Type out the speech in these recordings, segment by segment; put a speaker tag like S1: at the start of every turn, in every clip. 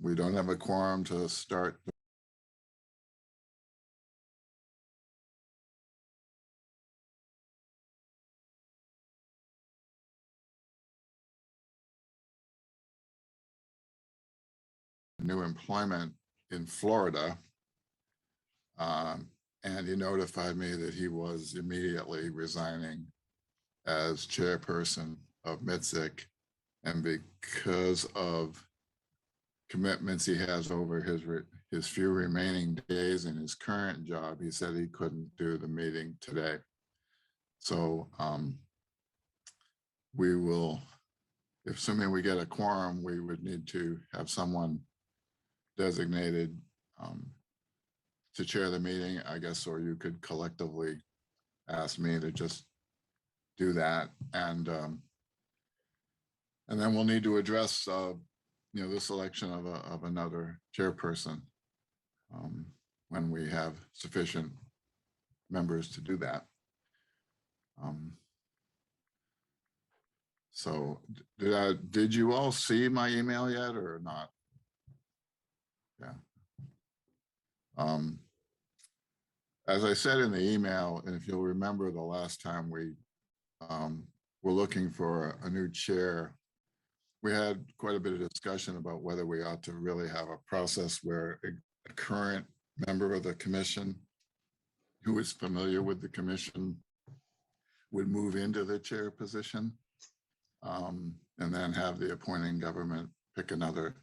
S1: We don't have a quorum to start. New employment in Florida. And he notified me that he was immediately resigning as chairperson of MITSC. And because of commitments he has over his few remaining days in his current job, he said he couldn't do the meeting today. So we will, assuming we get a quorum, we would need to have someone designated to chair the meeting, I guess, or you could collectively ask me to just do that. And then we'll need to address the selection of another chairperson when we have sufficient members to do that. So did you all see my email yet or not? Yeah. As I said in the email, and if you'll remember the last time we were looking for a new chair, we had quite a bit of discussion about whether we ought to really have a process where a current member of the commission who is familiar with the commission would move into the chair position, and then have the appointing government pick another,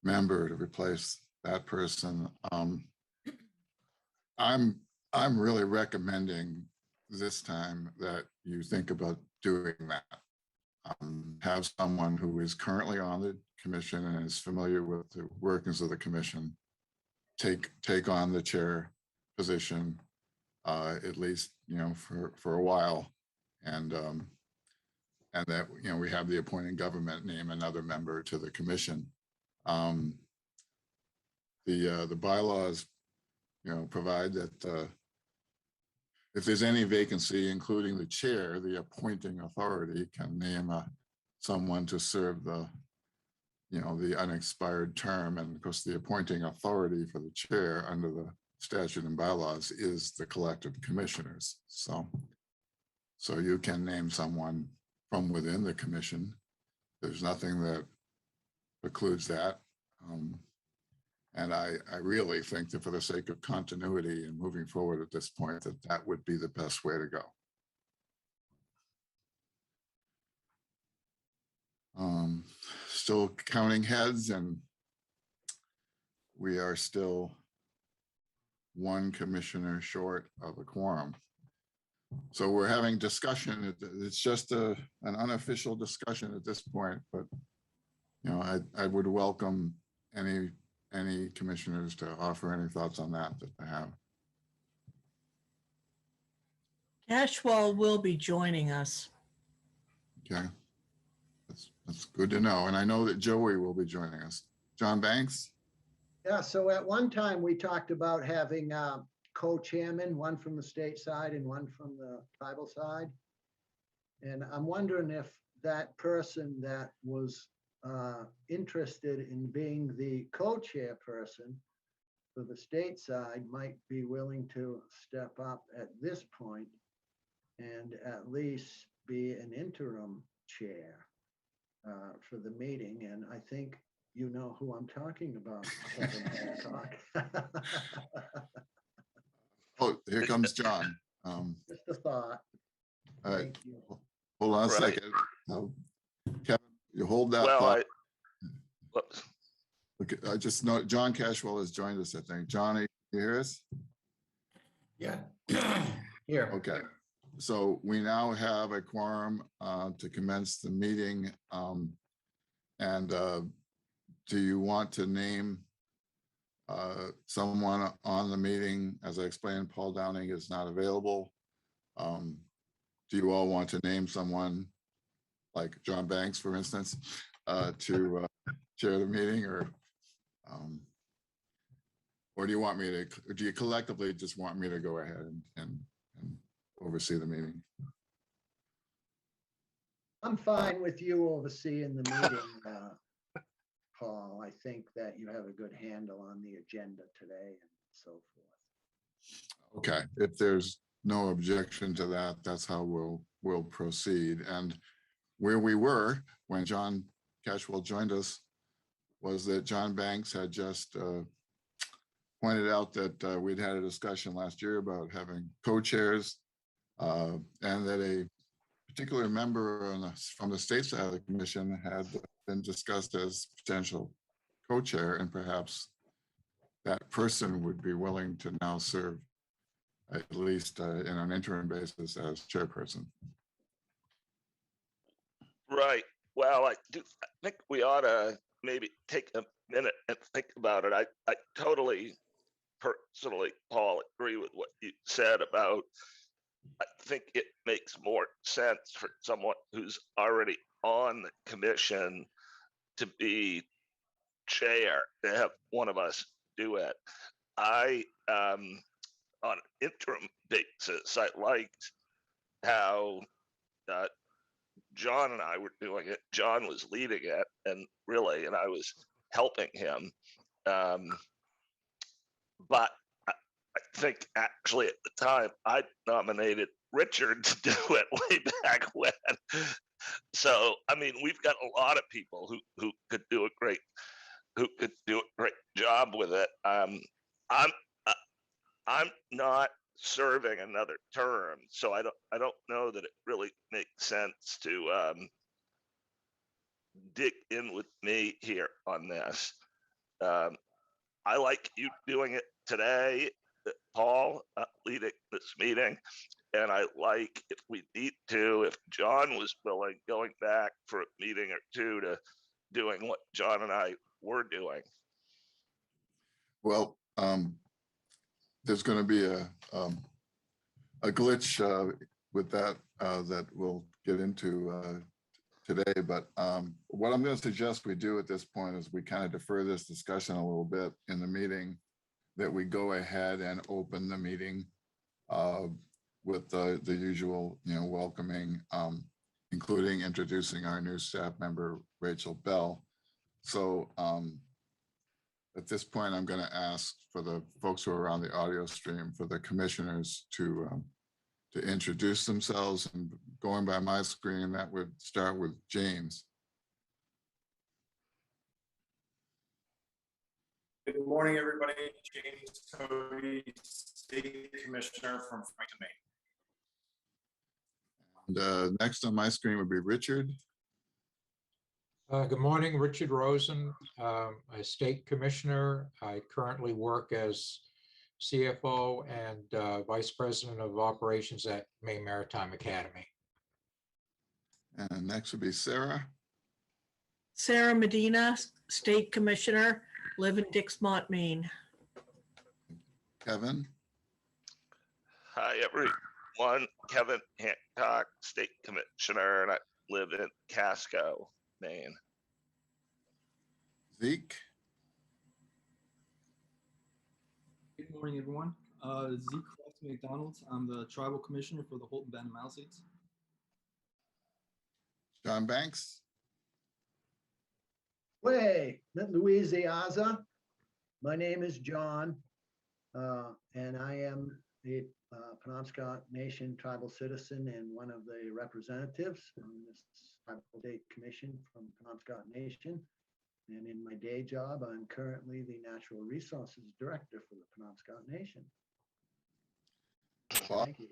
S1: member to replace that person. I'm really recommending this time that you think about doing that. Have someone who is currently on the commission and is familiar with the workings of the commission take on the chair position, at least for a while, and that we have the appointing government name another member to the commission. The bylaws provide that if there's any vacancy, including the chair, the appointing authority can name someone to serve the unexpired term. And of course, the appointing authority for the chair under the statute and bylaws is the collective commissioners. So you can name someone from within the commission. There's nothing that precludes that. And I really think that for the sake of continuity and moving forward at this point, that would be the best way to go. Still counting heads, and we are still one commissioner short of a quorum. So we're having discussion. It's just an unofficial discussion at this point, but I would welcome any commissioners to offer any thoughts on that they have.
S2: Cashwell will be joining us.
S1: Okay, that's good to know. And I know that Joey will be joining us. John Banks?
S3: Yeah, so at one time we talked about having co-chairmen, one from the state side and one from the tribal side. And I'm wondering if that person that was interested in being the co-chairperson for the state side might be willing to step up at this point and at least be an interim chair for the meeting. And I think you know who I'm talking about, Kevin Hancock.
S1: Oh, here comes John.
S3: Just a thought.
S1: All right,
S3: Thank you.
S1: hold on a second. Kevin, you hold that thought.
S4: Whoops.
S1: Okay, I just know John Cashwell has joined us, I think. Johnny, you hear us?
S5: Yeah. Here.
S1: Okay, so we now have a quorum to commence the meeting. Do you want to name someone on the meeting? As I explained, Paul Downing is not available. Do you all want to name someone like John Banks, for instance, to chair the meeting, or do you want me to, or do you collectively just want me to go ahead and oversee the meeting?
S3: I'm fine with you overseeing the meeting. Paul, I think that you have a good handle on the agenda today and so forth.
S1: Okay, if there's no objection to that, that's how we'll proceed. And where we were when John Cashwell joined us was that John Banks had just pointed out that we'd had a discussion last year about having co-chairs, and that a particular member from the state side of the commission had been discussed as potential co-chair, and perhaps that person would be willing to now serve at least in an interim basis as chairperson.
S4: Right. Well, I think we ought to maybe take a minute and think about it. I totally, personally, Paul, agree with what you said about, I think it makes more sense for someone who's already on the commission to be chair, to have one of us do it. I, on an interim basis, I liked how John and I were doing it. John was leading it, and I was helping him. But I think actually at the time I nominated Richard to do it way back when. So I mean, we've got a lot of people who could do a great job with it. I'm not serving another term, so I don't know that it really makes sense to dig in with me here on this. I like you doing it today, Paul, leading this meeting, and I like, if we need to, if John was willing, going back for a meeting or two to doing what John and I were doing.
S1: Well, there's going to be a glitch with that that we'll get into today. But what I'm going to suggest we do at this point is we kind of defer this discussion a little bit in the meeting, that we go ahead and open the meeting with the usual, welcoming, including introducing our new staff member, Rachel Bell. So at this point, I'm going to ask for the folks who are on the audio stream, for the commissioners to introduce themselves, and going by my screen, that would start with James.
S6: Good morning, everybody. James Cody, State Commissioner from Franklin, Maine.
S1: And next on my screen would be Richard.
S7: Good morning, Richard Rosen, a state commissioner. I currently work as CFO and Vice President of Operations at Maine Maritime Academy.
S1: And next would be Sarah.
S2: Sarah Medina, State Commissioner, live in Dixmont, Maine.
S1: Kevin.
S4: Hi, everyone. Kevin Hancock, State Commissioner, and I live in Casco, Maine.
S1: Zeke.
S8: Good morning, everyone. Zeke Cross McDonald. I'm the Tribal Commissioner for the Holton Band of Maliseets.
S1: John Banks.
S3: Way, Louisiana. My name is John, and I am a Penobscot Nation tribal citizen and one of the representatives on this tribal state commission from Penobscot Nation. And in my day job, I'm currently the Natural Resources Director for the Penobscot Nation.
S1: Bob.
S3: Thank you.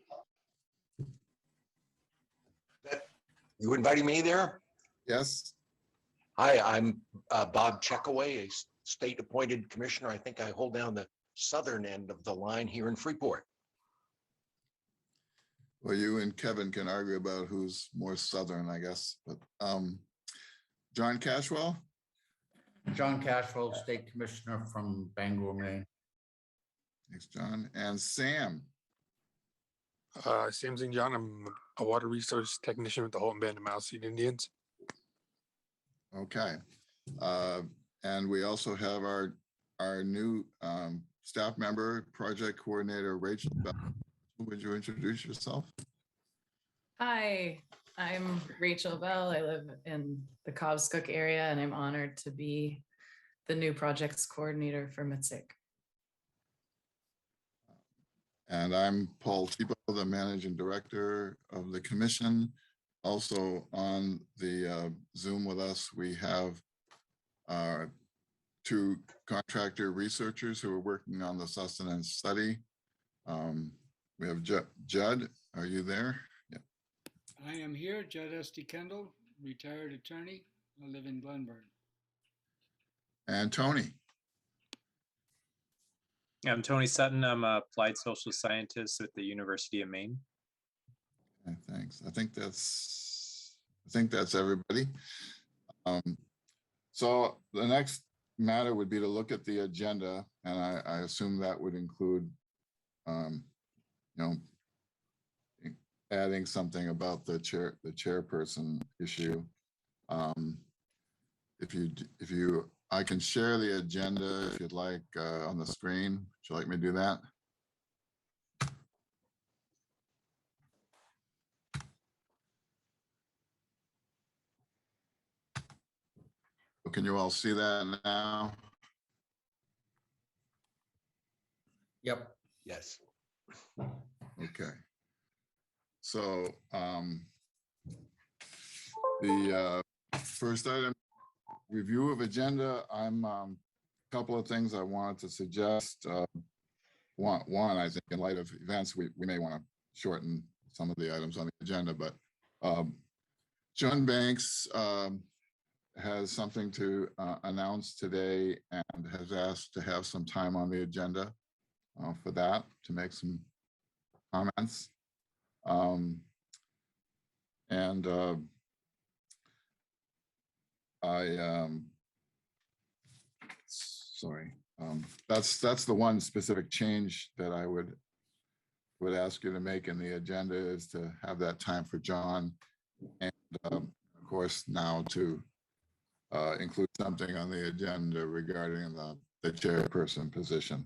S5: You inviting me there?
S1: Yes.
S5: Hi, I'm Bob Checkaway, a state appointed commissioner. I think I hold down the southern end of the line here in Freeport.
S1: Well, you and Kevin can argue about who's more southern, I guess. But John Cashwell.
S9: John Cashwell, State Commissioner from Bangor, Maine.
S1: Thanks, John. And Sam.
S10: Sam Zing John. I'm a water resource technician with the Holton Band of Maliseet Indians.
S1: Okay. And we also have our new staff member, project coordinator, Rachel Bell. Would you introduce yourself?
S11: Hi, I'm Rachel Bell. I live in the Cobscook area, and I'm honored to be the new projects coordinator for MITSC.
S1: And I'm Paul Tebow, the Managing Director of the Commission. Also on the Zoom with us, we have two contractor researchers who are working on the sustenance study. We have Judd, are you there? Yeah.
S12: I am here, Judd S.T. Kendall, retired attorney. I live in Glenburn.
S1: And Tony.
S13: Yeah, I'm Tony Sutton. I'm a applied social scientist at the University of Maine.
S1: Okay, thanks. I think that's everybody. So the next matter would be to look at the agenda, and I assume that would include, adding something about the chairperson issue. I can share the agenda if you'd like on the screen. Would you like me to do that? Can you all see that now?
S9: Yep.
S5: Yes.
S1: Okay. So the first item, review of agenda. I'm a couple of things I wanted to suggest. One, I think in light of events, we may want to shorten some of the items on the agenda, but John Banks has something to announce today and has asked to have some time on the agenda for that, to make some comments. That's the one specific change that I would ask you to make in the agenda, is to have that time for John, and of course now to include something on the agenda regarding the chairperson position.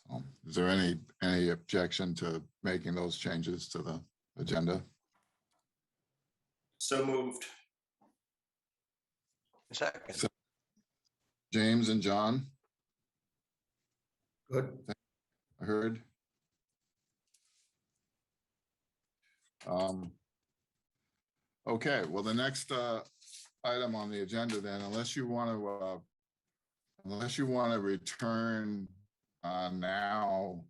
S1: So, is there any objection to making those changes to the agenda?
S6: So moved.
S5: Second.
S1: So, James and John?
S9: Good.
S1: I heard. Okay, well, the next item on the agenda then, unless you want to return now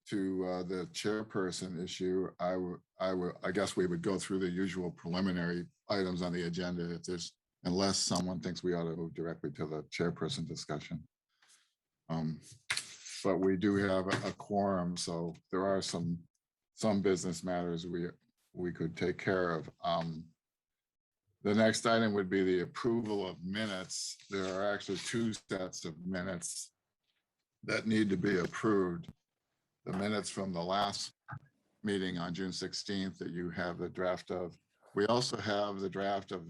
S1: to the chairperson issue, I guess we would go through the usual preliminary items on the agenda unless someone thinks we ought to move directly to the chairperson discussion. But we do have a quorum, so there are some business matters we could take care of. The next item would be the approval of minutes. There are actually two sets of minutes that need to be approved. The minutes from the last meeting on June 16th that you have the draft of. We also have the draft of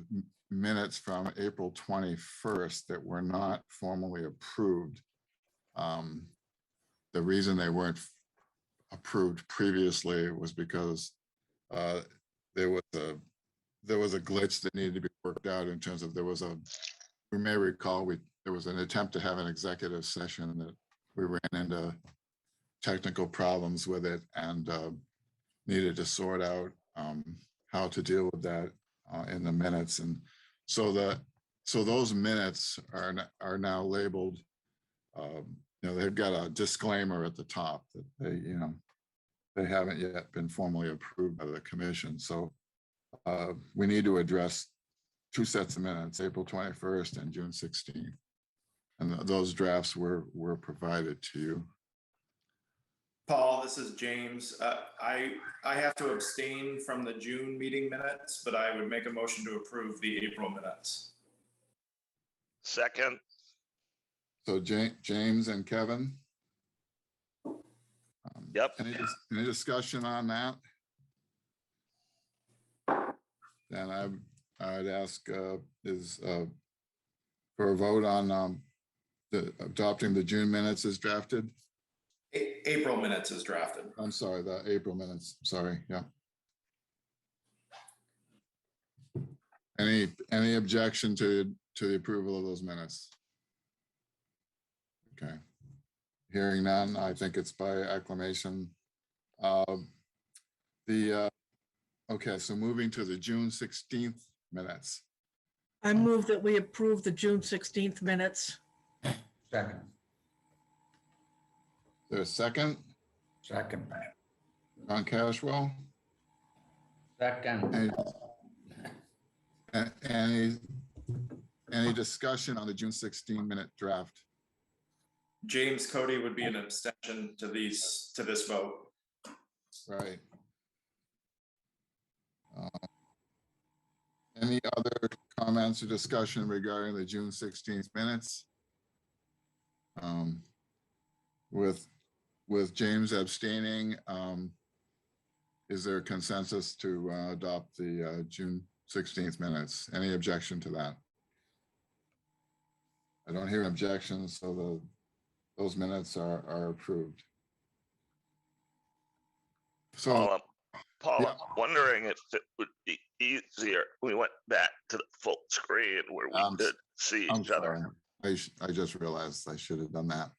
S1: minutes from April 21st that were not formally approved. The reason they weren't approved previously was because there was a glitch that needed to be worked out in terms of we may recall there was an attempt to have an executive session that we ran into technical problems with it and needed to sort out how to deal with that in the minutes. And so those minutes are now labeled, they've got a disclaimer at the top that they haven't yet been formally approved by the commission. So we need to address two sets of minutes, April 21st and June 16th. And those drafts were provided to you.
S6: Paul, this is James. I have to abstain from the June meeting minutes, but I would make a motion to approve the April minutes.
S4: Second.
S1: So James and Kevin?
S4: Yep.
S1: Any discussion on that? Then I'd ask for a vote on adopting the June minutes as drafted.
S6: April minutes is drafted.
S1: I'm sorry, the April minutes. Sorry. Yeah. Any objection to the approval of those minutes? Okay. Hearing none, I think it's by acclamation. Okay, so moving to the June 16th minutes.
S2: I move that we approve the June 16th minutes.
S9: Second.
S1: There's a second,
S9: Second.
S1: John Cashwell.
S9: Second.
S1: Any discussion on the June 16 minute draft?
S6: James Cody would be an abstention to this vote.
S1: Right. Any other comments or discussion regarding the June 16th minutes? With James abstaining, is there a consensus to adopt the June 16th minutes? Any objection to that? I don't hear objections, so those minutes are approved. So,
S4: Paul,
S1: yeah.
S4: I'm wondering if it would be easier. We went back to the full screen where we could see
S1: I'm
S4: each other.
S1: sorry. I just realized I should have done that.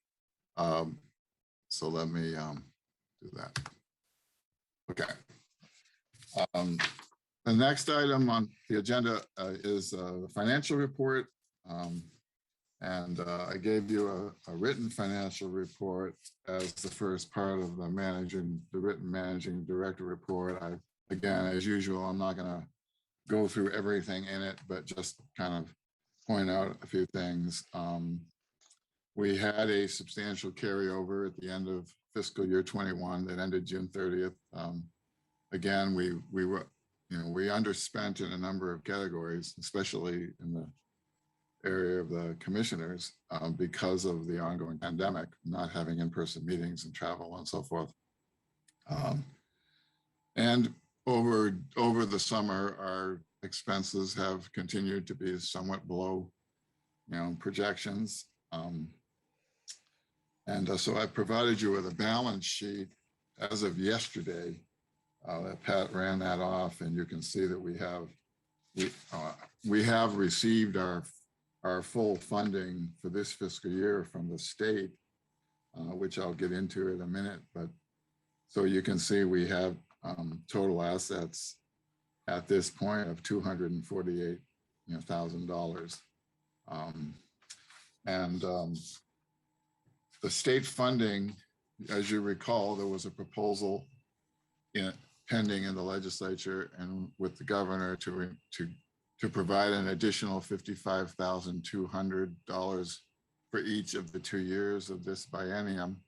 S1: So let me do that. Okay. The next item on the agenda is the financial report. And I gave you a written financial report as the first part of the written managing director report. Again, as usual, I'm not going to go through everything in it, but just kind of point out a few things. We had a substantial carryover at the end of fiscal year 21 that ended June 30th. Again, we underspent in a number of categories, especially in the area of the commissioners, because of the ongoing pandemic, not having in-person meetings and travel and so forth. And over the summer, our expenses have continued to be somewhat below, projections. So I provided you with a balance sheet as of yesterday. That Pat ran that off, and you can see that we have received our full funding for this fiscal year from the state, which I'll get into in a minute. But so you can see we have total assets at this point of $248,000. The state funding, as you recall, there was a proposal pending in the legislature and with the governor to provide an additional $55,200 for each of the 2 years of this biennium,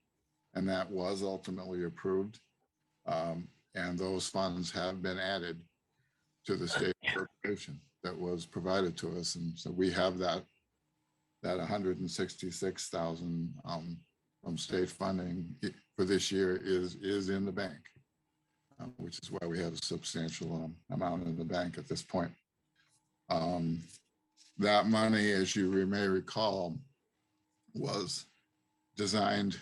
S1: and that was ultimately approved. And those funds have been added to the state appropriation that was provided to us, and so we have that 166,000 from state funding for this year is in the bank, which is why we have a substantial amount in the bank at this point. That money, as you may recall, was designed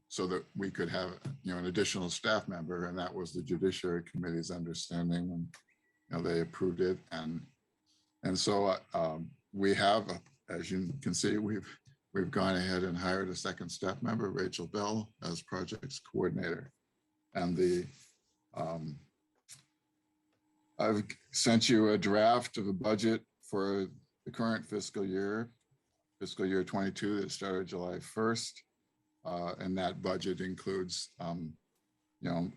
S1: so that we could have, an additional staff member, and that was the Judiciary Committee's understanding, and they approved it, and so we have, as you can see, we've gone ahead and hired a second staff member, Rachel Bell, as projects coordinator, and I've sent you a draft of a budget for the current fiscal year 22 that started July 1st. And that budget includes,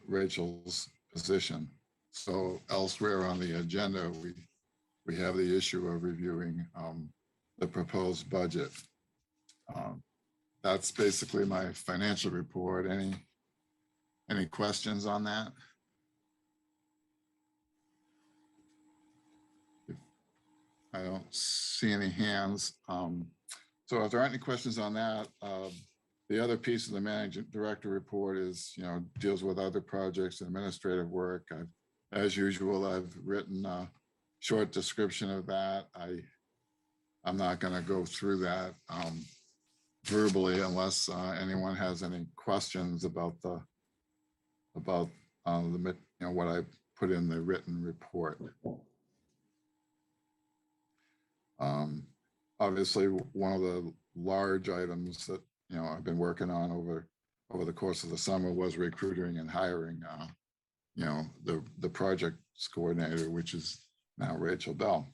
S1: Rachel's position. So elsewhere on the agenda, we have the issue of reviewing the proposed budget. That's basically my financial report. Any questions on that? I don't see any hands. So if there aren't any questions on that, the other piece of the managing director report is, deals with other projects and administrative work. As usual, I've written a short description of that. I'm not going to go through that verbally unless anyone has any questions about what I put in the written report. Obviously, one of the large items that I've been working on over the course of the summer was recruiting and hiring, the projects coordinator, which is now Rachel Bell.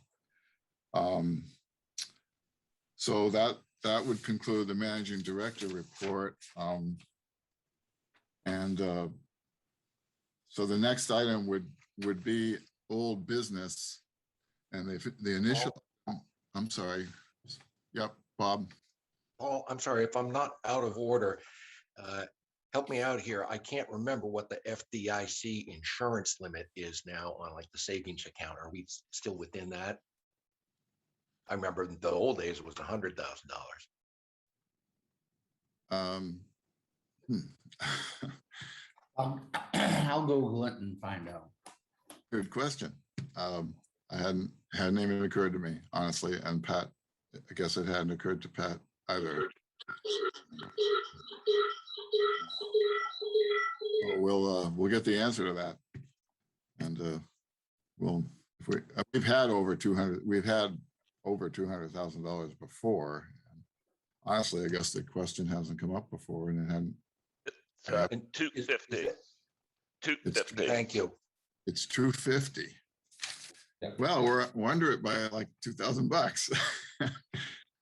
S1: So that would conclude the managing director report. So the next item would be old business, and the initial. I'm sorry. Yep, Bob.
S5: Paul, I'm sorry if I'm not out of order. Help me out here. I can't remember what the FDIC insurance limit is now on like the savings account. Are we still within that? I remember in the old days it was $100,000.
S9: I'll Google it and find out.
S1: Good question. I hadn't even occurred to me, honestly, and Pat, I guess it hadn't occurred to Pat either. We'll get the answer to that, and we've had over $200,000 before. Honestly, I guess the question hasn't come up before, and it hadn't.
S4: 250. 250.
S5: Thank you.
S1: It's 250. Well, we're under it by like $2,000.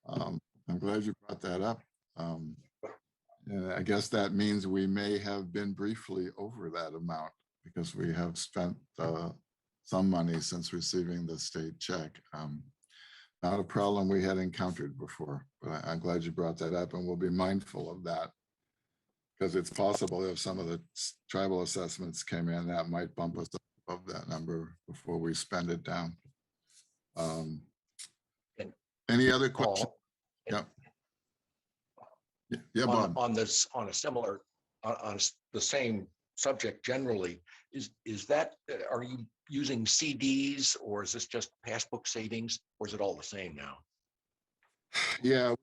S1: I'm glad you brought that up. And I guess that means we may have been briefly over that amount because we have spent some money since receiving the state check. Not a problem we had encountered before, but I'm glad you brought that up, and we'll be mindful of that, because it's possible if some of the tribal assessments came in, that might bump us up above that number before we spend it down. Any other questions? Yep. Yeah, Bob.
S5: On the same subject generally, is that, are you using CDs, or is this just passbook savings, or is it all the same now?
S1: Yeah,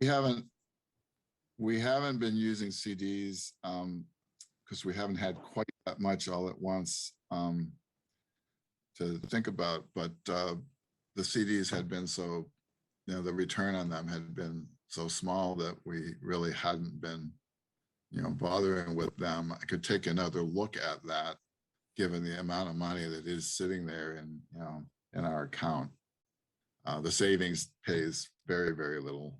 S1: we haven't been using CDs because we haven't had quite that much all at once to think about, but the CDs had been so, the return on them had been so small that we really hadn't been, bothering with them. I could take another look at that, given the amount of money that is sitting there in our account. The savings pays very, very little.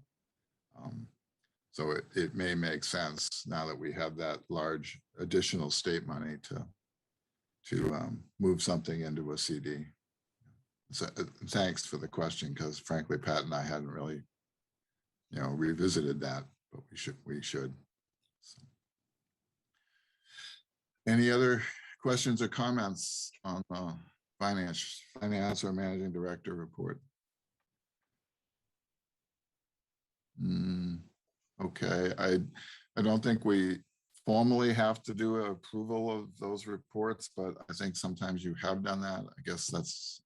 S1: So it may make sense now that we have that large additional state money to move something into a CD. So thanks for the question, because frankly, Pat and I hadn't really, revisited that, but we should. So. Any other questions or comments on the finance or managing director report? Okay, I don't think we formally have to do an approval of those reports, but I think sometimes you have done that. I guess I'll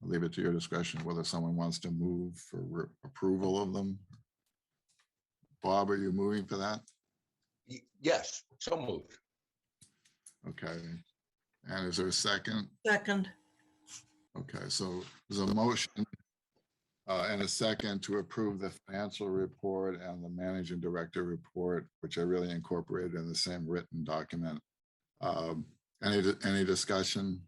S1: leave it to your discretion whether someone wants to move for approval of them. Bob, are you moving for that?
S5: Yes, so moved.
S1: Okay, and is there a second?
S2: Second.
S1: Okay, so there's a motion and a second to approve the financial report and the managing director report, which I really incorporated in the same written document. Any discussion?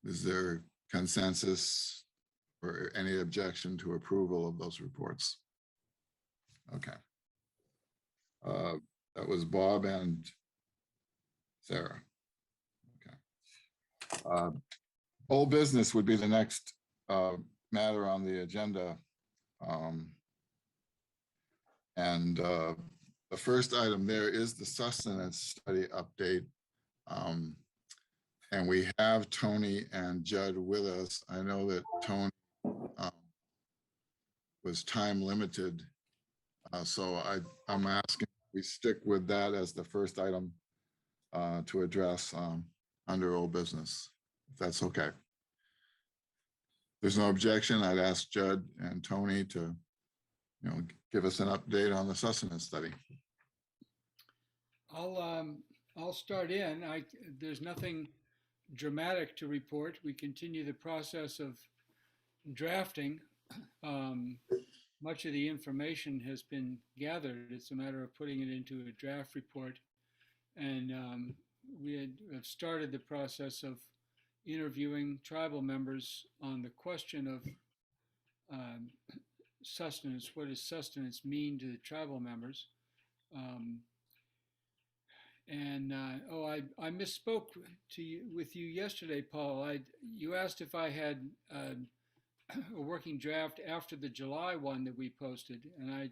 S1: Is there consensus or any objection to approval of those reports? Okay. That was Bob and Sarah. Okay. Old business would be the next matter on the agenda. The first item there is the sustenance study update. And we have Tony and Judd with us. I know that Tony was time limited. So I'm asking we stick with that as the first item to address under old business, if that's okay. There's no objection. I'd ask Judd and Tony to, give us an update on the sustenance study.
S12: I'll start in. There's nothing dramatic to report. We continue the process of drafting. much of the information has been gathered. It's a matter of putting it into a draft report. And we have started the process of interviewing tribal members on the question of sustenance. What does sustenance mean to the tribal members? I misspoke with you yesterday, Paul. You asked if I had a working draft after the July one that we posted, and I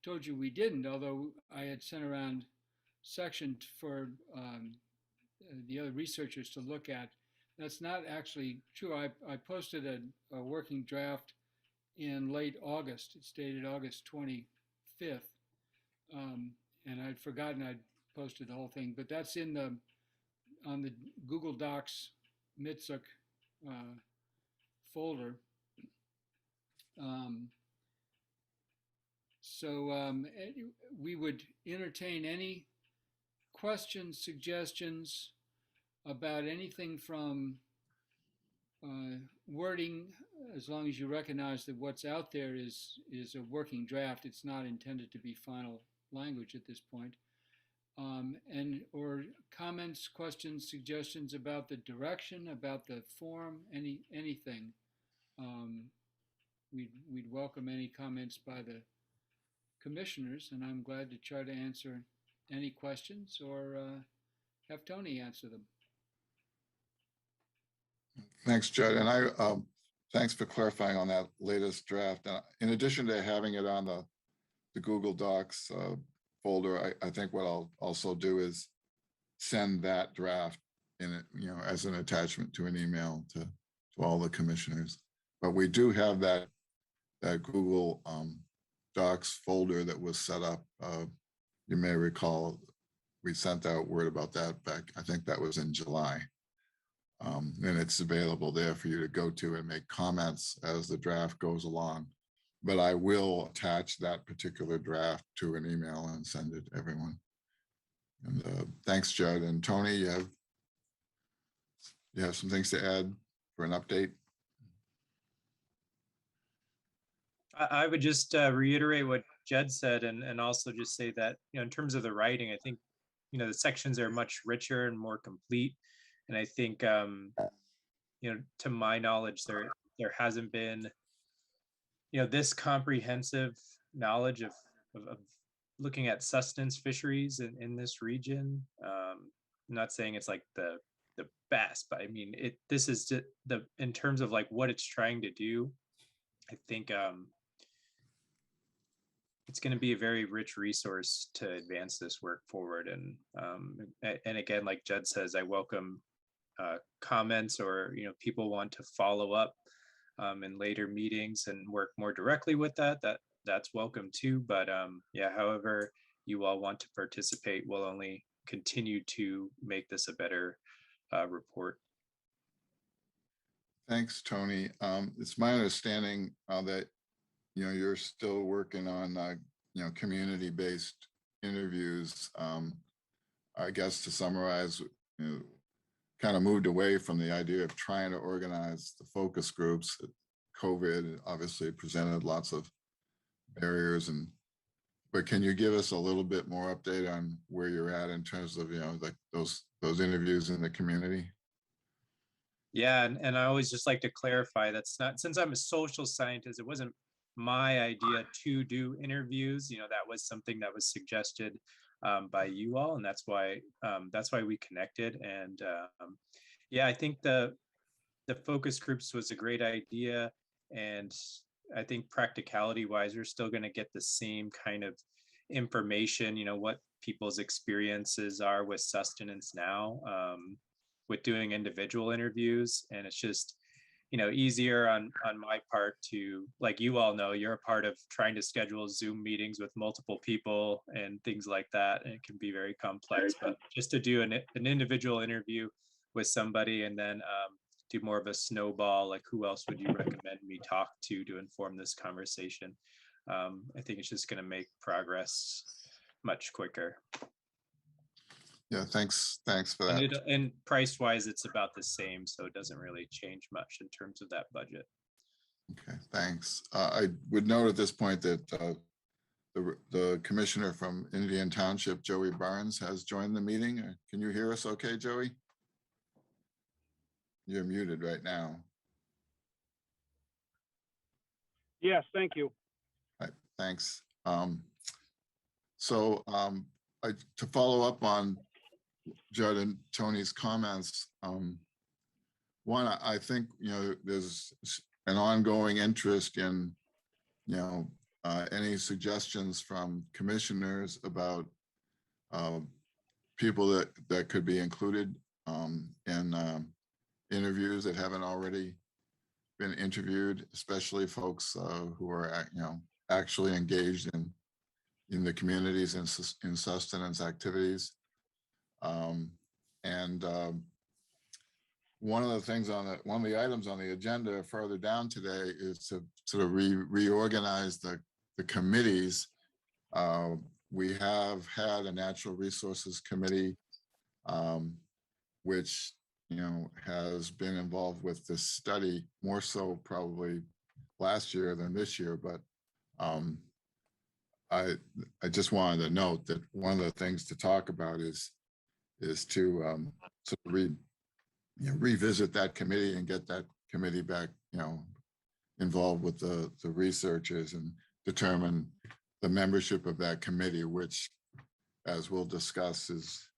S12: told you we didn't, although I had sent around section for the other researchers to look at. That's not actually true. I posted a working draft in late August. It's dated August 25th. And I'd forgotten I'd posted the whole thing, but that's on the Google Docs MITSC folder. We would entertain any questions, suggestions about anything from wording, as long as you recognize that what's out there is a working draft. It's not intended to be final language at this point. Or comments, questions, suggestions about the direction, about the form, anything. We'd welcome any comments by the commissioners, and I'm glad to try to answer any questions or have Tony answer them.
S1: Thanks, Judd. And thanks for clarifying on that latest draft. In addition to having it on the Google Docs folder, I think what I'll also do is send that draft in it, as an attachment to an email to all the commissioners. But we do have that Google Docs folder that was set up. You may recall we sent out word about that back, I think that was in July. And it's available there for you to go to and make comments as the draft goes along. But I will attach that particular draft to an email and send it to everyone. And thanks, Judd. And Tony, you have some things to add for an update?
S13: I would just reiterate what Judd said, and also just say that, in terms of the writing, I think, the sections are much richer and more complete. And I think, to my knowledge, there hasn't been, this comprehensive knowledge of looking at sustenance fisheries in this region. I'm not saying it's like the best, but I mean, this is in terms of like what it's trying to do. I think it's going to be a very rich resource to advance this work forward. And again, like Judd says, I welcome comments, or people want to follow up in later meetings and work more directly with that's welcome too. But however you all want to participate will only continue to make this a better report.
S1: Thanks, Tony. It's my understanding that you're still working on community-based interviews. I guess to summarize, kind of moved away from the idea of trying to organize the focus groups. COVID obviously presented lots of barriers, but can you give us a little bit more update on where you're at in terms of like those interviews in the community?
S13: Yeah, and I always just like to clarify, that's not, since I'm a social scientist, it wasn't my idea to do interviews. That was something that was suggested by you all, and that's why we connected. And I think the focus groups was a great idea, and I think practicality wise, we're still going to get the same kind of information, what people's experiences are with sustenance now, with doing individual interviews. And it's just easier on my part to, like, you all know, you're a part of trying to schedule Zoom meetings with multiple people and things like that, and it can be very complex. But just to do an individual interview with somebody, and then do more of a snowball, like who else would you recommend me talk to inform this conversation, I think it's just going to make progress much quicker.
S1: Yeah, thanks for that.
S13: And price wise, it's about the same, so it doesn't really change much in terms of that budget.
S1: Okay, thanks. I would note at this point that the commissioner from Indian Township, Joey Barnes, has joined the meeting. Can you hear us okay, Joey? You're muted right now.
S14: Yes, thank you.
S1: Right, thanks. To follow up on Judd and Tony's comments, one, I think, there's an ongoing interest in, any suggestions from commissioners about people that could be included in interviews that haven't already been interviewed, especially folks who are, actually engaged in the communities and in sustenance activities. One of the things one of the items on the agenda further down today is to sort of reorganize the committees. We have had a natural resources committee, which, has been involved with this study more so probably last year than this year, but I just wanted to note that one of the things to talk about is to sort of revisit that committee and get that committee back, involved with the researchers and determine the membership of that committee, which, as we'll discuss, is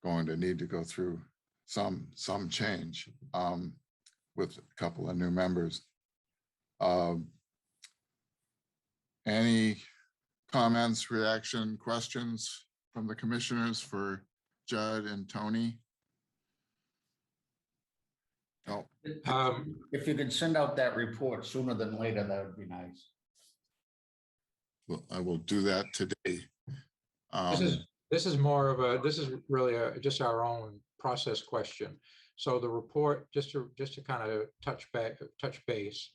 S1: going to need to go through some change with a couple of new members. Any comments, reaction, questions from the commissioners for Judd and Tony? No.
S9: If you could send out that report sooner than later, that would be nice.
S1: Well, I will do that today.
S7: This is more of a, this is really just our own process question. So the report, just to kind of touch base,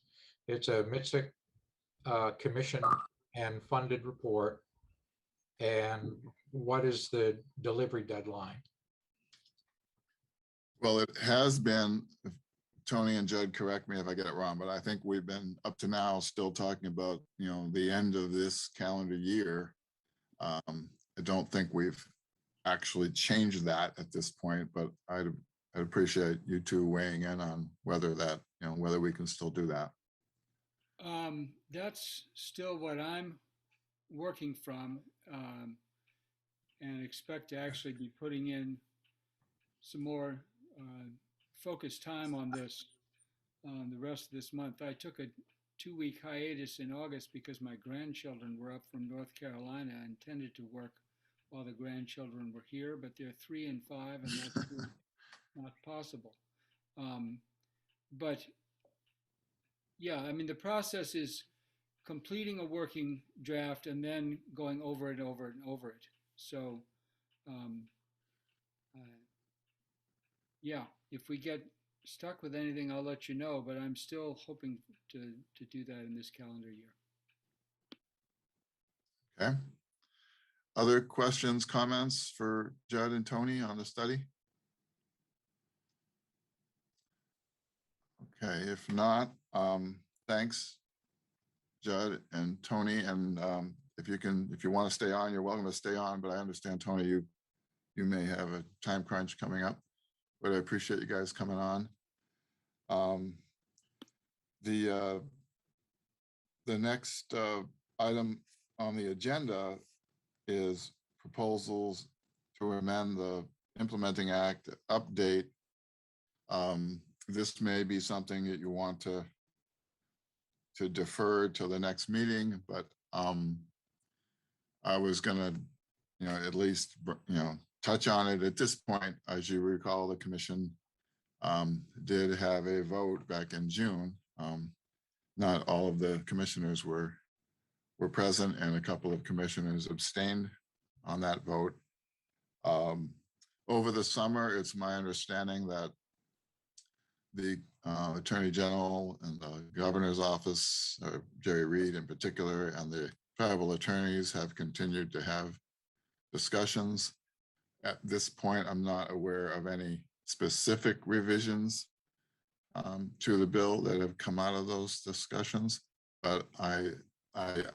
S7: it's a MITSC commission and funded report. And what is the delivery deadline?
S1: Well, it has been, Tony and Judd, correct me if I get it wrong, but I think we've been up to now still talking about, the end of this calendar year. I don't think we've actually changed that at this point, but I'd appreciate you two weighing in on whether that, whether we can still do that.
S12: That's still what I'm working from, and expect to actually be putting in some more focused time on this the rest of this month. I took a 2-week hiatus in August because my grandchildren were up from North Carolina. I intended to work while the grandchildren were here, but they're 3 and 5, and that's not possible. But yeah, I mean, the process is completing a working draft and then going over it, over and over it. So, yeah, if we get stuck with anything, I'll let you know, but I'm still hoping to do that in this calendar year.
S1: Okay. Other questions, comments for Judd and Tony on the study? Okay, if not, thanks, Judd and Tony. And if you want to stay on, you're welcome to stay on, but I understand, Tony, you may have a time crunch coming up, but I appreciate you guys coming on. The next item on the agenda is proposals to amend the Implementing Act update. This may be something that you want to defer till the next meeting, but I was gonna, at least, touch on it at this point. As you recall, the commission did have a vote back in June. Not all of the commissioners were present, and a couple of commissioners abstained on that vote. Over the summer, it's my understanding that the Attorney General and the Governor's Office, Jerry Reed in particular, and the tribal attorneys have continued to have discussions. At this point, I'm not aware of any specific revisions to the bill that have come out of those discussions. But I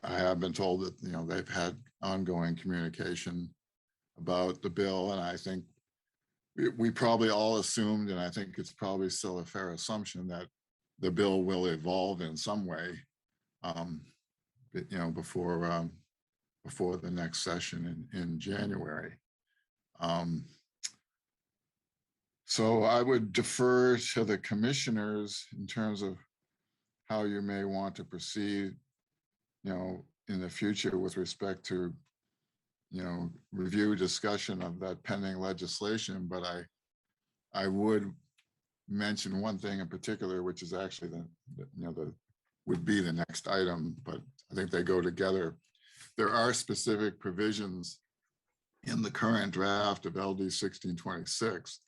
S1: have been told that, you know, they've had ongoing communication about the bill, and I think we probably all assumed, and I think it's probably still a fair assumption, that the bill will evolve in some way, you know, before the next session in January. So I would defer to the commissioners in terms of how you may want to proceed, you know, in the future with respect to, you know, review discussion of that pending legislation. But I would mention one thing in particular, which is actually would be the next item, but I think they go together. There are specific provisions in the current draft of LD 1626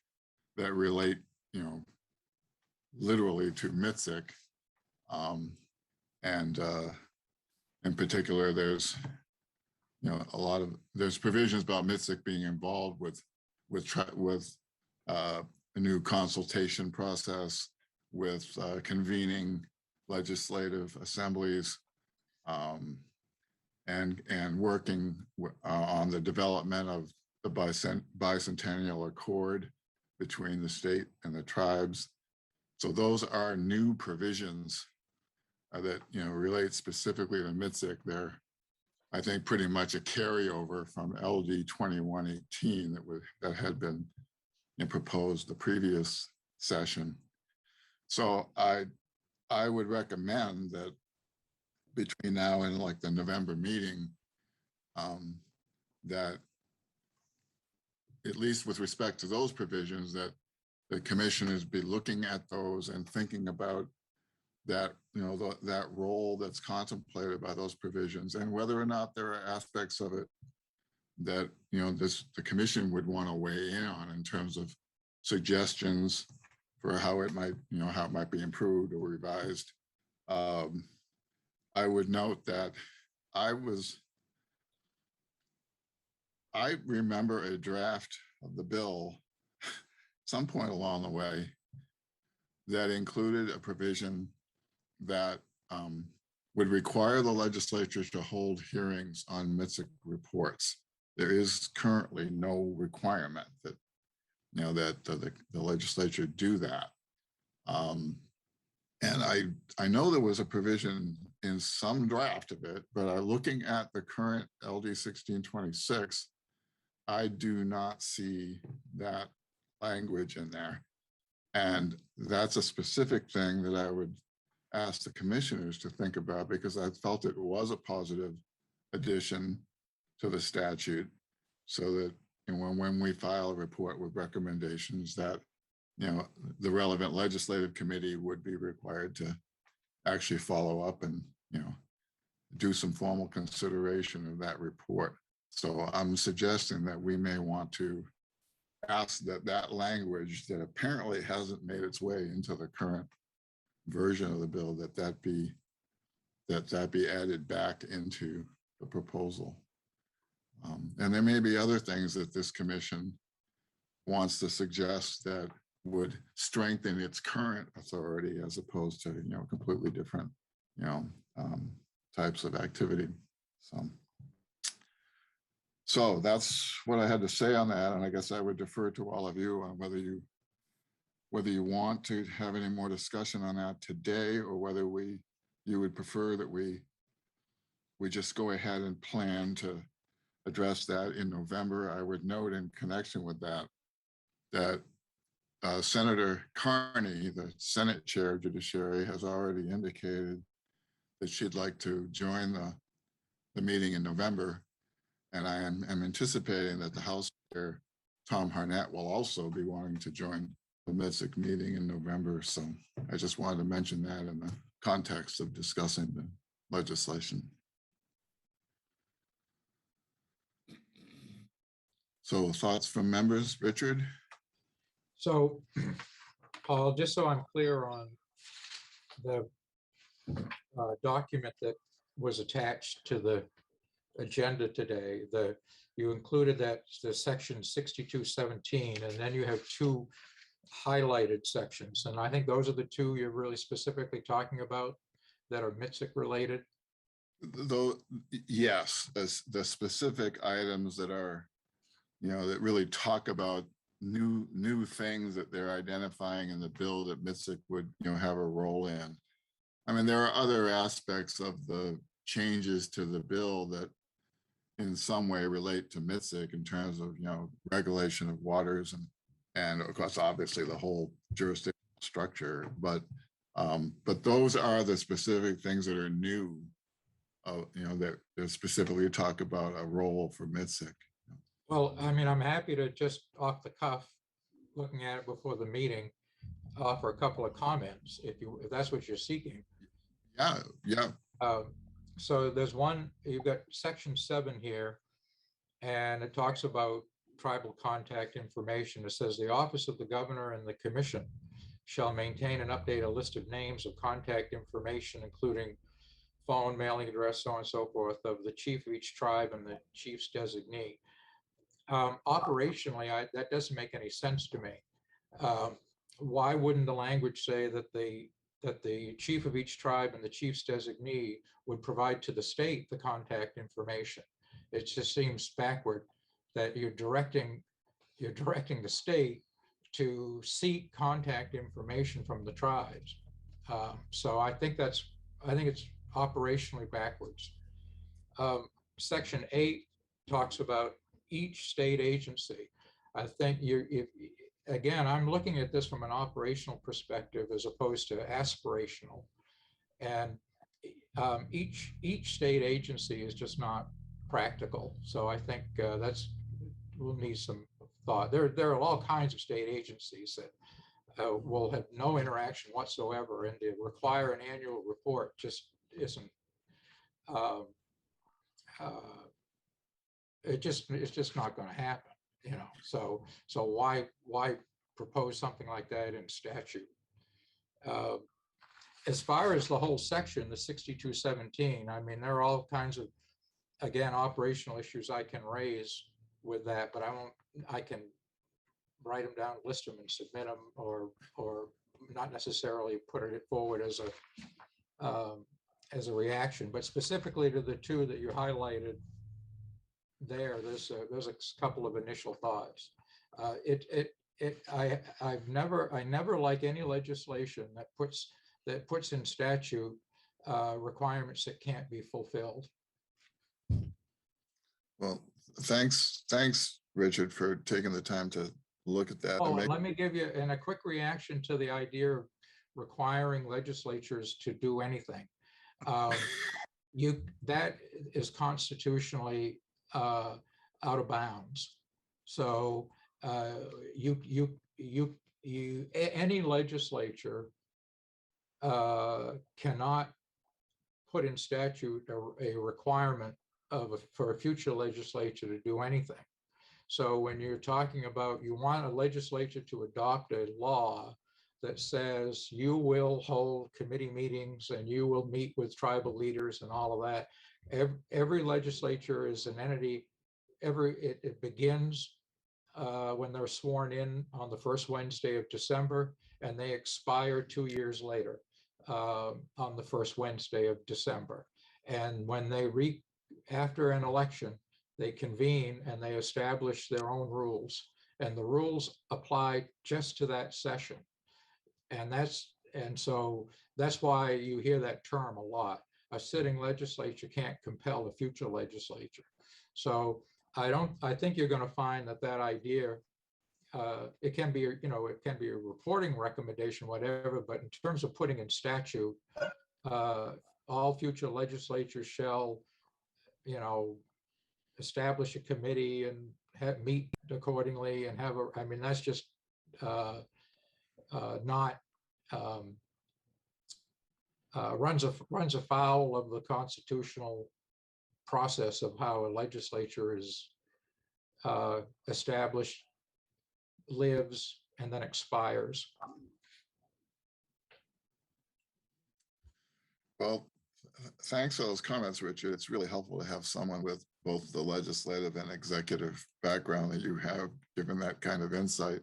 S1: that relate, you know, literally to MITSC. And in particular, there's, you know, there's provisions about MITSC being involved with a new consultation process, with convening legislative assemblies, and working on the development of the bicentennial accord between the state and the tribes. So those are new provisions that, you know, relate specifically to MITSC. They're, I think, pretty much a carryover from LD 2118 that had been, you know, proposed the previous session. So I would recommend that between now and like the November meeting, that at least with respect to those provisions, that the commissioners be looking at those and thinking about that, you know, that role that's contemplated by those provisions, and whether or not there are aspects of it that, you know, the commission would want to weigh in on in terms of suggestions for how it might, you know, how it might be improved or revised. I would note that I remember a draft of the bill some point along the way that included a provision that would require the legislature to hold hearings on MITSC reports. There is currently no requirement that, you know, that the legislature do that. And I know there was a provision in some draft of it, but looking at the current LD 1626, I do not see that language in there. And that's a specific thing that I would ask the commissioners to think about, because I felt it was a positive addition to the statute, so that, you know, when we file a report with recommendations, that, you know, the relevant legislative committee would be required to actually follow up and, you know, do some formal consideration of that report. So I'm suggesting that we may want to ask that language that apparently hasn't made its way into the current version of the bill, that be added back into the proposal. And there may be other things that this commission wants to suggest that would strengthen its current authority, as opposed to, you know, completely different, you know, types of activity. So that's what I had to say on that. And I guess I would defer to all of you on whether you want to have any more discussion on that today, or whether you would prefer that we just go ahead and plan to address that in November. I would note in connection with that Senator Carney, the Senate Chair of Judiciary, has already indicated that she'd like to join the meeting in November. And I am anticipating that the House Chair, Tom Harnett, will also be wanting to join the MITSC meeting in November. So I just wanted to mention that in the context of discussing the legislation. So thoughts from members, Richard?
S7: So, Paul, just so I'm clear on the document that was attached to the agenda today, you included that the section 6217, and then you have two highlighted sections. And I think those are the two you're really specifically talking about that are MITSC related.
S1: Though, yes, the specific items that are, that really talk about new things that they're identifying in the bill that MITSC would, have a role in. I mean, there are other aspects of the changes to the bill that in some way relate to MITSC in terms of, regulation of waters and of course, obviously the whole jurisdictional structure, but those are the specific things that are new, that specifically talk about a role for MITSC.
S7: Well, I mean, I'm happy to just off the cuff, looking at it before the meeting, offer a couple of comments if that's what you're seeking.
S1: Yeah.
S7: So there's one, you've got section 7 here, and it talks about tribal contact information. It says the office of the governor and the commission shall maintain and update a list of names of contact information, including phone, mailing address, so on and so forth, of the chief of each tribe and the chief's designee. Operationally, that doesn't make any sense to me. Why wouldn't the language say that the chief of each tribe and the chief's designee would provide to the state the contact information? It just seems backward that you're directing the state to seek contact information from the tribes. So I think it's operationally backwards. Section 8 talks about each state agency. I think again, I'm looking at this from an operational perspective as opposed to aspirational. And each state agency is just not practical. So I think we'll need some thought. There are all kinds of state agencies that will have no interaction whatsoever, and to require an annual report just isn't. It's just not going to happen, So why propose something like that in statute? As far as the whole section, the 6217, I mean, there are all kinds of, again, operational issues I can raise with that, but I can write them down, list them, and submit them, or not necessarily put it forward as a reaction. But specifically to the two that you highlighted there's a couple of initial thoughts. I never like any legislation that puts in statute requirements that can't be fulfilled.
S1: Well, thanks, Richard, for taking the time to look at that.
S7: Let me give you a quick reaction to the idea of requiring legislatures to do anything. That is constitutionally out of bounds. So any legislature cannot put in statute a requirement for a future legislature to do anything. So when you're talking about, you want a legislature to adopt a law that says you will hold committee meetings and you will meet with tribal leaders and all of that. Every legislature is an entity. It begins when they're sworn in on the first Wednesday of December, and they expire 2 years later on the first Wednesday of December. And when after an election, they convene and they establish their own rules, and the rules apply just to that session. And so that's why you hear that term a lot. A sitting legislature can't compel a future legislature. So I think you're going to find that idea, it can be, it can be a reporting recommendation, whatever, but in terms of putting in statute, all future legislatures shall, establish a committee and meet accordingly and I mean, that's just not, runs afoul of the constitutional process of how a legislature is established, lives, and then expires.
S1: Well, thanks for those comments, Richard. It's really helpful to have someone with both the legislative and executive background that you have, given that kind of insight.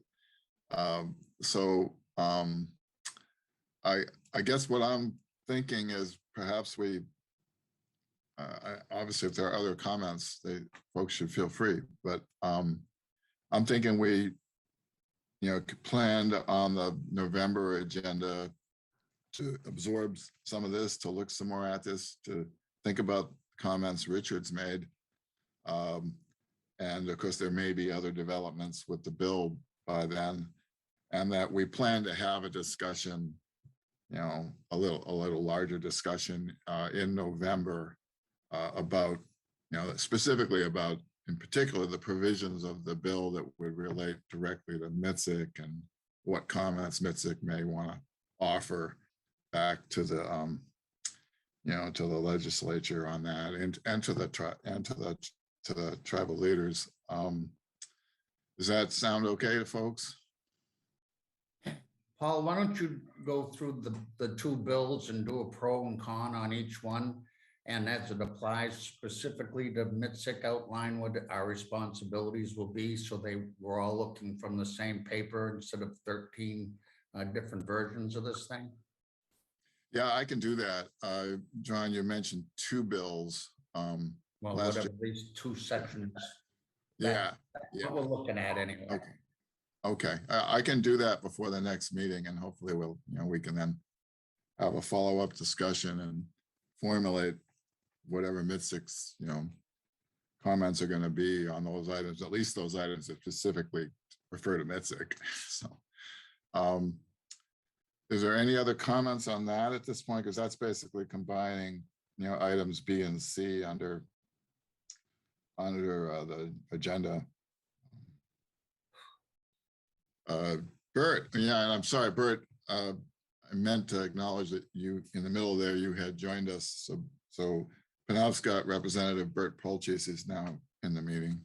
S1: So I guess what I'm thinking is perhaps we, obviously, if there are other comments, folks should feel free, but I'm thinking we, planned on the November agenda to absorb some of this, to look some more at this, to think about comments Richard's made. And of course, there may be other developments with the bill by then, and that we plan to have a discussion, a little larger discussion in November about, specifically about, in particular, the provisions of the bill that would relate directly to MITSC and what comments MITSC may want to offer back to the, to the legislature on that, and to the tribal leaders. Does that sound okay to folks?
S9: Paul, why don't you go through the two bills and do a pro and con on each one? And as it applies specifically to MITSC, outline what our responsibilities will be, so we're all looking from the same paper instead of 13 different versions of this thing?
S1: Yeah, I can do that. John, you mentioned two bills.
S9: Well, whatever, these two sections.
S1: Yeah.
S9: What we're looking at anyway.
S1: Okay. I can do that before the next meeting, and hopefully we can then have a follow-up discussion and formulate whatever MITSC's, comments are going to be on those items, at least those items that specifically refer to MITSC. So, is there any other comments on that at this point? Because that's basically combining, items B and C under the agenda. Bert, yeah, and I'm sorry, Bert, I meant to acknowledge that you, in the middle there, you had joined us. So Penobscot Representative Bert Polchis is now in the meeting.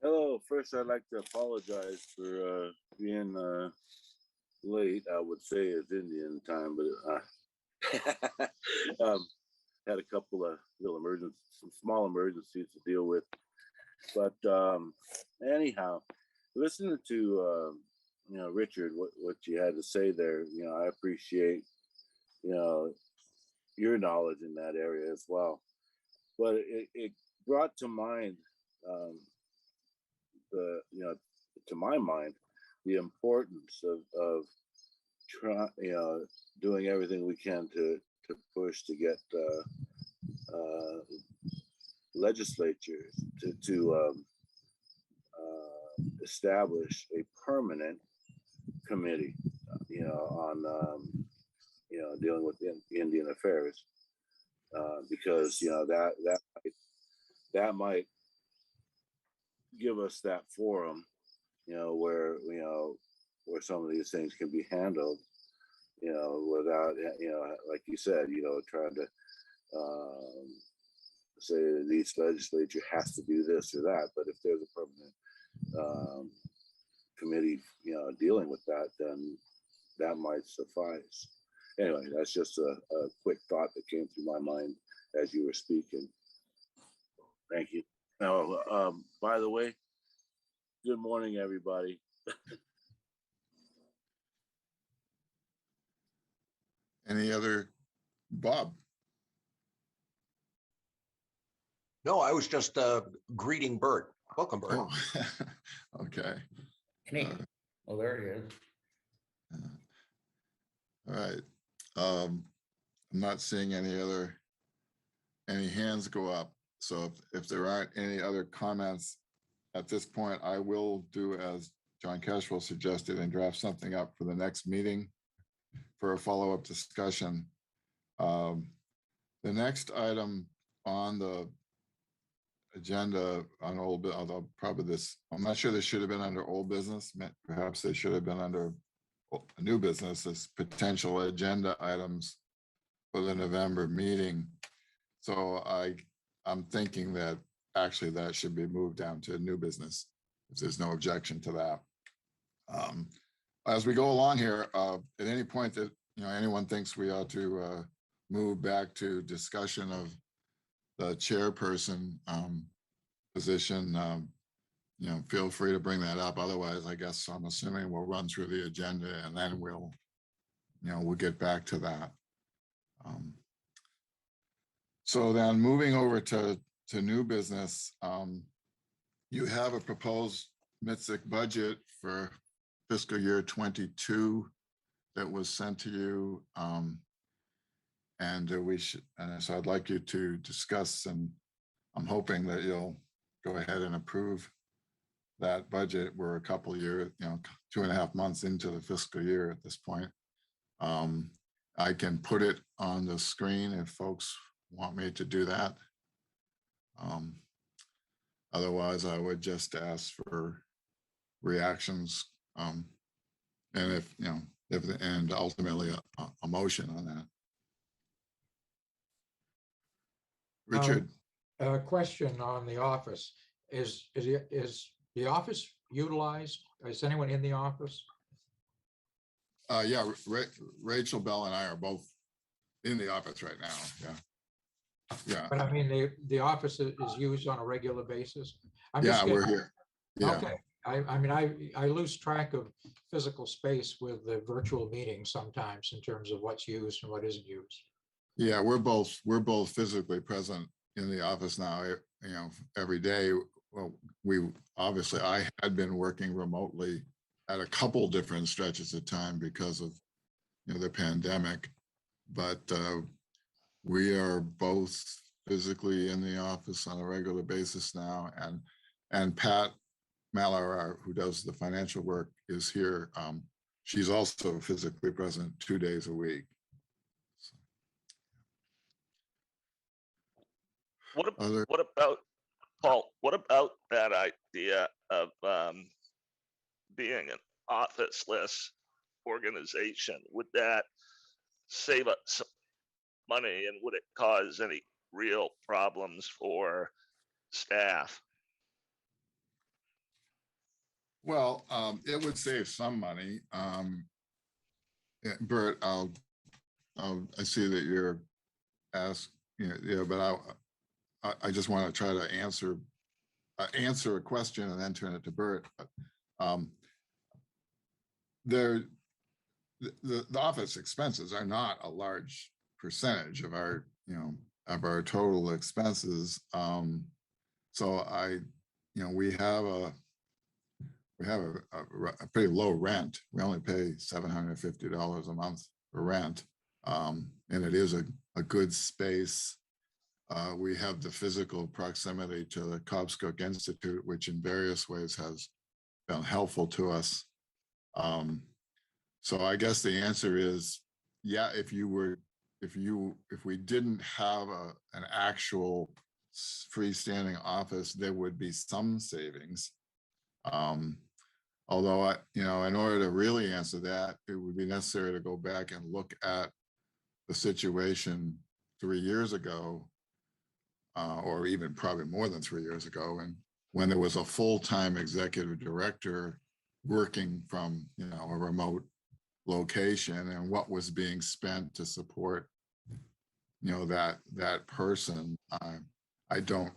S15: Hello. First, I'd like to apologize for being late. I would say it's Indian time, but had a couple of some small emergencies to deal with. But anyhow, listening to Richard, what you had to say there, I appreciate your knowledge in that area as well. But it brought to mind to my mind, the importance of doing everything we can to push to get legislatures to establish a permanent committee, on dealing with Indian affairs, because that might give us that forum, where some of these things can be handled, without, like you said, trying to say that each legislature has to do this or that. But if there's a permanent committee, dealing with that, then that might suffice. Anyway, that's just a quick thought that came through my mind as you were speaking. Thank you. Now, by the way, good morning, everybody.
S1: Any other, Bob?
S5: No, I was just greeting Bert. Welcome, Bert.
S1: Oh, okay.
S9: Oh, there he is.
S1: All right. I'm not seeing any hands go up. So if there aren't any other comments at this point, I will do as John Cashwell suggested and draft something up for the next meeting for a follow-up discussion. The next item on the agenda on old, although probably this, I'm not sure this should have been under old business. Perhaps they should have been under a new business as potential agenda items for the November meeting. So I'm thinking that actually that should be moved down to new business if there's no objection to that. As we go along here, at any point that anyone thinks we ought to move back to discussion of the chairperson position, feel free to bring that up. Otherwise, I guess I'm assuming we'll run through the agenda and then we'll get back to that. So then moving over to new business, you have a proposed MITSC budget for fiscal year 22 that was sent to you. And so I'd like you to discuss, and I'm hoping that you'll go ahead and approve that budget. We're a couple of years, 2.5 months into the fiscal year at this point. I can put it on the screen if folks want me to do that. Otherwise, I would just ask for reactions, and and ultimately a motion on that. Richard.
S7: A question on the office. Is the office utilized? Is anyone in the office?
S1: Yeah, Rachel Bell and I are both in the office right now. Yeah.
S7: But I mean, the office is used on a regular basis.
S1: We're here. Yeah.
S7: Okay. I mean, I lose track of physical space with the virtual meetings sometimes in terms of what's used and what isn't used.
S1: Yeah, we're both physically present in the office now, every day. Well, I had been working remotely at a couple different stretches of time because of, the pandemic, but we are both physically in the office on a regular basis now. And Pat Mallar, who does the financial work, is here. She's also physically present 2 days a week.
S4: What about, Paul, what about that idea of being an office-less organization? Would that save us some money, and would it cause any real problems for staff?
S1: Well, it would save some money. Bert, I see that you're asked, but I just want to try to answer a question and then turn it to Bert. The office expenses are not a large percentage of our total expenses. So we have a pretty low rent. We only pay $750 a month for rent, and it is a good space. We have the physical proximity to the Cobscook Institute, which in various ways has been helpful to us. So I guess the answer is, yeah, if we didn't have an actual freestanding office, there would be some savings. Although in order to really answer that, it would be necessary to go back and look at the situation 3 years ago, or even probably more than 3 years ago, and when there was a full-time executive director working from a remote location, and what was being spent to support that person. I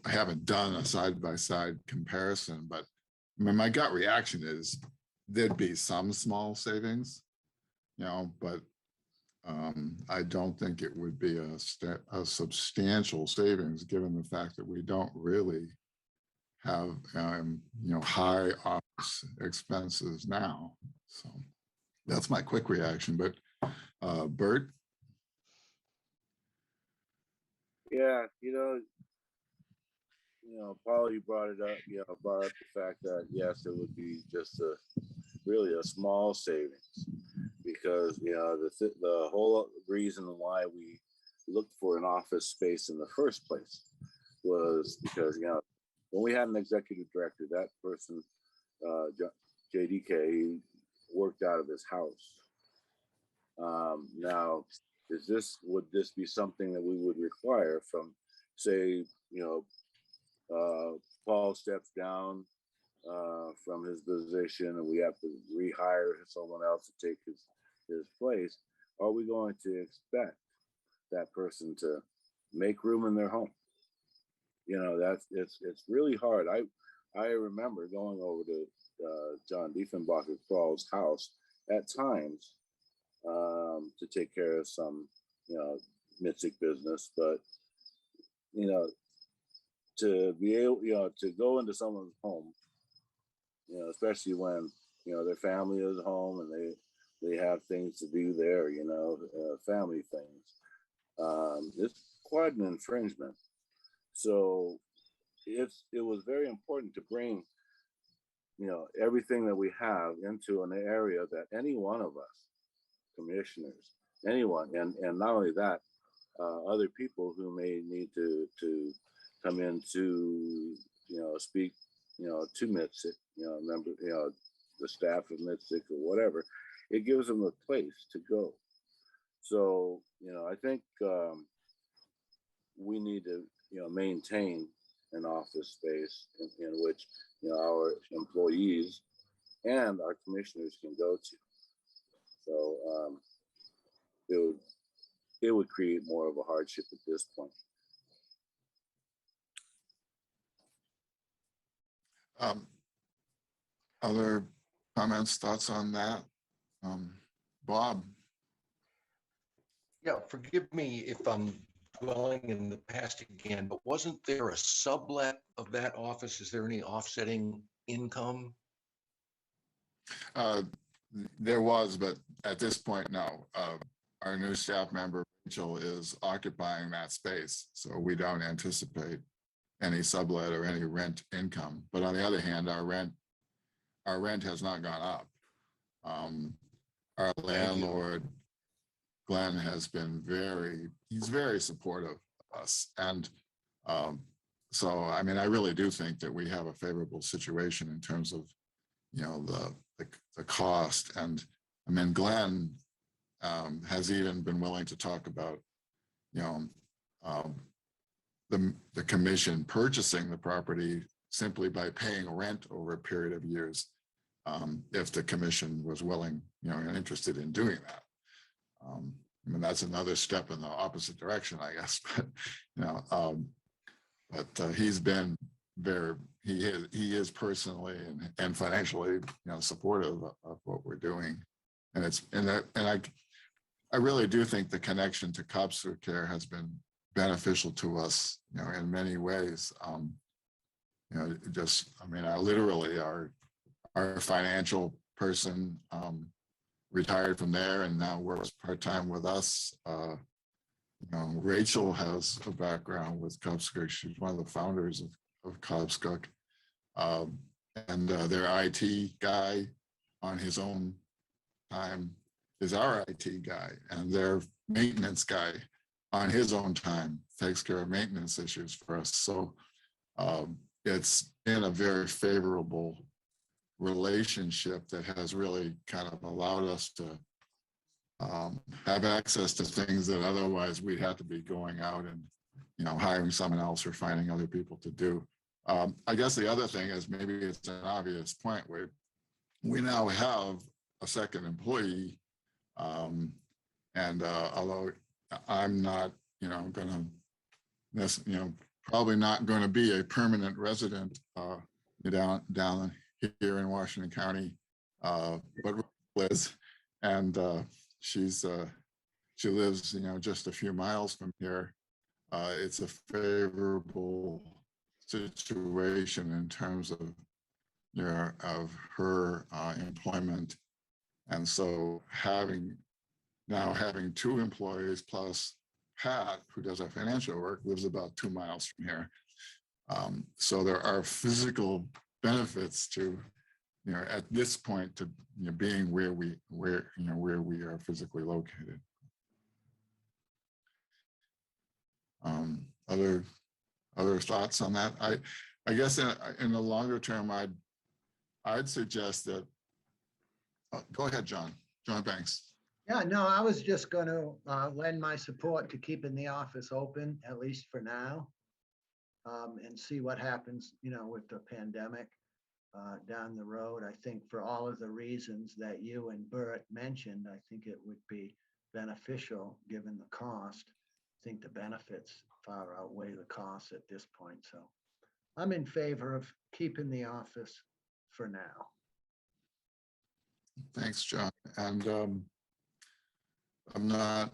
S1: haven't done a side-by-side comparison, but my gut reaction is there'd be some small savings, but I don't think it would be a substantial savings, given the fact that we don't really have high office expenses now. So that's my quick reaction. But Bert?
S15: Yeah, Paul, you brought it up, brought up the fact that, yes, it would be just really a small savings, because, the whole reason why we looked for an office space in the first place was because, when we had an executive director, that person, JDK, worked out of his house. Now, would this be something that we would require from, say, Paul steps down from his position and we have to rehire someone else to take his place? Are we going to expect that person to make room in their home? It's really hard. I remember going over to John Diefenbacher's house at times to take care of some, MITSC business, but to be able, to go into someone's home, especially when their family is home and they have things to do there, family things. It's quite an infringement. So it was very important to bring everything that we have into an area that any one of us, commissioners, anyone, and not only that, other people who may need to come in to speak to MITSC, member, the staff of MITSC or whatever, it gives them a place to go. So I think we need to maintain an office space in which our employees and our commissioners can go to. So it would create more of a hardship at this point.
S1: Other comments, thoughts on that? Bob?
S5: Yeah, forgive me if I'm dwelling in the past again, but wasn't there a sublet of that office? Is there any offsetting income?
S1: There was, but at this point, no. Our new staff member, Rachel, is occupying that space, so we don't anticipate any sublet or any rent income. But on the other hand, our rent has not gone up. Our landlord, Glenn, has been he's very supportive of us. And so, I mean, I really do think that we have a favorable situation in terms of, the cost. And I mean, Glenn has even been willing to talk about, the commission purchasing the property simply by paying rent over a period of years, if the commission was willing, and interested in doing that. I mean, that's another step in the opposite direction, I guess. But he's been he is personally and financially, supportive of what we're doing, and I really do think the connection to Copster Care has been beneficial to us, in many ways. I mean, literally our financial person retired from there and now works part-time with us. Rachel has a background with Copster. She's one of the founders of Copster. And their IT guy on his own time is our IT guy, and their maintenance guy on his own time takes care of maintenance issues for us. So it's been a very favorable relationship that has really kind of allowed us to have access to things that otherwise we'd have to be going out and hiring someone else or finding other people to do. I guess the other thing is, maybe it's an obvious point, where we now have a second employee, and although I'm not probably not going to be a permanent resident down here in Washington County, but Liz, and she lives just a few miles from here. It's a favorable situation in terms of her employment, and so having two employees plus Pat, who does our financial work, lives about 2 miles from here. So there are physical benefits to, at this point, to being where we are physically located. Other thoughts on that? I guess in the longer term, I'd suggest that. Go ahead, John Banks.
S3: Yeah, no, I was just going to lend my support to keeping the office open, at least for now, and see what happens, with the pandemic down the road. I think for all of the reasons that you and Bert mentioned, I think it would be beneficial given the cost. I think the benefits far outweigh the costs at this point. So I'm in favor of keeping the office for now.
S1: Thanks, John. And I'm not,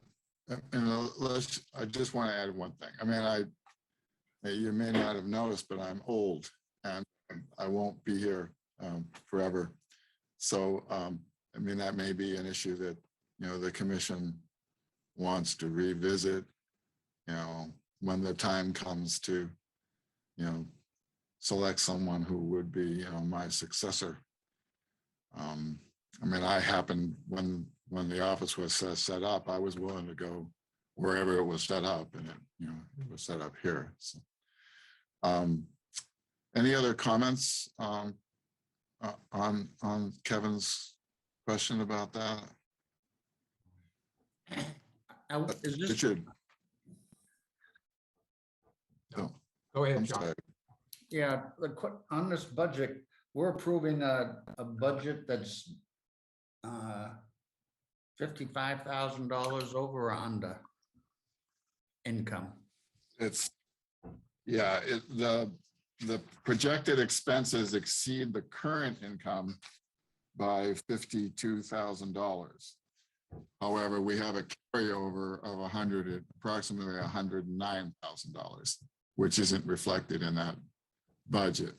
S1: I just want to add one thing. I mean, you may not have noticed, but I'm old and I won't be here forever. So, I mean, that may be an issue that, the commission wants to revisit, when the time comes to, select someone who would be, my successor. I mean, I happened when the office was set up, I was willing to go wherever it was set up, and it was set up here. So, any other comments on Kevin's question about that?
S9: Is this,
S1: Richard? No.
S7: Go ahead,
S1: I'm
S7: John.
S1: sorry.
S9: yeah, on this budget, we're approving a budget that's $55,000 over or under income.
S1: It's, yeah, the projected expenses exceed the current income by $52,000. However, we have a carryover of approximately $109,000, which isn't reflected in that budget.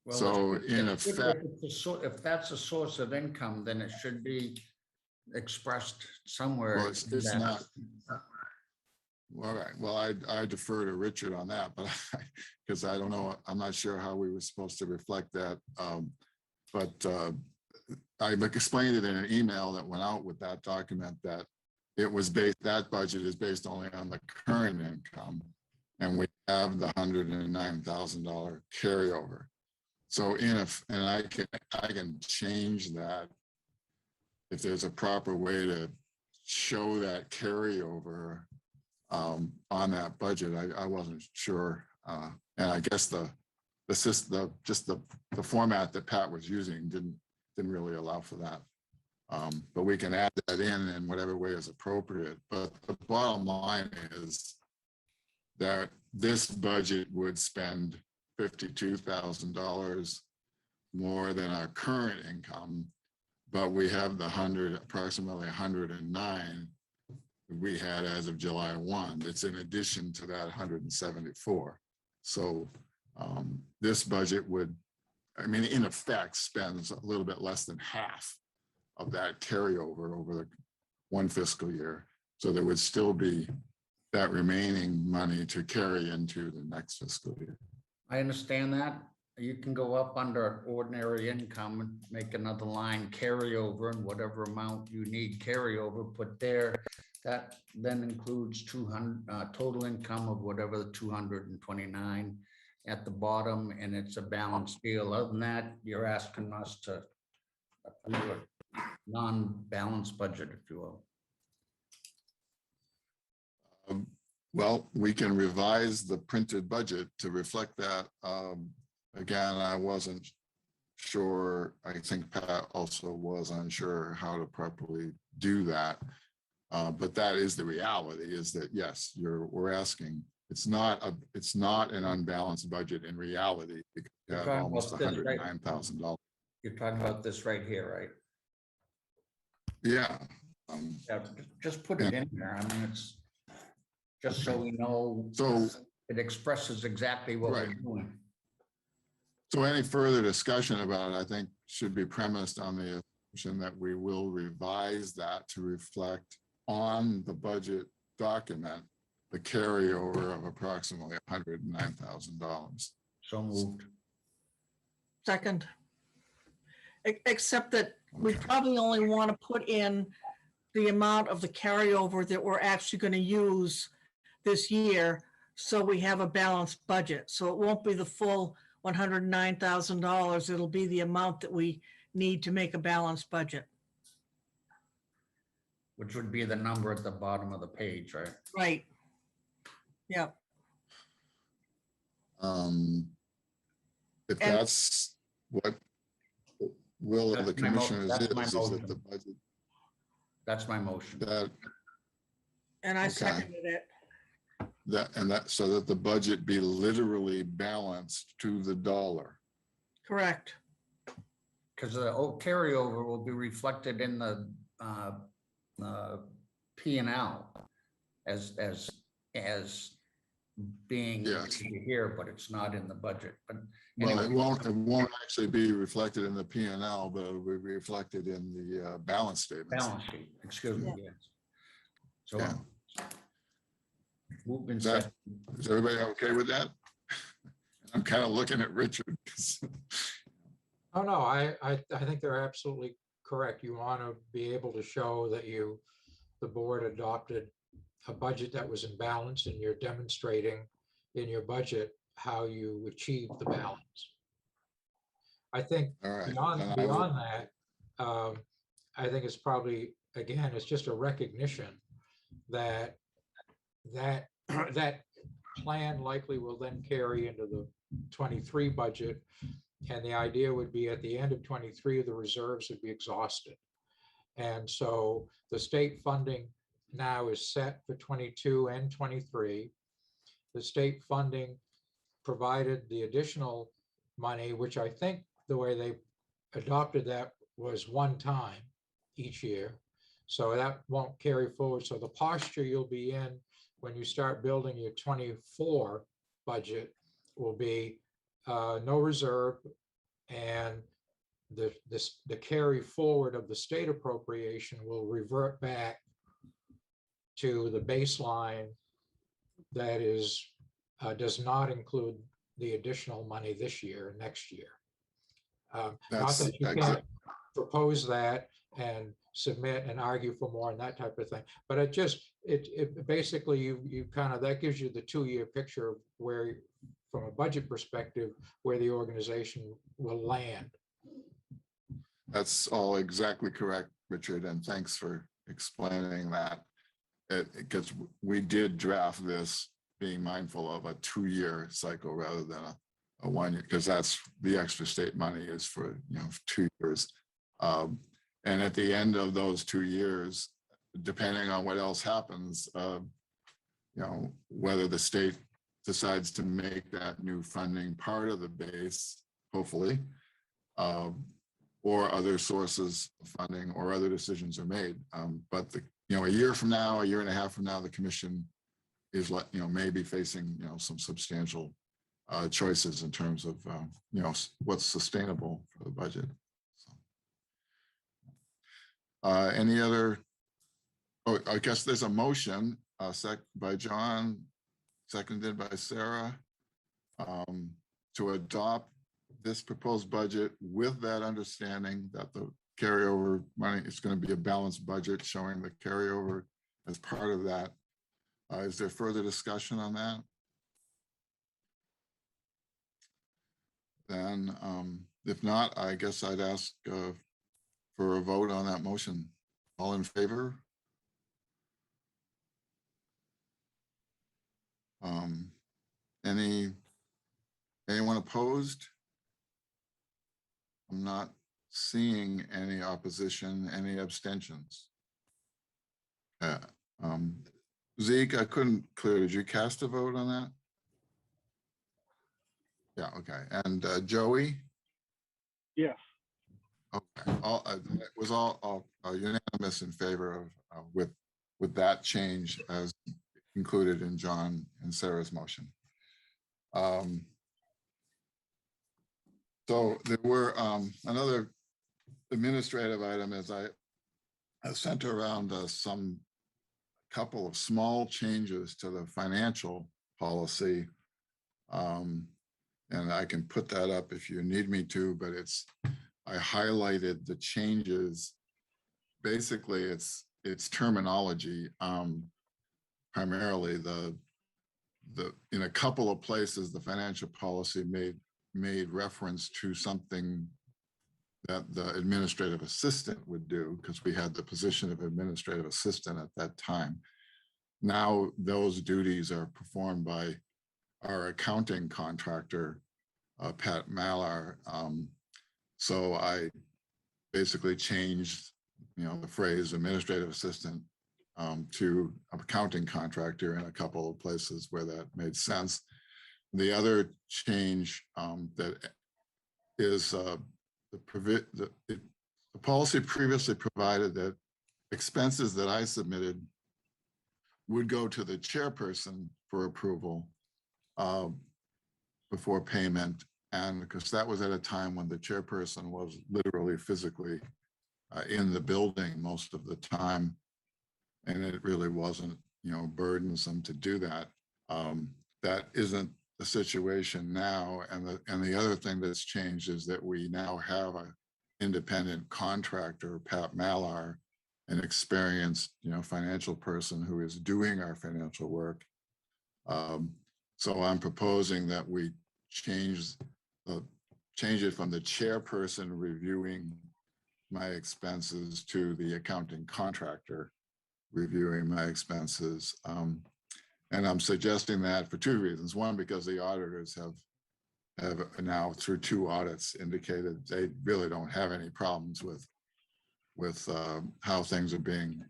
S9: Well,
S1: So in effect,
S9: if that's a source of income, then it should be expressed somewhere.
S1: well, it's not. All right, well, I defer to Richard on that, but because I don't know, I'm not sure how we were supposed to reflect that. But I've explained it in an email that went out with that document that that budget is based only on the current income. And we have the $109,000 carryover. So and I can change that if there's a proper way to show that carryover on that budget. I wasn't sure, and I guess the format that Pat was using didn't really allow for that. But we can add that in whatever way is appropriate. But the bottom line is that this budget would spend $52,000 more than our current income, but we have the approximately 109 we had as of July 1. It's in addition to that 174. So this budget would, I mean, in effect, spends a little bit less than half of that carryover over the one fiscal year. So there would still be that remaining money to carry into the next fiscal year.
S9: I understand that. You can go up under ordinary income and make another line carryover, and whatever amount you need carryover, put there. That then includes 200 total income of whatever the 229 at the bottom, and it's a balanced deal. Other than that, you're asking us to approve a non-balanced budget, if you will.
S1: Well, we can revise the printed budget to reflect that. Again, I wasn't sure. I think Pat also was unsure how to properly do that. But that is the reality, is that yes, we're asking. It's not an unbalanced budget in reality, because you have almost $109,000.
S9: You're talking about this right here, right?
S1: Yeah.
S9: Yeah, just put it in there. I mean, it's just so we know.
S1: So
S9: it expresses exactly what we're doing.
S1: So any further discussion about it, I think, should be premised on the assumption that we will revise that to reflect on the budget document the carryover of approximately $109,000.
S9: So moved.
S2: Second. Except that we probably only want to put in the amount of the carryover that we're actually going to use this year, so we have a balanced budget. So it won't be the full $109,000. It'll be the amount that we need to make a balanced budget.
S9: Which would be the number at the bottom of the page, right?
S2: Right. Yeah.
S1: If that's what will of the commissioners is that the budget.
S9: That's my motion.
S1: That,
S2: and I seconded it.
S1: so that the budget be literally balanced to the dollar.
S2: Correct.
S9: Because the old carryover will be reflected in the P and L as being
S1: Yes.
S9: here, but it's not in the budget. But
S1: Well,
S9: anyway,
S1: it won't actually be reflected in the P and L, but it'll be reflected in the balance statements.
S9: balance sheet, excuse me, yes. So
S1: Yeah.
S9: moved and
S1: Is that-
S9: seconded.
S1: Is everybody okay with that? I'm kind of looking at Richard.
S7: Oh, no, I think they're absolutely correct. You want to be able to show that the board adopted a budget that was in balance, and you're demonstrating in your budget how you achieve the balance. I think
S1: All right.
S7: beyond
S1: then I will-
S7: that, I think it's probably, again, it's just a recognition that that plan likely will then carry into the 23 budget. And the idea would be at the end of 23, the reserves would be exhausted. And so the state funding now is set for 22 and 23. The state funding provided the additional money, which I think the way they adopted that was one time each year. So that won't carry forward. So the posture you'll be in when you start building your 24 budget will be no reserve, and the carry forward of the state appropriation will revert back to the baseline that is does not include the additional money this year and next year. Not
S1: That's
S7: that you can't propose that and submit and argue for more and that type of thing, but it basically you kind of, that gives you the 2-year picture of where, from a budget perspective, where the organization will land.
S1: That's all exactly correct, Richard, and thanks for explaining that. Because we did draft this being mindful of a 2-year cycle rather than a 1 year, because that's the extra state money is for 2 years. And at the end of those 2 years, depending on what else happens, whether the state decides to make that new funding part of the base, hopefully, or other sources of funding or other decisions are made. But a year from now, a year and a half from now, the commission is maybe facing some substantial choices in terms of what's sustainable for the budget. So, any other? Oh, I guess there's a motion by John, seconded by Sarah, to adopt this proposed budget with that understanding that the carryover money is going to be a balanced budget showing the carryover as part of that. Is there further discussion on that? Then, if not, I guess I'd ask for a vote on that motion. All in favor? Anyone opposed? I'm not seeing any opposition, any abstentions. Zeke, I couldn't clear. Did you cast a vote on that? Yeah, okay. And Joey?
S14: Yes.
S1: Okay, it was all unanimous in favor of with that change as included in John and Sarah's motion. So there were another administrative item as I sent around some couple of small changes to the financial policy. And I can put that up if you need me to, but I highlighted the changes. Basically, it's terminology. Primarily in a couple of places, the financial policy made reference to something that the administrative assistant would do, because we had the position of administrative assistant at that time. Now those duties are performed by our accounting contractor, Pat Mallar. So I basically changed, the phrase administrative assistant to accounting contractor in a couple of places where that made sense. The other change that is the policy previously provided that expenses that I submitted would go to the chairperson for approval before payment. And because that was at a time when the chairperson was literally physically in the building most of the time. And it really wasn't, burdensome to do that. That isn't the situation now. And the other thing that's changed is that we now have an independent contractor, Pat Malar, an experienced, financial person who is doing our financial work. So I'm proposing that we change it from the chairperson reviewing my expenses to the accounting contractor reviewing my expenses. And I'm suggesting that for two reasons. One, because the auditors have now through 2 audits indicated they really don't have any problems with how things are being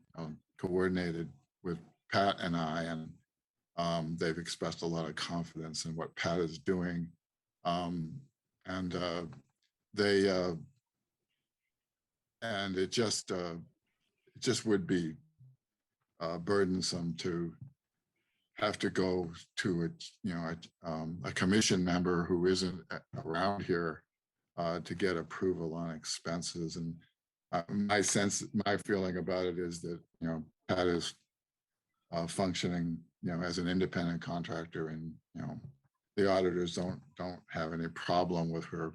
S1: coordinated with Pat and I, and they've expressed a lot of confidence in what Pat is doing. And it just would be burdensome to have to go to a commission member who isn't around here to get approval on expenses. And my feeling about it is that Pat is functioning as an independent contractor, and the auditors don't have any problem with her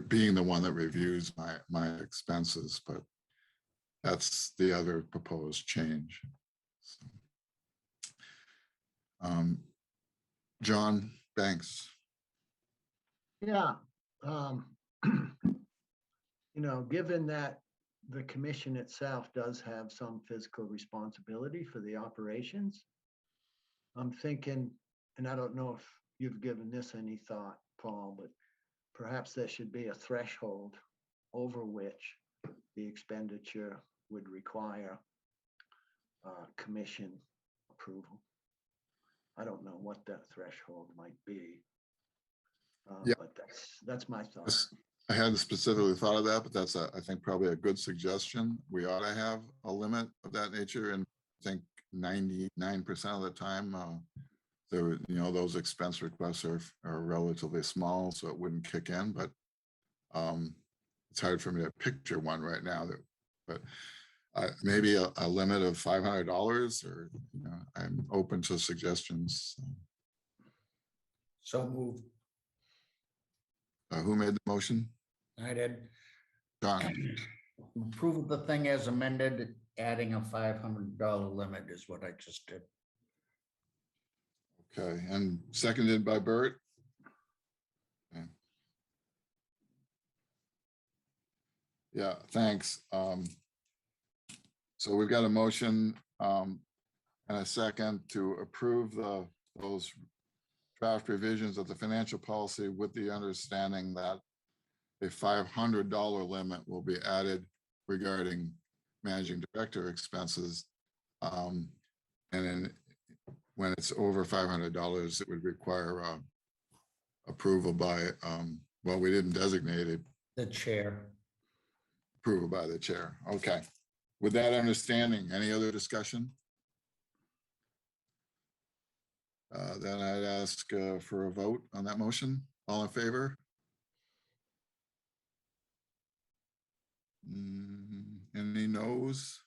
S1: being the one that reviews my expenses. But that's the other proposed change. So, John Banks.
S3: Yeah. Given that the commission itself does have some fiscal responsibility for the operations, I'm thinking, and I don't know if you've given this any thought, Paul, but perhaps there should be a threshold over which the expenditure would require commission approval. I don't know what that threshold might be,
S1: Yeah.
S3: but that's my thought.
S1: I hadn't specifically thought of that, but that's I think probably a good suggestion. We ought to have a limit of that nature, and I think 99% of the time, those expense requests are relatively small, so it wouldn't kick in. But it's hard for me to picture one right now. But maybe a limit of $500, or I'm open to suggestions.
S9: So moved.
S1: Who made the motion?
S9: I did.
S1: John.
S9: Approve the thing as amended, adding a $500 limit is what I just did.
S1: Okay, and seconded by Bert. Okay. Yeah, thanks. So we've got a motion and a second to approve those draft revisions of the financial policy with the understanding that a $500 limit will be added regarding managing director expenses. And then when it's over $500, it would require approval by, well, we didn't designate it.
S9: The chair.
S1: Approval by the chair. Okay. With that understanding, any other discussion? Then I'd ask for a vote on that motion. All in favor? Any no's?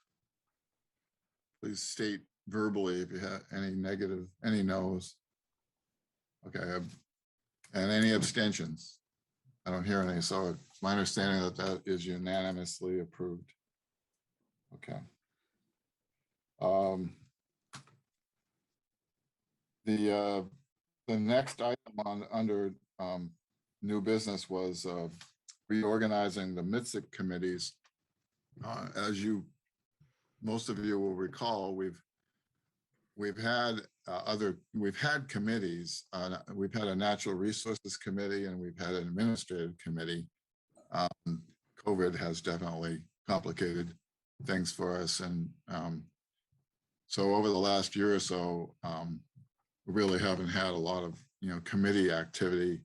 S1: Please state verbally if you have any negative, any no's. Okay. And any abstentions? I don't hear any. So it's my understanding that is unanimously approved. Okay. The next item under new business was reorganizing the MITSC committees. As most of you will recall, we've had committees. We've had a natural resources committee, and we've had an administrative committee. COVID has definitely complicated things for us. And so over the last year or so, we really haven't had a lot of, committee activity.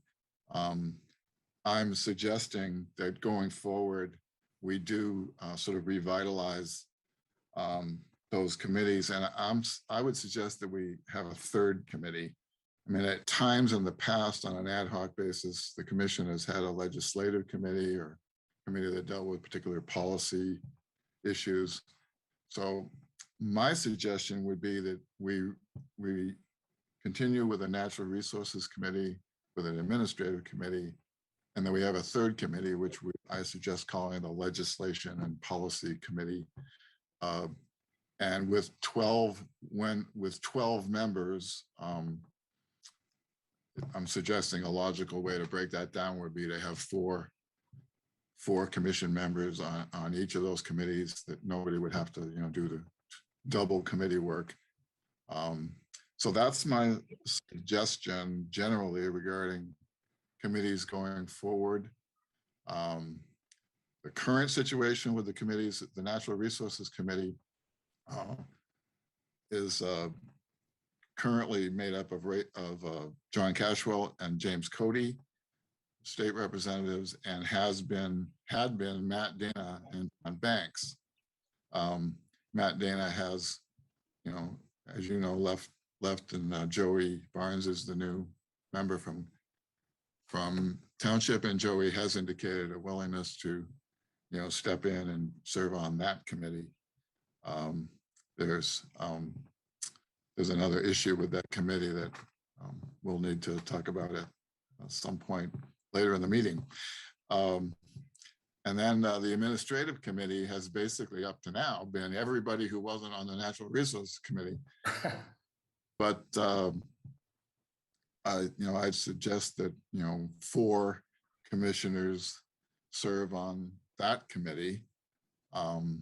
S1: I'm suggesting that going forward, we do sort of revitalize those committees. And I would suggest that we have a third committee. I mean, at times in the past, on an ad hoc basis, the commission has had a legislative committee or committee that dealt with particular policy issues. So my suggestion would be that we continue with a natural resources committee, with an administrative committee, and then we have a third committee, which I suggest calling the legislation and policy committee. And with 12 members, I'm suggesting a logical way to break that down would be to have four commission members on each of those committees, that nobody would have to, do the double committee work. So that's my suggestion generally regarding committees going forward. The current situation with the committees, the Natural Resources Committee is currently made up of John Cashwell and James Cody, state representatives, and had been Matt Dana and John Banks. Matt Dana has, as you know, left, and Joey Barnes is the new member from Township, and Joey has indicated a willingness to, step in and serve on that committee. There's another issue with that committee that we'll need to talk about at some point later in the meeting. And then the administrative committee has basically up to now been everybody who wasn't on the Natural Resources Committee. But I'd suggest that 4 commissioners serve on that committee, and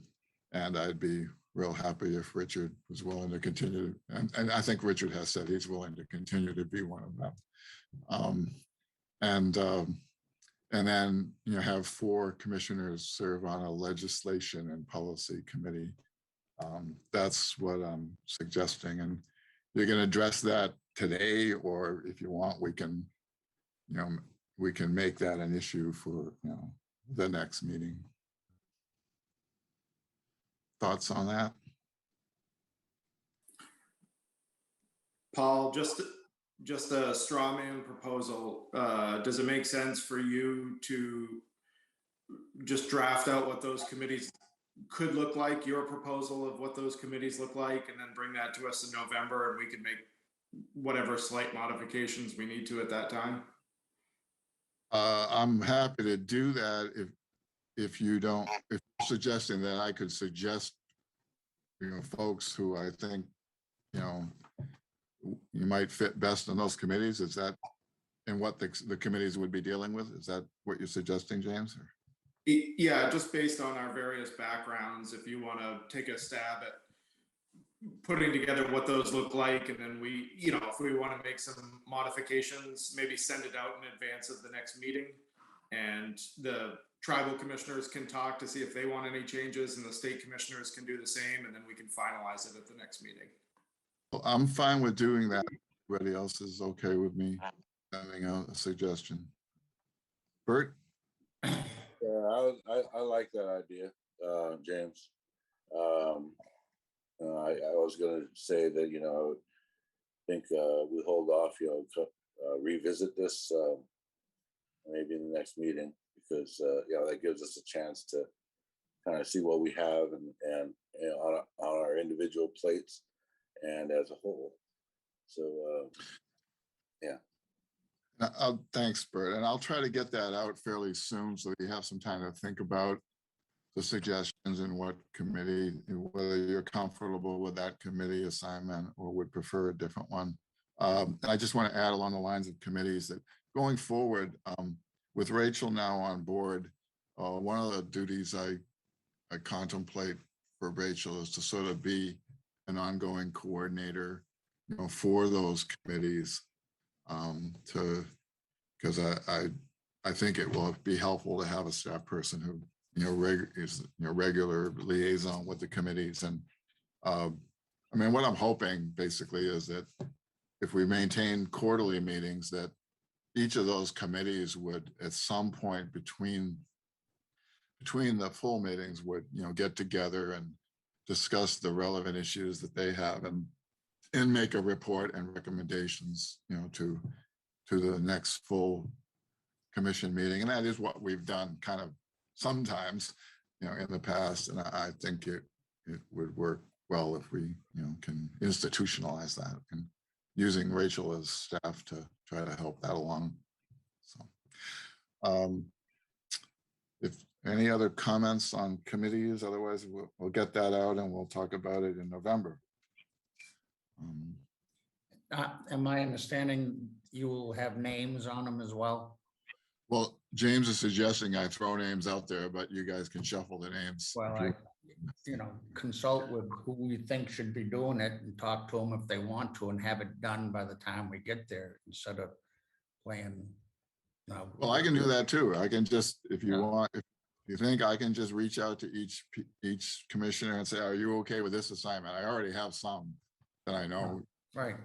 S1: I'd be real happy if Richard was willing to continue. And I think Richard has said he's willing to continue to be one of them. And then have 4 commissioners serve on a legislation and policy committee. That's what I'm suggesting, and you can address that today, or if you want, we can make that an issue for the next meeting. Thoughts on that?
S6: Paul, just a straw man proposal. Does it make sense for you to just draft out what those committees could look like, your proposal of what those committees look like, and then bring that to us in November, and we can make whatever slight modifications we need to at that time?
S1: I'm happy to do that if you're suggesting that I could suggest, folks who I think, you might fit best in those committees. Is that and what the committees would be dealing with? Is that what you're suggesting, James?
S6: Yeah, just based on our various backgrounds, if you want to take a stab at putting together what those look like, and then we, if we want to make some modifications, maybe send it out in advance of the next meeting, and the tribal commissioners can talk to see if they want any changes, and the state commissioners can do the same, and then we can finalize it at the next meeting.
S1: Well, I'm fine with doing that. Everybody else is okay with me having a suggestion. Bert?
S15: Yeah, I like that idea, James. I was going to say that, I think we hold off, revisit this maybe in the next meeting, because, that gives us a chance to kind of see what we have and on our individual plates and as a whole. So, yeah.
S1: Thanks, Bert. And I'll try to get that out fairly soon so that you have some time to think about the suggestions and what committee, whether you're comfortable with that committee assignment or would prefer a different one. I just want to add along the lines of committees that going forward, with Rachel now on board, one of the duties I contemplate for Rachel is to sort of be an ongoing coordinator, for those committees, because I think it will be helpful to have a staff person who regular liaison with the committees. And I mean, what I'm hoping basically is that if we maintain quarterly meetings, that each of those committees would at some point between the full meetings would, get together and discuss the relevant issues that they have and make a report and recommendations, to the next full commission meeting. And that is what we've done kind of sometimes, in the past. And I think it would work well if we, can institutionalize that and using Rachel as staff to try to help that along. So, if any other comments on committees, otherwise we'll get that out and we'll talk about it in November.
S9: Am I understanding you will have names on them as well?
S1: Well, James is suggesting I throw names out there, but you guys can shuffle the names.
S9: Well, I, consult with who we think should be doing it and talk to them if they want to and have it done by the time we get there instead of playing.
S1: Well, I can do that too. I can just, if you want, if you think I can just reach out to each commissioner and say, are you okay with this assignment? I already have some that I know.
S9: Right.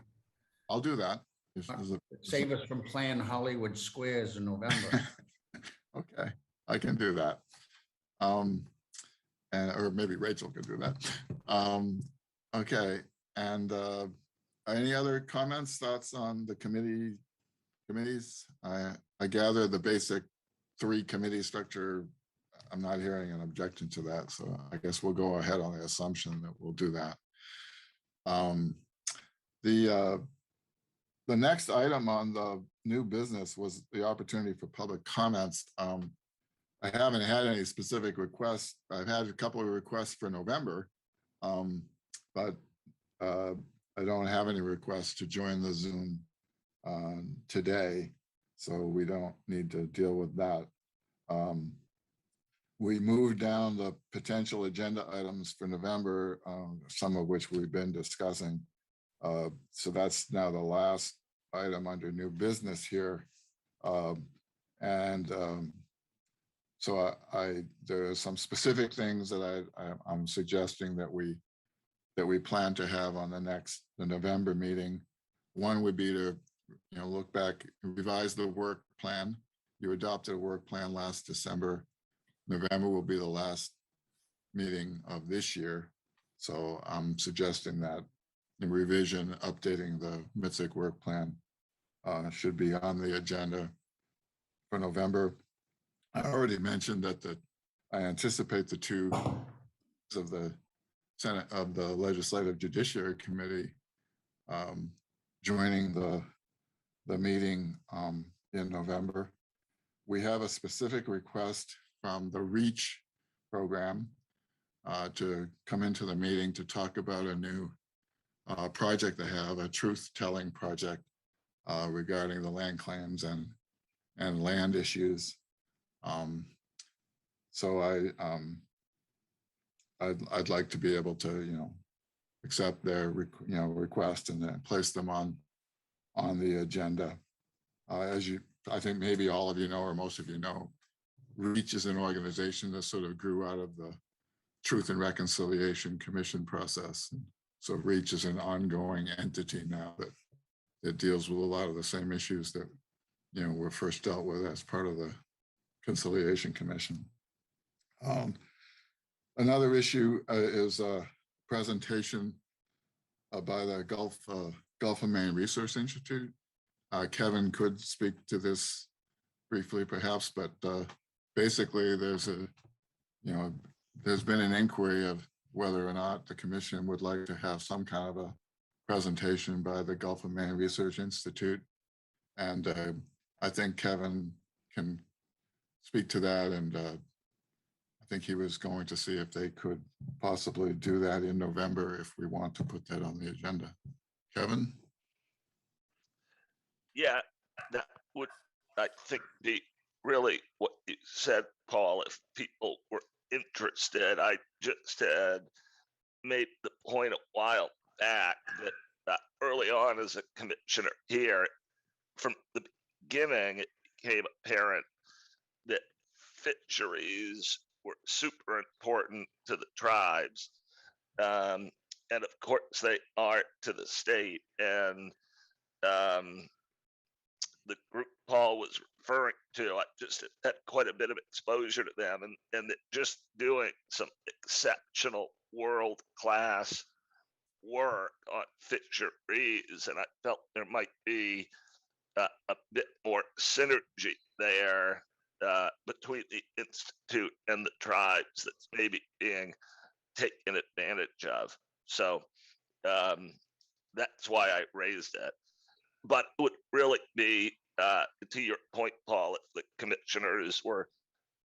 S1: I'll do that.
S9: Save us from playing Hollywood Squares in November.
S1: Okay, I can do that. Or maybe Rachel could do that. Okay, and any other comments, thoughts on the committees? I gather the basic 3 committee structure. I'm not hearing an objection to that, so I guess we'll go ahead on the assumption that we'll do that. The next item on the new business was the opportunity for public comments. I haven't had any specific requests. I've had a couple of requests for November, but I don't have any requests to join the Zoom today, so we don't need to deal with that. We moved down the potential agenda items for November, some of which we've been discussing. So that's now the last item under new business here. So there are some specific things that I'm suggesting that we plan to have on the November meeting. One would be to look back, revise the work plan. You adopted a work plan last December. November will be the last meeting of this year. So I'm suggesting that the revision, updating the MITSC work plan should be on the agenda for November. I already mentioned that I anticipate the 2 of the Senate of the Legislative Judiciary Committee joining the meeting in November. We have a specific request from the REACH program to come into the meeting to talk about a new project they have, a truth-telling project regarding the land claims and land issues. So I'd like to be able to, accept their, request and then place them on the agenda. I think maybe all of you know, or most of you know, REACH is an organization that sort of grew out of the Truth and Reconciliation Commission process. So REACH is an ongoing entity now that deals with a lot of the same issues that, were first dealt with as part of the Conciliation Commission. Another issue is a presentation by the Gulf of Maine Research Institute. Kevin could speak to this briefly perhaps, but basically there's been an inquiry of whether or not the commission would like to have some kind of a presentation by the Gulf of Maine Research Institute. And I think Kevin can speak to that. And I think he was going to see if they could possibly do that in November if we want to put that on the agenda. Kevin?
S4: Yeah, that would, I think, be really what you said, Paul. If people were interested, I just had made the point a while back that early on as a commissioner here, from the beginning, it became apparent that fisheries were super important to the tribes. And of course they are to the state. And the group Paul was referring to, I just had quite a bit of exposure to them, and just doing some exceptional world-class work on fisheries. And I felt there might be a bit more synergy there between the institute and the tribes that's maybe being taken advantage of. So that's why I raised it. But it would really be, to your point, Paul, if the commissioners were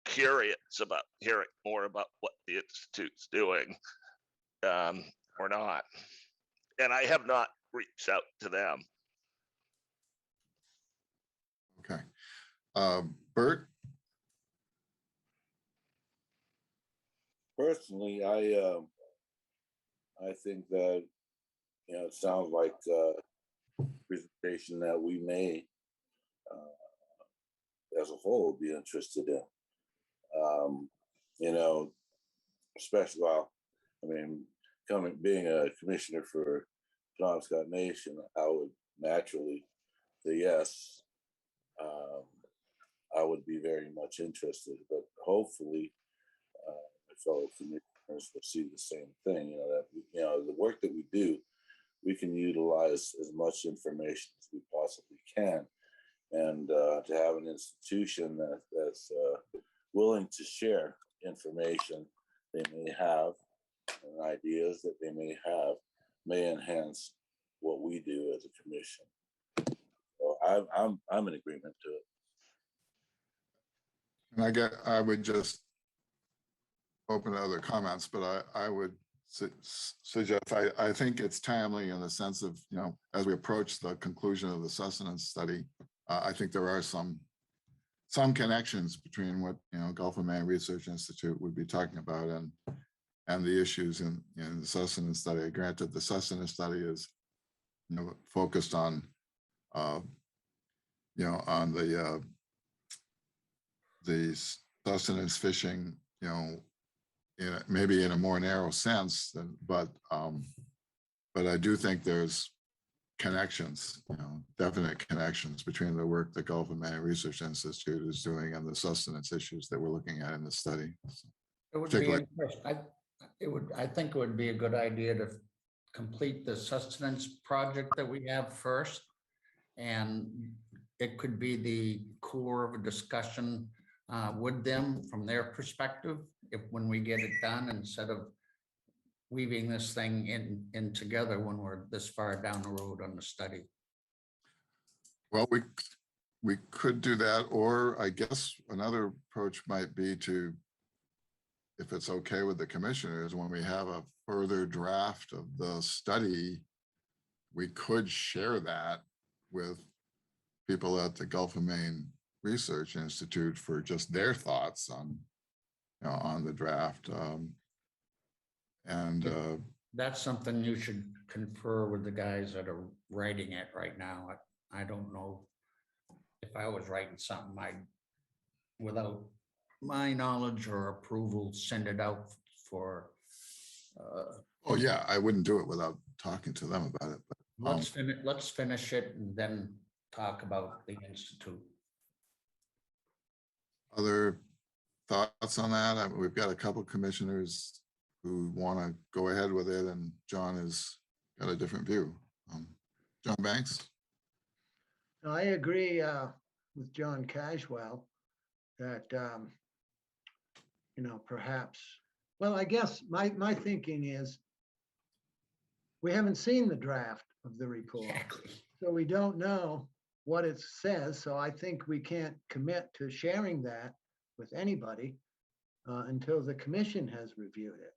S4: curious about hearing more about what the institute's doing or not. And I have not reached out to them.
S1: Okay. Bert?
S15: Personally, I think that, you know, it sounds like a presentation that we may, as a whole, be interested in. You know, especially, well, I mean, being a commissioner for Penobscot Nation, I would naturally say yes. I would be very much interested, but hopefully, my fellow commissioners will see the same thing. You know, that you know, the work that we do, we can utilize as much information as we possibly can, and to have an institution that's willing to share information they may have and ideas that they may have may enhance what we do as a commission. So I'm in agreement to it.
S1: And I would just open to other comments, but I would suggest, I think it's timely in the sense of, you know, as we approach the conclusion of the sustenance study, I think there are some connections between what, you know, Gulf of Maine Research Institute would be talking about and the issues in the sustenance study. Granted, the sustenance study is, you know, focused on, you know, on the sustenance fishing, you know, maybe in a more narrow sense, but I do think there's connections, you know, definite connections between the work the Gulf of Maine Research Institute is doing and the sustenance issues that we're looking at in the study.
S9: It would be interesting. I think it would be a good idea to complete the sustenance project that we have first. And it could be the core of a discussion with them from their perspective, when we get it done, instead of weaving this thing in together when we're this far down the road on the study.
S1: Well, we could do that, or I guess another approach might be to, if it's okay with the commissioners, when we have a further draft of the study, we could share that with people at the Gulf of Maine Research Institute for just their thoughts on, you know, on the draft.
S9: That's something you should confer with the guys that are writing it right now. I don't know if I was writing something, without my knowledge or approval, send it out for.
S1: Oh yeah, I wouldn't do it without talking to them about it. But
S9: let's finish it and then talk about the institute.
S1: Other thoughts on that? I mean, we've got a couple commissioners who want to go ahead with it, and John has got a different view. John Banks?
S3: I agree with John Caswell that, you know, perhaps, well, I guess my thinking is we haven't seen the draft of the report.
S9: Exactly.
S3: So we don't know what it says. So I think we can't commit to sharing that with anybody until the commission has reviewed it.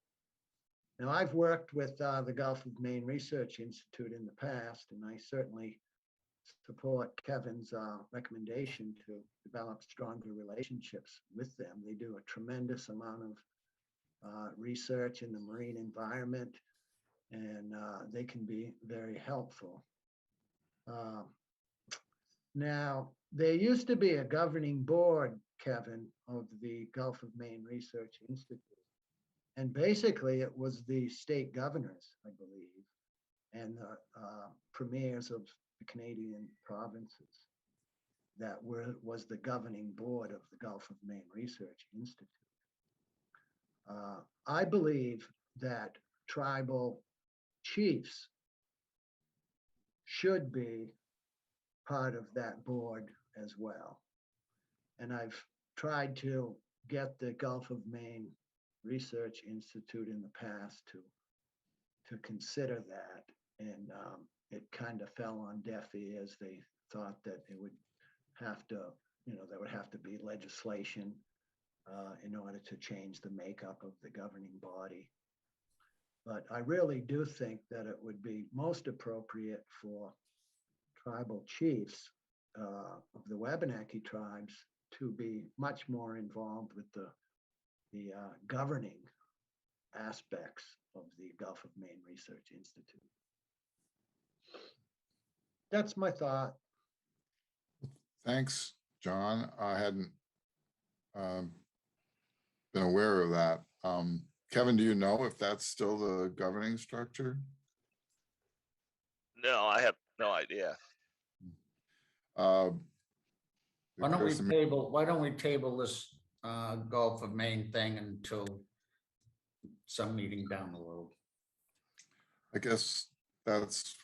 S3: Now, I've worked with the Gulf of Maine Research Institute in the past, and I certainly support Kevin's recommendation to develop stronger relationships with them. They do a tremendous amount of research in the marine environment, and they can be very helpful. Now, there used to be a governing board, Kevin, of the Gulf of Maine Research Institute. And basically, it was the state governors, I believe, and the premiers of the Canadian provinces that was the governing board of the Gulf of Maine Research Institute. I believe that tribal chiefs should be part of that board as well. And I've tried to get the Gulf of Maine Research Institute in the past to consider that. And it kind of fell on deaf ears. They thought that it would have to, there would have to be legislation in order to change the makeup of the governing body. But I really do think that it would be most appropriate for tribal chiefs of the Wabanaki tribes to be much more involved with the governing aspects of the Gulf of Maine Research Institute. That's my thought.
S1: Thanks, John. I hadn't been aware of that. Kevin, do you know if that's still the governing structure?
S4: No, I have no idea.
S9: Why don't we table this Gulf of Maine thing until some meeting down the road?
S1: I guess that's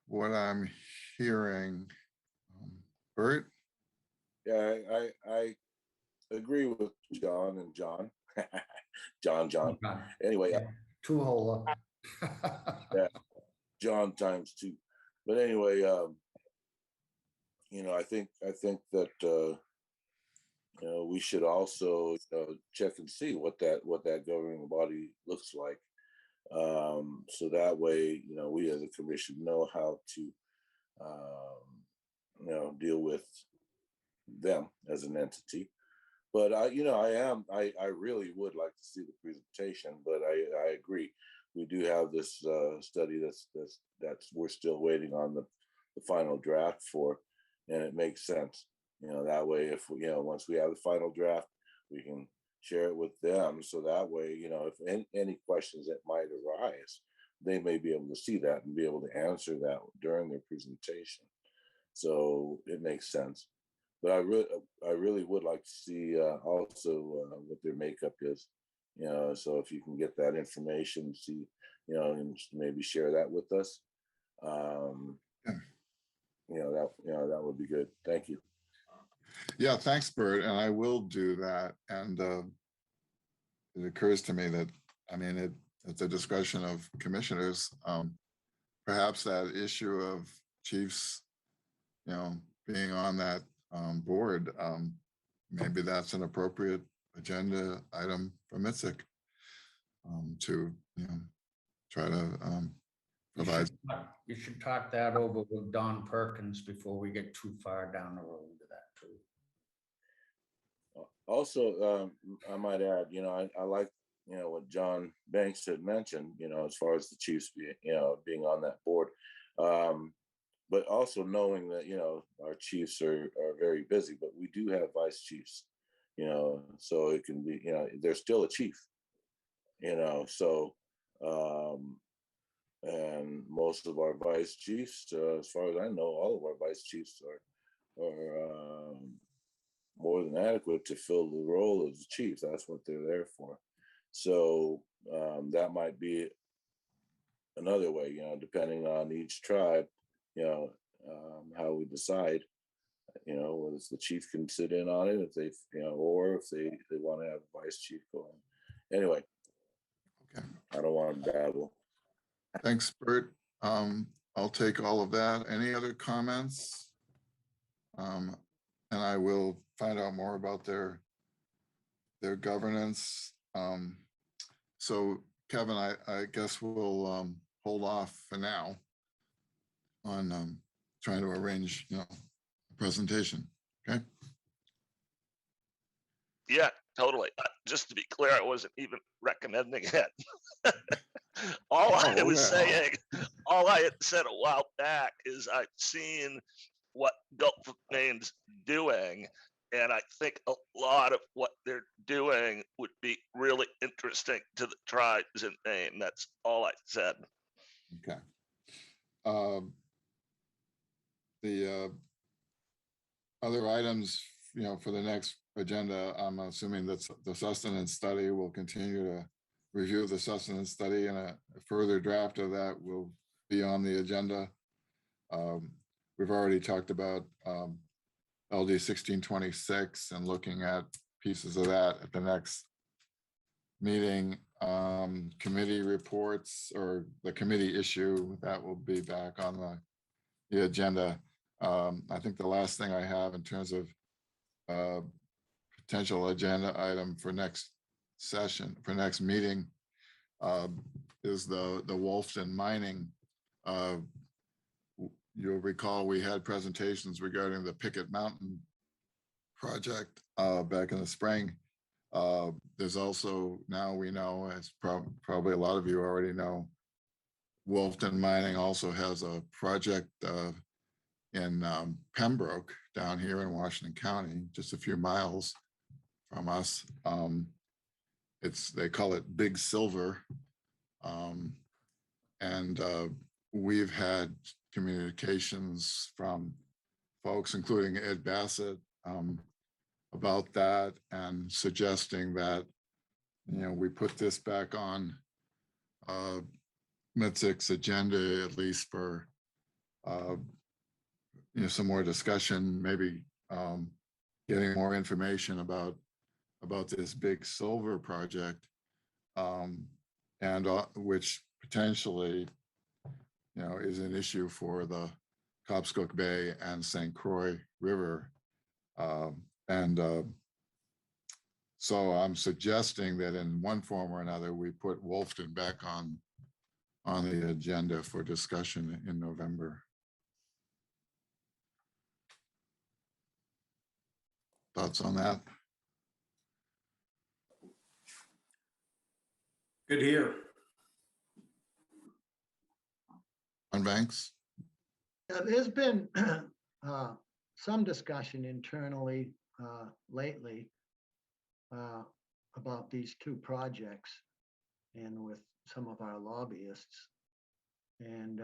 S1: what I'm hearing. Bert?
S15: Yeah, I agree with John and John. John. Anyway,
S9: yeah, two hole.
S15: Yeah, John times two. But anyway, I think that we should also check and see what that governing body looks like, so that way we as a commission know how to deal with them as an entity. But I really would like to see the presentation. But I agree, we do have this study that's we're still waiting on the final draft for, and it makes sense. That way, if once we have the final draft, we can share it with them. So that way, if any questions that might arise, they may be able to see that and be able to answer that during their presentation. So it makes sense. But I really would like to see also what their makeup is. So if you can get that information, see, and maybe share that with us. That would be good. Thank you.
S1: Yeah, thanks, Bert. And I will do that. And it occurs to me that, it's a discussion of commissioners. Perhaps that issue of chiefs, being on that board, maybe that's an appropriate agenda item for MITSC to, try to provide.
S9: You should talk that over with Don Perkins before we get too far down the road to that too.
S15: Also, I might add, I like, what John Banks had mentioned, as far as the chiefs being on that board. But also knowing that, our chiefs are very busy, but we do have vice chiefs, so it can be, they're still a chief, so, and most of our vice chiefs, as far as I know, all of our vice chiefs are more than adequate to fill the role of the chief. That's what they're there for. So that might be another way, depending on each tribe, how we decide, whether the chief can sit in on it, if they, or if they want to have a vice chief go in. Anyway,
S1: okay.
S15: I don't want to babble.
S1: Thanks, Bert. I'll take all of that. Any other comments? And I will find out more about their governance. So Kevin, I guess we'll hold off for now on trying to arrange, a presentation. Okay.
S4: Yeah, totally. Just to be clear, I wasn't even recommending it. All I was saying, all I had said a while back is I've seen what Gulf of Maine's doing, And I think a lot of what they're doing would be really interesting to the tribes in Maine. That's all I said.
S1: Okay. Um, The other items, for the next agenda, I'm assuming that the sustenance study will continue to review the sustenance study, and a further draft of that will be on the agenda. We've already talked about LD 1626 and looking at pieces of that at the next meeting. Committee reports, or the committee issue, that will be back on the agenda. I think the last thing I have in terms of potential agenda item for next session, for next meeting, is the Wolfton mining. You'll recall we had presentations regarding the Picket Mountain project back in the spring. There's also, now we know, as probably a lot of you already know, Wolfton Mining also has a project in Pembroke down here in Washington County, just a few miles from us. They call it Big Silver. And we've had communications from folks, including Ed Bassett, about that, and suggesting that, we put this back on MITSC's agenda, at least for some more discussion, maybe getting more information about this Big Silver project, and which potentially, is an issue for the Cobscook Bay and St. Croix River. So I'm suggesting that in one form or another, we put Wolfton back on the agenda for discussion in November. Thoughts on that?
S6: Good to hear.
S1: On Banks?
S3: There's been some discussion internally lately about these two projects, and with some of our lobbyists. And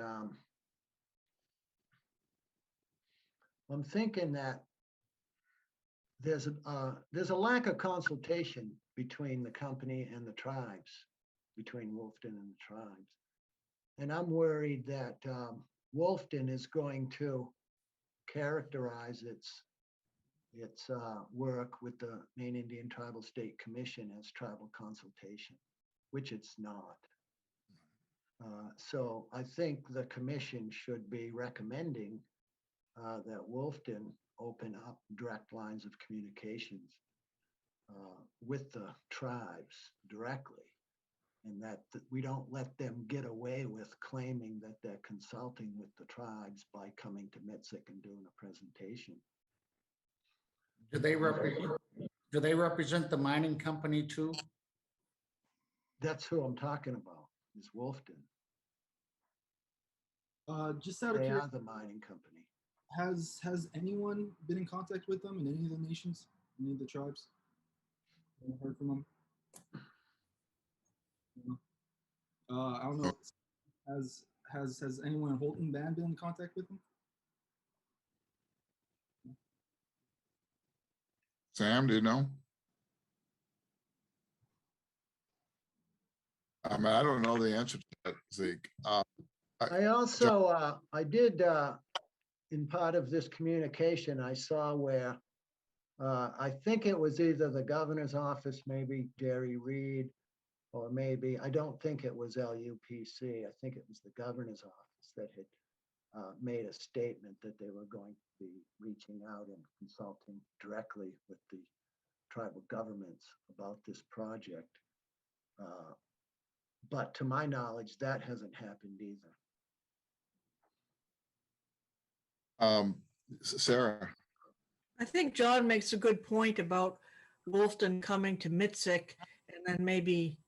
S3: I'm thinking that there's a lack of consultation between the company and the tribes, between Wolfton and the tribes. And I'm worried that Wolfton is going to characterize its work with the Maine Indian Tribal State Commission as tribal consultation, which it's not. So I think the commission should be recommending that Wolfton open up direct lines of communications with the tribes directly, and that we don't let them get away with claiming that they're consulting with the tribes by coming to MITSC and doing a presentation.
S9: Do they represent the mining company too?
S3: That's who I'm talking about, is Wolfton.
S8: Just out of
S3: They are
S8: curiosity,
S3: the mining company.
S8: has anyone been in contact with them in any of the nations, any of the tribes? Haven't heard from them. I don't know. Has anyone in Holton Band been in contact with them?
S1: Sam, do you know? I mean, I don't know the answer to that, Zeke.
S3: I also, I did, in part of this communication, I saw where I think it was either the governor's office, maybe Jerry Reed, or maybe, I don't think it was LUPC. I think it was the governor's office that had made a statement that they were going to be reaching out and consulting directly with the tribal governments about this project. But to my knowledge, that hasn't happened either.
S1: Sarah?
S2: I think John makes a good point about Wolfton coming to MITSC and then maybe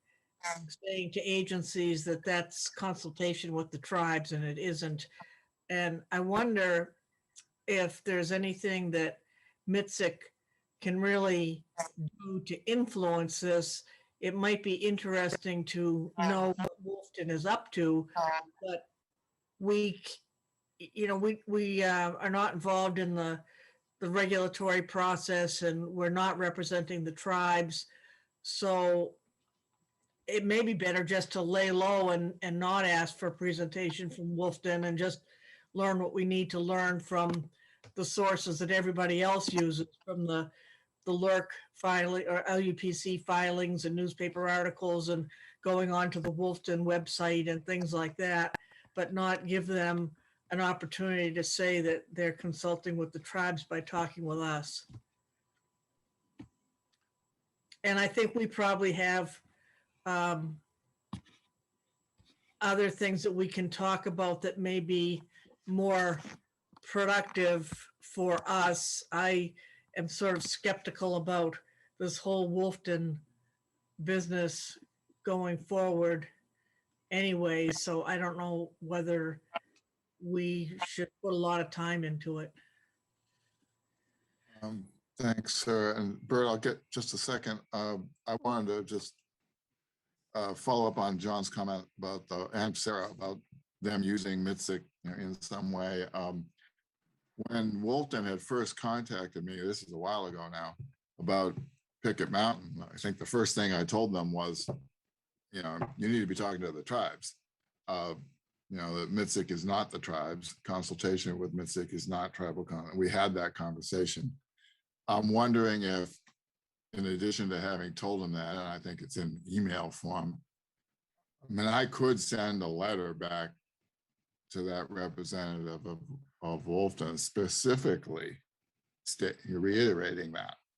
S2: saying to agencies that that's consultation with the tribes, and it isn't. And I wonder if there's anything that MITSC can really do to influence this. It might be interesting to know what Wolfton is up to, but we, we are not involved in the regulatory process, and we're not representing the tribes. So it may be better just to lay low and not ask for a presentation from Wolfton and just learn what we need to learn from the sources that everybody else uses, from the LURC filing or LUPC filings and newspaper articles and going on to the Wolfton website and things like that, but not give them an opportunity to say that they're consulting with the tribes by talking with us. And I think we probably have other things that we can talk about that may be more productive for us. I am sort of skeptical about this whole Wolfton business going forward anyway, so I don't know whether we should put a lot of time into it.
S1: Thanks, sir. And Bert, I'll get just a second. I wanted to just follow up on John's comment about and Sarah about them using MITSC in some way. When Wolfton had first contacted me, this is a while ago now, about Picket Mountain, I think the first thing I told them was, you need to be talking to the tribes. That MITSC is not the tribes. Consultation with MITSC is not tribal. We had that conversation. I'm wondering if, in addition to having told them that, and I think it's in email form, I mean, I could send a letter back to that representative of Wolfton, specifically reiterating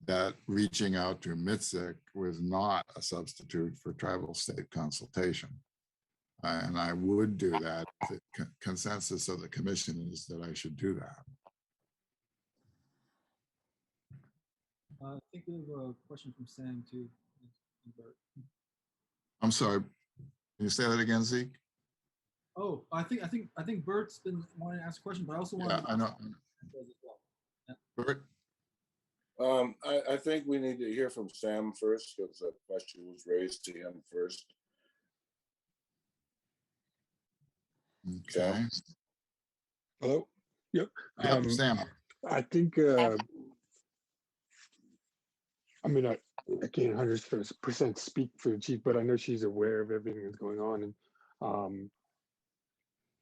S1: that reaching out to MITSC was not a substitute for tribal state consultation. And I would do that if the consensus of the commission is that I should do that.
S8: I think we have a question from Sam too.
S1: I'm sorry, can you say that again, Zeke?
S8: Oh, I think Bert's been wanting to ask a question, but I also want
S1: Yeah,
S8: to.
S1: I know.
S8: Yeah.
S1: Bert?
S15: I think we need to hear from Sam first, because the question was raised to him first.
S1: Okay.
S10: Hello? Yep.
S1: Sam.
S10: I think, I mean, I can't 100% speak for the chief, but I know she's aware of everything that's going on, and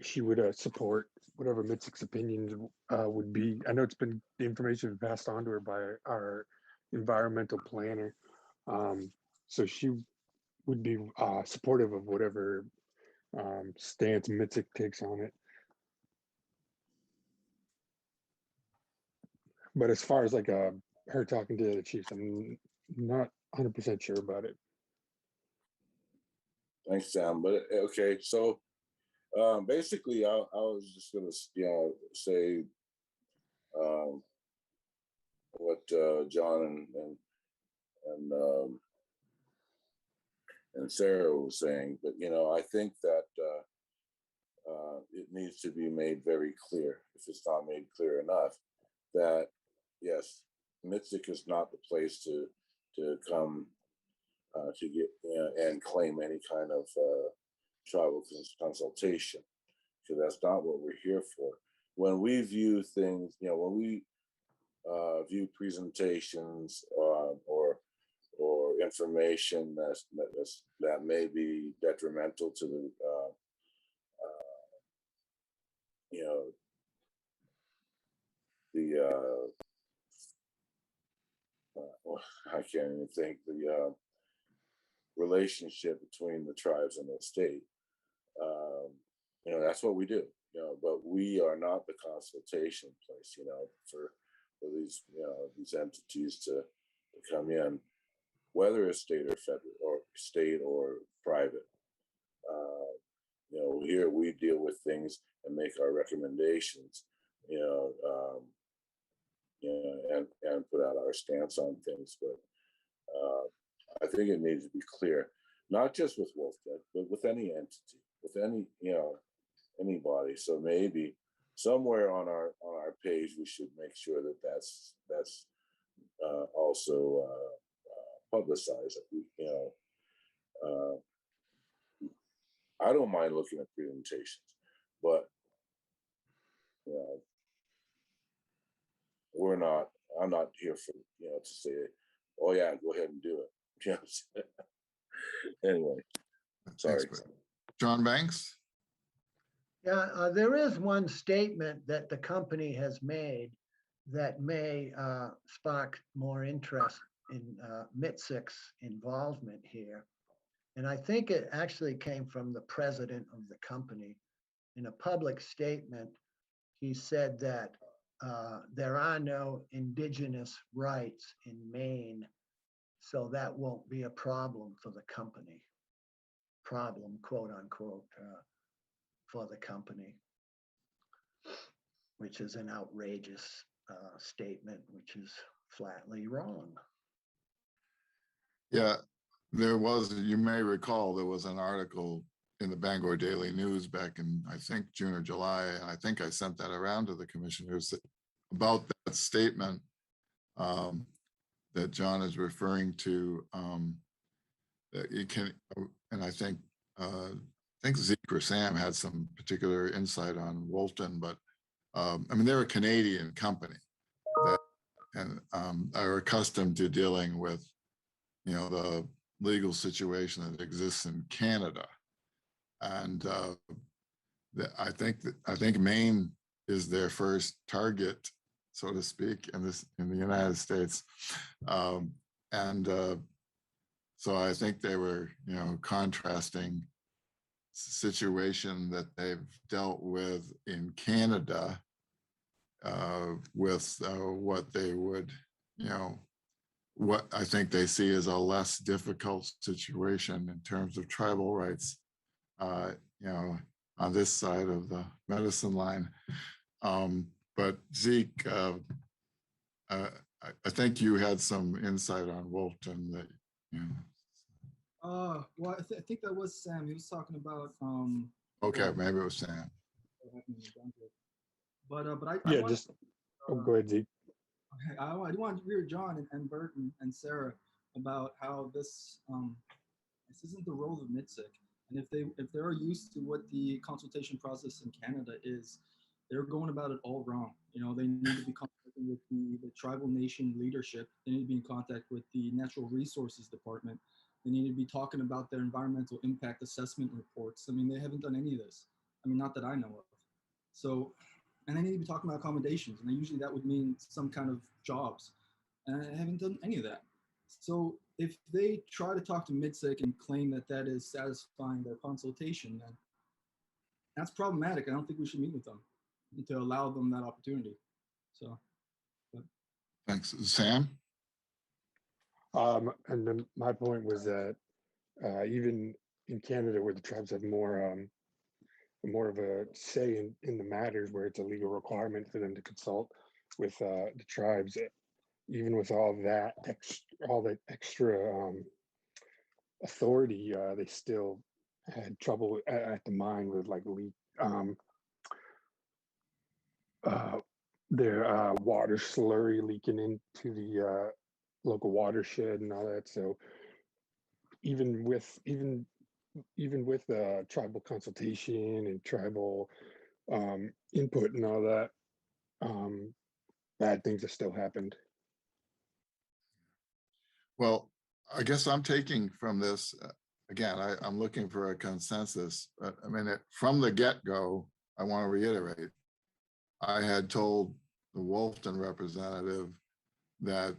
S10: she would support whatever MITSC's opinions would be. I know the information passed on to her by our environmental planner. So she would be supportive of whatever stance MITSC takes on it. But as far as like her talking to the other chiefs, I'm not 100% sure about it.
S15: Thanks, Sam. But okay, so basically, I was just going to say what John and Sarah was saying, but I think that it needs to be made very clear, if it's not made clear enough, that yes, MITSC is not the place to come to get and claim any kind of tribal consultation, because that's not what we're here for. When we view things, when we view presentations or information that may be detrimental to the I can't even think, the relationship between the tribes and the state. That's what we do. But we are not the consultation place. For these entities to come in, whether it's state or federal or state or private. Here we deal with things and make our recommendations. And put out our stance on things. But I think it needs to be clear, not just with Wolfden, but with any entity, with any anybody. So maybe somewhere on our page we should make sure that that's also publicize it. I don't mind looking at presentations, but I'm not here for to say, oh yeah, go ahead and do it. You know what I'm saying? Anyway, sorry.
S1: Thanks, John Banks.
S3: Yeah, there is one statement that the company has made that may spark more interest in MITSC's involvement here. And I think it actually came from the president of the company. In a public statement, he said that there are no indigenous rights in Maine, so that won't be a problem for the company. Problem, quote unquote, for the company, which is an outrageous statement, which is flatly wrong.
S1: Yeah, there was, you may recall, there was an article in the Bangor Daily News back in, I think, June or July, and I think I sent that around to the commissioners about that statement that John is referring to. That you can, and I think Zeke or Sam had some particular insight on Wolfton, but I mean, they're a Canadian company that and are accustomed to dealing with, the legal situation that exists in Canada. And I think Maine is their first target, so to speak, in the United States. So I think they were, contrasting situation that they've dealt with in Canada with what they would, what I think they see as a less difficult situation in terms of tribal rights, on this side of the medicine line. But Zeke, I think you had some insight on Wolfton that,
S8: Well, I think that was Sam. He was talking about.
S1: Okay, maybe it was Sam.
S8: But
S10: yeah, go ahead, Zeke.
S8: I want to hear John and Bert and Sarah about how this isn't the role of MITSC, and if they're used to what the consultation process in Canada is, they're going about it all wrong. They need to be contacting with the tribal nation leadership. They need to be in contact with the Natural Resources Department. They need to be talking about their environmental impact assessment reports. I mean, they haven't done any of this. I mean, not that I know of. So, and they need to be talking about accommodations. And usually that would mean some kind of jobs. And I haven't done any of that. So if they try to talk to MITSC and claim that that is satisfying their consultation, then that's problematic. I don't think we should meet with them to allow them that opportunity. So.
S1: Thanks. Sam?
S10: And then my point was that even in Canada, where the tribes have more of a say in the matters, where it's a legal requirement for them to consult with the tribes, even with all that extra authority, they still had trouble at the mine with like their water slurry leaking into the local watershed and all that. So even with tribal consultation and tribal input and all that, bad things have still happened.
S1: Well, I guess I'm taking from this, again, I'm looking for a consensus. I mean, from the get-go, I want to reiterate, I had told the Wolfton representative that,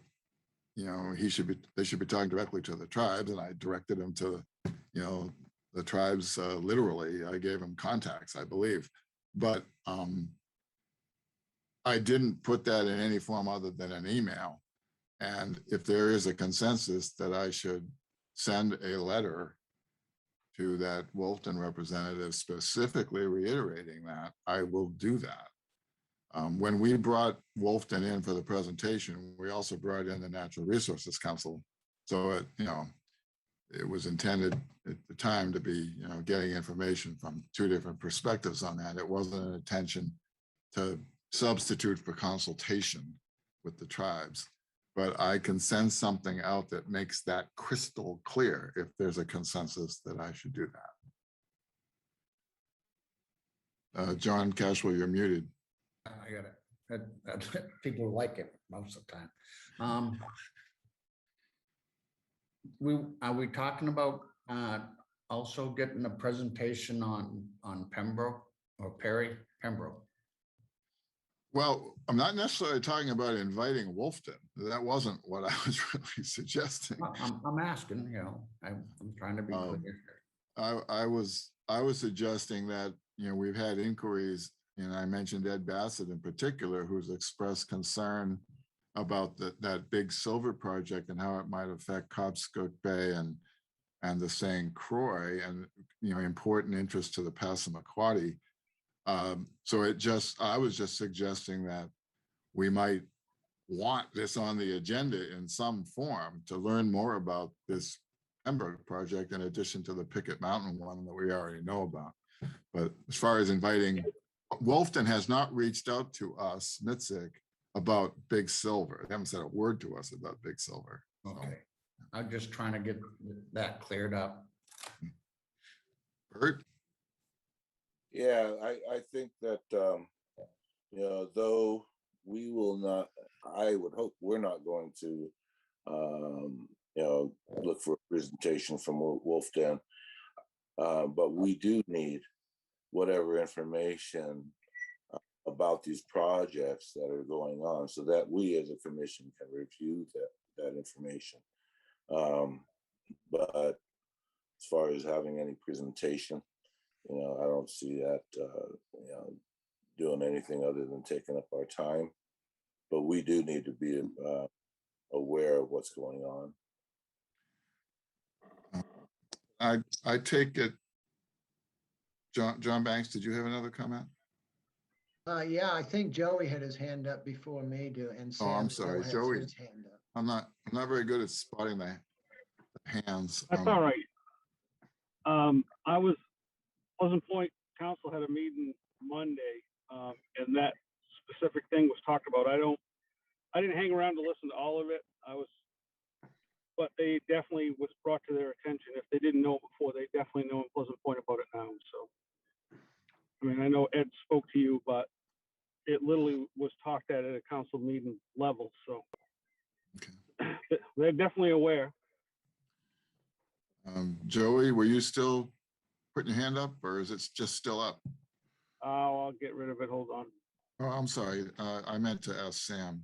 S1: they should be talking directly to the tribes, and I directed him to, the tribes literally. I gave him contacts, I believe, but I didn't put that in any form other than an email. And if there is a consensus that I should send a letter to that Wolfton representative specifically reiterating that, I will do that. When we brought Wolfton in for the presentation, we also brought in the Natural Resources Council. So it was intended at the time to be, getting information from two different perspectives on that. It wasn't an intention to substitute for consultation with the tribes. but I can send something out that makes that crystal clear if there's a consensus that I should do that. John Cashwell, you're muted.
S9: I got it. People like it most of the time. Are we talking about also getting a presentation on Pembroke or Pembroke?
S1: Well, I'm not necessarily talking about inviting Wolfton. That wasn't what I was really suggesting.
S9: I'm asking, you know, I'm trying to be clear.
S1: I was suggesting that, you know, we've had inquiries, and I mentioned Ed Bassett in particular, who's expressed concern about that big silver project and how it might affect Cobscook Bay and the St. Croix, and, you know, important interest to the Passamaquoddy. So I was just suggesting that we might want this on the agenda in some form to learn more about this Pembroke project, in addition to the Picket Mountain one that we already know about. But as far as inviting, Wolfton has not reached out to us, MITSC, about Big Silver. They haven't said a word to us about Big Silver.
S9: Okay, I'm just trying to get that cleared up.
S1: Bert?
S15: Yeah, I think that, you know, though we will not, I would hope we're not going to, you know, look for a presentation from Wolfden, but we do need whatever information about these projects that are going on, so that we as a commission can review that information. But as far as having any presentation, you know, I don't see that, you know, doing anything other than taking up our time. But we do need to be aware of what's going on.
S1: I take it, John Banks, did you have another comment?
S3: Yeah, I think Joey had his hand up before me, and
S1: Oh, I'm
S3: Sam
S1: sorry,
S3: has
S1: Joey.
S3: his hand up.
S1: I'm not very good at spotting the hands.
S14: That's all right. I was, Pleasant Point Council had a meeting Monday, and that specific thing was talked about. I didn't hang around to listen to all of it. But they definitely was brought to their attention. If they didn't know it before, they definitely know in Pleasant Point about it now. So, I mean, I know Ed spoke to you, but it literally was talked at a council meeting level. So they're definitely aware.
S1: Joey, were you still putting your hand up, or is it just still up?
S14: I'll get rid of it. Hold on.
S1: Oh, I'm sorry. I meant to ask Sam.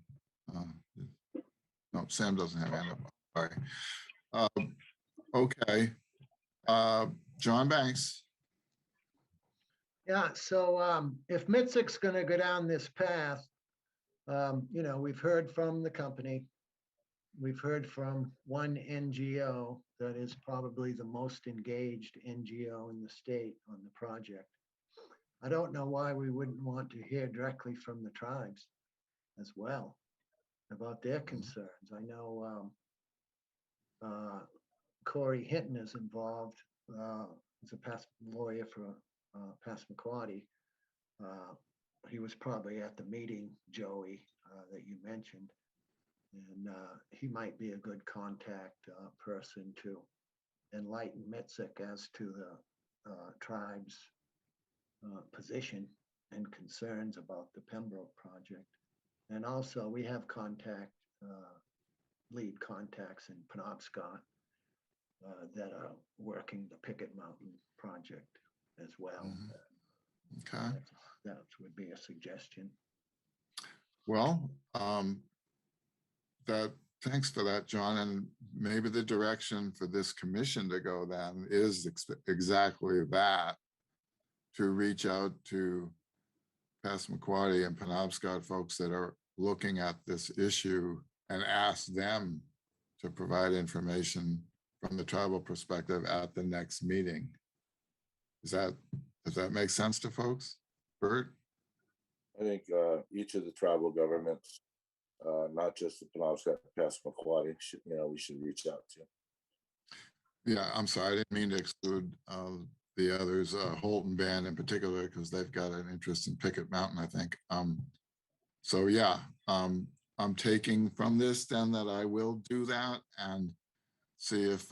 S1: No, Sam doesn't have hand up. Sorry. Okay. John Banks.
S3: Yeah, so if MITSC's going to go down this path, you know, we've heard from the company. We've heard from one NGO that is probably the most engaged NGO in the state on the project. I don't know why we wouldn't want to hear directly from the tribes as well about their concerns. I know Corey Hinton is involved. He's a past lawyer for Passamaquoddy. He was probably at the meeting, Joey, that you mentioned. And he might be a good contact person to enlighten MITSC as to the tribe's position and concerns about the Pembroke project. And also we have lead contacts in Penobscot that are working the Picket Mountain project as well.
S1: Okay.
S3: That would be a suggestion.
S1: Well, thanks for that, John. And maybe the direction for this commission to go then is exactly that, to reach out to Passamaquoddy and Penobscot folks that are looking at this issue and ask them to provide information from the tribal perspective at the next meeting. Does that make sense to folks? Bert?
S15: I think each of the tribal governments, not just the Penobscot, Passamaquoddy, you know, we should reach out to.
S1: Yeah, I'm sorry, I didn't mean to exclude the others, Holton Band in particular, because they've got an interest in Picket Mountain, I think. So yeah, I'm taking from this then that I will do that and see if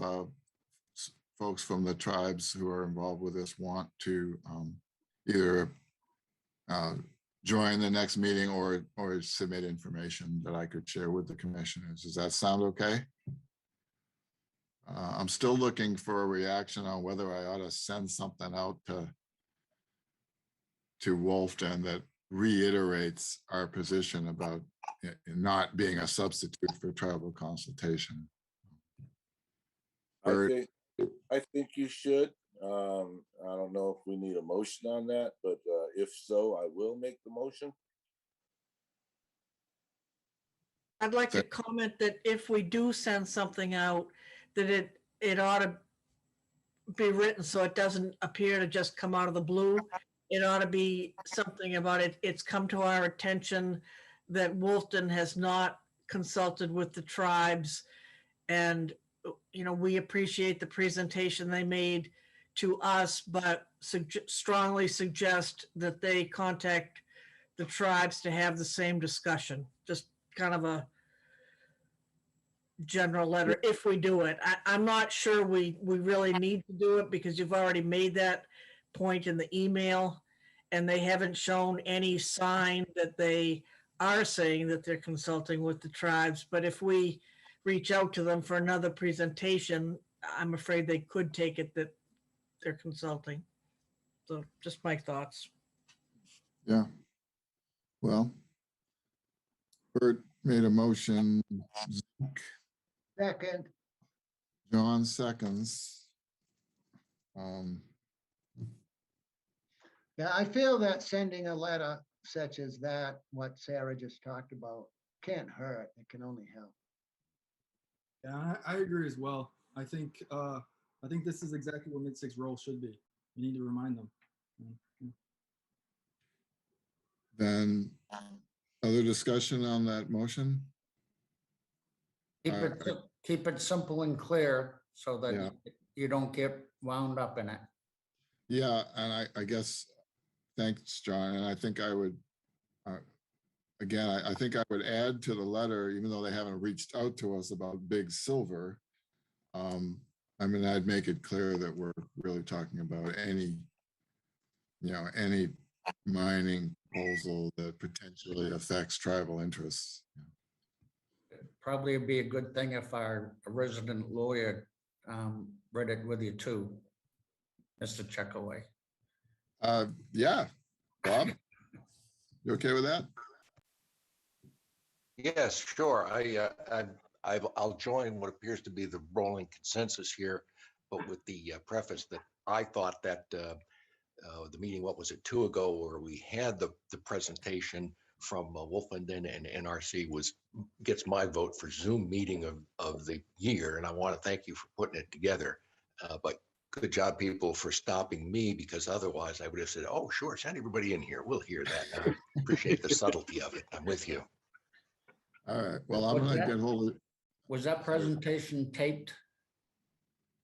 S1: folks from the tribes who are involved with this want to either join the next meeting or submit information that I could share with the commissioners. Does that sound okay? I'm still looking for a reaction on whether I ought to send something out to Wolfton that reiterates our position about it not being a substitute for tribal consultation.
S15: I think you should. I don't know if we need a motion on that, but if so, I will make the motion.
S2: I'd like to comment that if we do send something out, that it ought to be written so it doesn't appear to just come out of the blue. It ought to be something about it. It's come to our attention that Wolfton has not consulted with the tribes, and we appreciate the presentation they made to us, but strongly suggest that they contact the tribes to have the same discussion. Just kind of a general letter if we do it. I'm not sure we really need to do it because you've already made that point in the email, and they haven't shown any sign that they are saying that they're consulting with the tribes. But if we reach out to them for another presentation, I'm afraid they could take it that they're consulting. So just my thoughts.
S1: Yeah. Well, Bert made a motion.
S3: Second,
S1: John seconds.
S3: yeah, I feel that sending a letter such as that, what Sarah just talked about, can't hurt. It can only help.
S8: Yeah, I agree as well. I think this is exactly what MITSC's role should be. We need to remind them.
S1: Then other discussion on that motion?
S9: Keep it simple and clear so that
S1: Yeah.
S9: you don't get wound up in it.
S1: Yeah, and I guess, thanks, John. And I think I would, again, I think I would add to the letter, even though they haven't reached out to us about Big Silver. I mean, I'd make it clear that we're really talking about any mining proposal that potentially affects tribal interests.
S9: Probably be a good thing if our resident lawyer read it with you too, Mr. Checkaway.
S1: Yeah, Bob, you okay with that?
S5: Yes, sure. I'll join what appears to be the rolling consensus here, but with the preface that I thought that the meeting, what was it, 2 ago, where we had the presentation from Wolfenden and NRC gets my vote for Zoom meeting of the year, and I want to thank you for putting it together. But good job, people, for stopping me, because otherwise I would have said, "Oh, sure, send everybody in here. We'll hear that." And I appreciate the subtlety of it. I'm with you.
S1: All right. Well, I'm going to get hold of it.
S9: Was that presentation taped?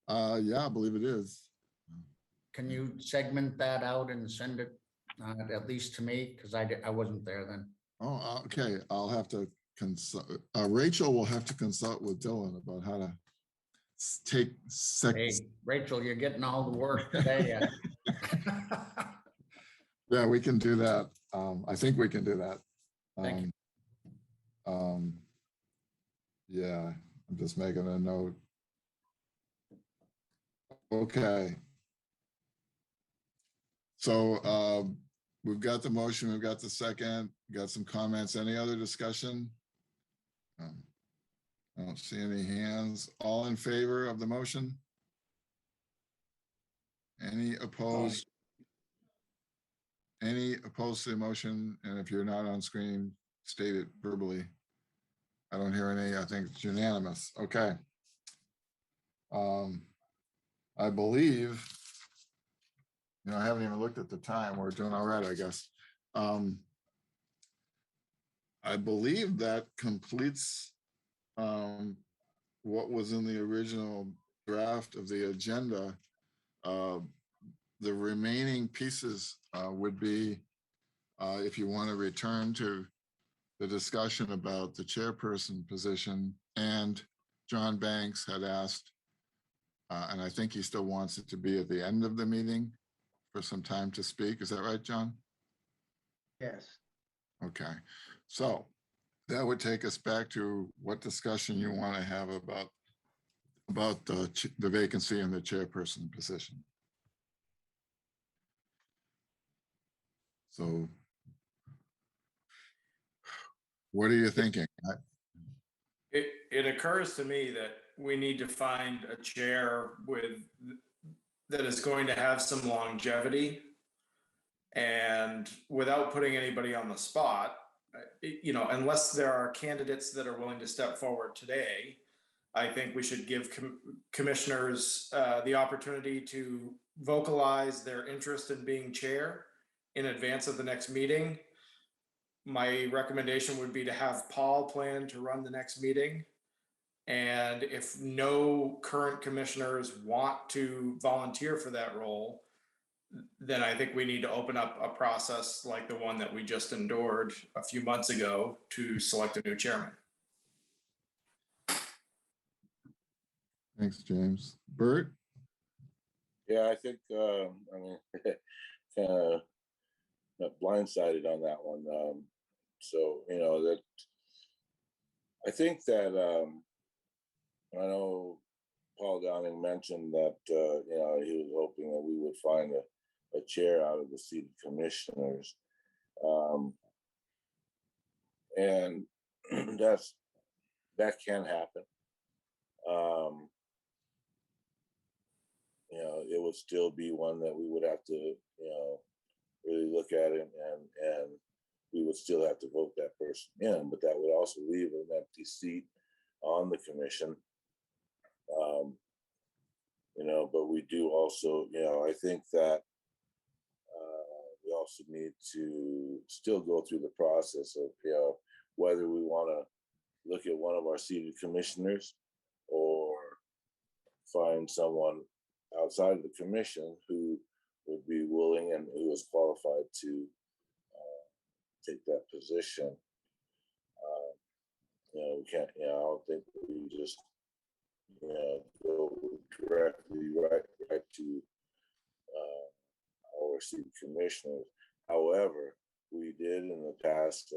S1: Yeah, I believe it is.
S9: Can you segment that out and send it at least to me? Because I wasn't there then.
S1: Oh, okay. I'll have to consult. Rachel will have to consult with Dylan about how to take
S9: Hey, Rachel, you're getting all the work today.
S1: Yeah, we can do that. I think we can do that.
S9: Thank you.
S1: Yeah, I'm just making a note. Okay. So we've got the motion, we've got the second, got some comments. Any other discussion? I don't see any hands. All in favor of the motion? Any opposed? Any opposed to the motion? And if you're not on screen, state it verbally. I don't hear any. I think it's unanimous. Okay. I believe, I haven't even looked at the time. We're doing all right, I guess. I believe that completes what was in the original draft of the agenda. The remaining pieces would be, if you want to return to the discussion about the chairperson position, and John Banks had asked, and I think he still wants it to be at the end of the meeting for some time to speak. Is that right, John?
S3: Yes.
S1: Okay, so that would take us back to what discussion you want to have about the vacancy in the chairperson position. So what are you thinking?
S6: It occurs to me that we need to find a chair that is going to have some longevity, and without putting anybody on the spot, unless there are candidates that are willing to step forward today, I think we should give commissioners the opportunity to vocalize their interest in being chair in advance of the next meeting. My recommendation would be to have Paul plan to run the next meeting. And if no current commissioners want to volunteer for that role, then I think we need to open up a process like the one that we just endured a few months ago to select a new chairman.
S1: Thanks, James. Bert?
S15: Yeah, I think, I mean, kind of not blindsided on that one. So, that I think that I know Paul Downing mentioned that, he was hoping that we would find a chair out of the seated commissioners. And that can happen. It would still be one that we would have to, really look at it, and we would still have to vote that person in, but that would also leave an empty seat on the commission. But we do also, I think that we also need to still go through the process of, whether we want to look at one of our seated commissioners or find someone outside of the commission who would be willing and who is qualified to take that position. We can't, I don't think we just, go directly right to our city commissioners. However, we did in the past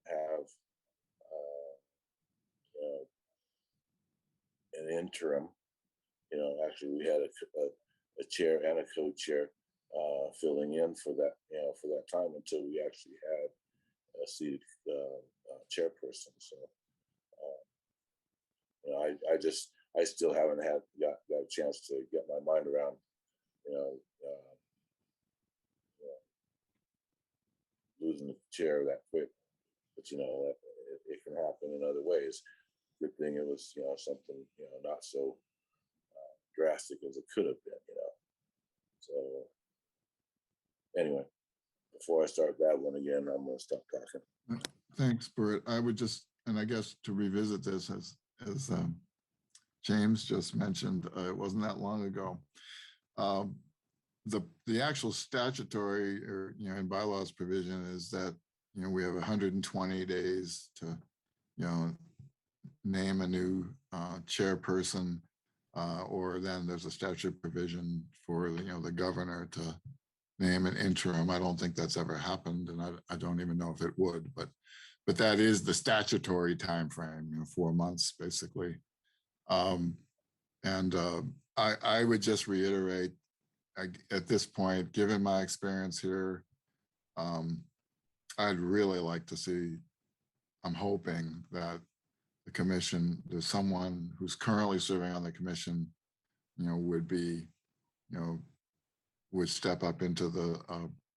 S15: have an interim. Actually, we had a chair and a co-chair filling in for that, for that time until we actually had a seated chairperson. So, I still haven't got a chance to get my mind around, losing the chair that quick. But it can happen in other ways. Good thing it was, something, not so drastic as it could have been, So anyway, before I start that one again, I'm going to stop talking.
S1: Thanks, Bert. I would just, and I guess to revisit this, as James just mentioned, it wasn't that long ago. The actual statutory or in bylaws provision is that we have 120 days to name a new chairperson, or then there's a statute provision for the governor to name an interim. I don't think that's ever happened, and I don't even know if it would, but that is the statutory time frame, 4 months basically. I would just reiterate, at this point, given my experience here, I'd really like to see, I'm hoping that the commission, there's someone who's currently serving on the commission, would be, would step up into the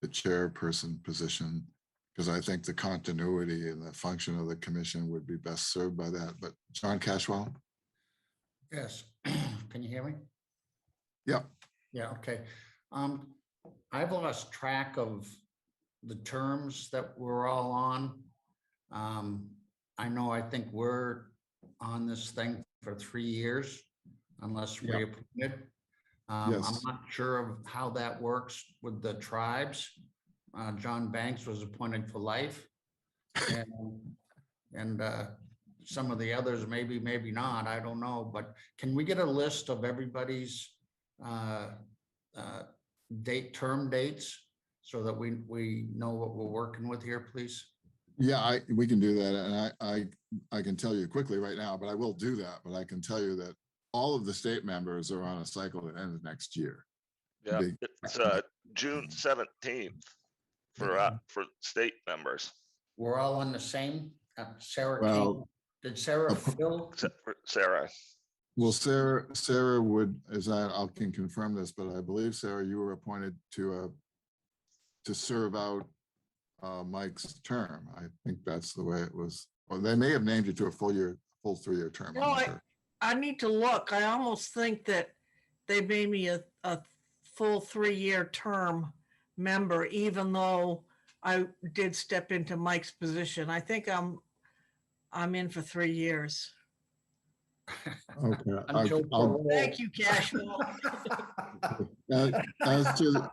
S1: chairperson position, because I think the continuity and the function of the commission would be best served by that. But John Cashwell?
S9: Yes, can you hear me?
S1: Yeah.
S9: Yeah, okay. I've lost track of the terms that we're all on. I think we're on this thing for 3 years, unless reappointed.
S1: Yes.
S9: I'm not sure of how that works with the tribes. John Banks was appointed for life. And some of the others, maybe not, I don't know, but can we get a list of everybody's term dates so that we know what we're working with here, please?
S1: Yeah, we can do that. And I can tell you quickly right now, but I will do that. But I can tell you that all of the state members are on a cycle that ends next year.
S4: Yeah,
S1: Big-
S4: it's June 17th for state members,
S9: We're all on the same, Sarah came,
S1: Well,
S9: did Sarah fill?
S4: except for Sarah.
S1: Well, Sarah would, I can confirm this, but I believe, Sarah, you were appointed to serve out Mike's term. I think that's the way it was. Or they may have named you to a full 3-year term. I'm
S2: No,
S1: not sure.
S2: I need to look. I almost think that they made me a full 3-year term member, even though I did step into Mike's position. I think I'm in for 3 years.
S1: Okay.
S9: Until parole.
S2: Thank you, Cashwell.
S1: As to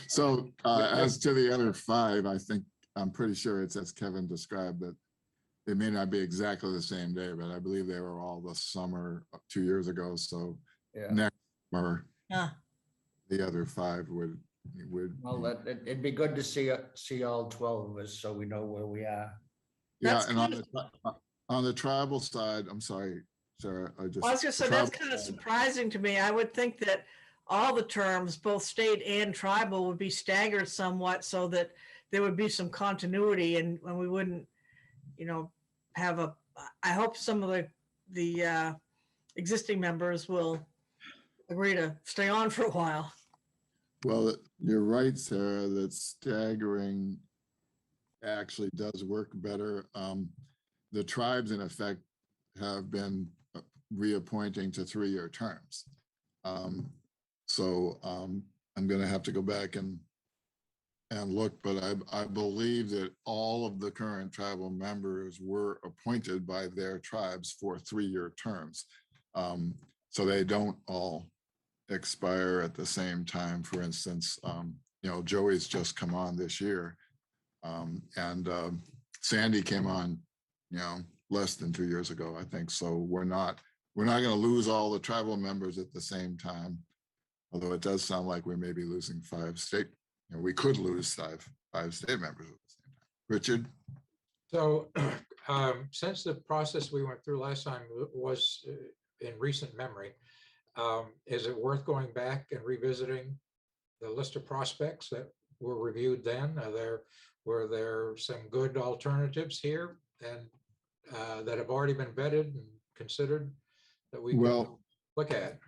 S1: so as to the other 5, I'm pretty sure it's as Kevin described, that they may not be exactly the same day, but I believe they were all the summer 2 years ago. So
S9: Yeah.
S1: next summer,
S2: Yeah.
S1: the other 5 would.
S9: Well, it'd be good to see all 12 of us so we know where we are.
S1: Yeah,
S2: That's
S1: and on the tribal side, I'm sorry, Sarah,
S2: I was gonna say, that's kind of surprising to me. I would think that all the terms, both state and tribal, would be staggered somewhat so that there would be some continuity and we wouldn't, have I hope some of the existing members will agree to stay on for a while.
S1: Well, you're right, Sarah, that staggering actually does work better. The tribes, in effect, have been reappointing to 3-year terms. So I'm going to have to go back and look, but I believe that all of the current tribal members were appointed by their tribes for 3-year terms. So they don't all expire at the same time. For instance, Joey's just come on this year, and Sandy came on, less than 2 years ago, I think. So we're not going to lose all the tribal members at the same time. Although it does sound like we may be losing 5 state. We could lose five state members at the same time. Richard.
S7: So since the process we went through last time was in recent memory, is it worth going back and revisiting the list of prospects that were reviewed then? Were there some good alternatives here and that have already been vetted and considered that we can look at?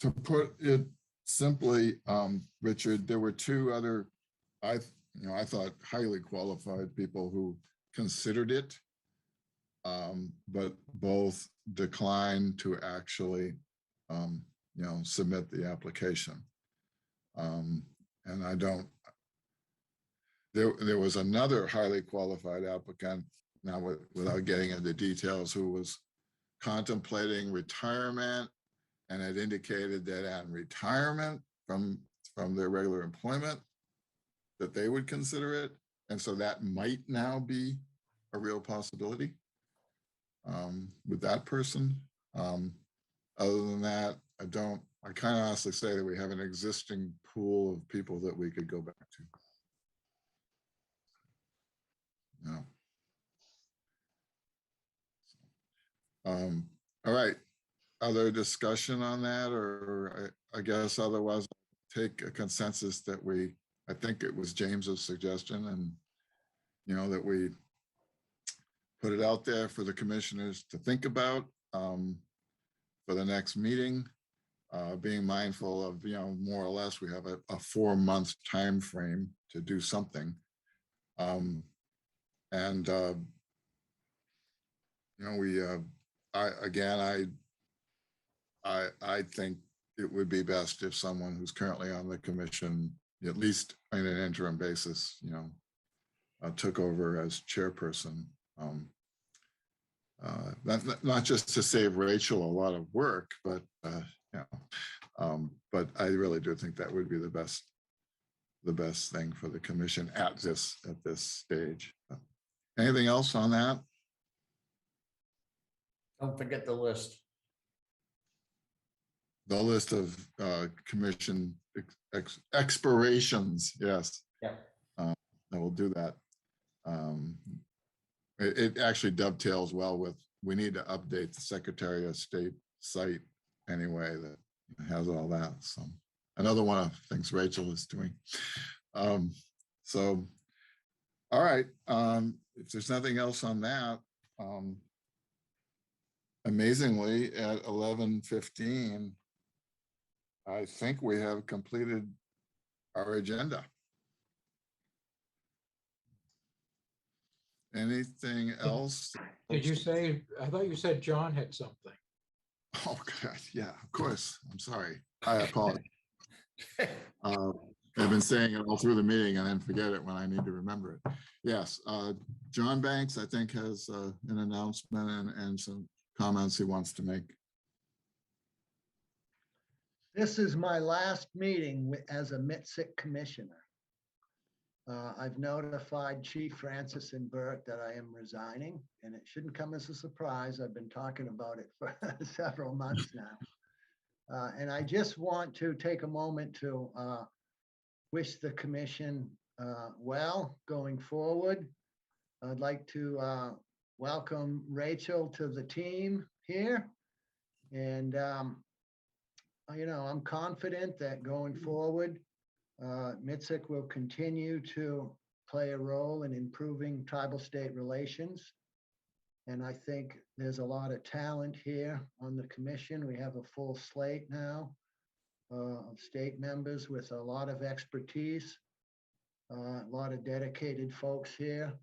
S1: To put it simply, Richard, there were 2 other, I thought highly qualified people who considered it, but both declined to actually, submit the application. And there was another highly qualified applicant, now without getting into details, who was contemplating retirement and had indicated that on retirement from their regular employment, that they would consider it. And so that might now be a real possibility with that person. Other than that, I kind of honestly say that we have an existing pool of people that we could go back to. All right. Other discussion on that, or I guess otherwise take a consensus that I think it was James's suggestion, and that we put it out there for the commissioners to think about for the next meeting, being mindful of, more or less we have a 4-month time frame to do something. I think it would be best if someone who's currently on the commission, at least on an interim basis, took over as chairperson. Not just to save Rachel a lot of work, but but I really do think that would be the best the best thing for the commission at this stage. Anything else on that?
S9: Don't forget the list.
S1: The list of commission expirations, yes.
S9: Yeah.
S1: I will do that. It actually dovetails well with, we need to update the Secretary of State site anyway that has all that. So another one of the things Rachel is doing. So, all right. If there's nothing else on that, amazingly at 11:15, I think we have completed our agenda. Anything else?
S7: Did you say, I thought you said John had something.
S1: Oh, God, yeah, of course. I'm sorry. I apologize. I've been saying it all through the meeting and then forget it when I need to remember it. Yes, John Banks, I think, has an announcement and some comments he wants to make.
S3: This is my last meeting as a MITSC commissioner. I've notified Chief Francis and Burt that I am resigning, and it shouldn't come as a surprise. I've been talking about it for several months now. And I just want to take a moment to wish the commission well going forward. I'd like to welcome Rachel to the team here. And, you know, I'm confident that going forward, MITSC will continue to play a role in improving tribal-state relations. And I think there's a lot of talent here on the commission. We have a full slate now of state members with a lot of expertise, a lot of dedicated folks here.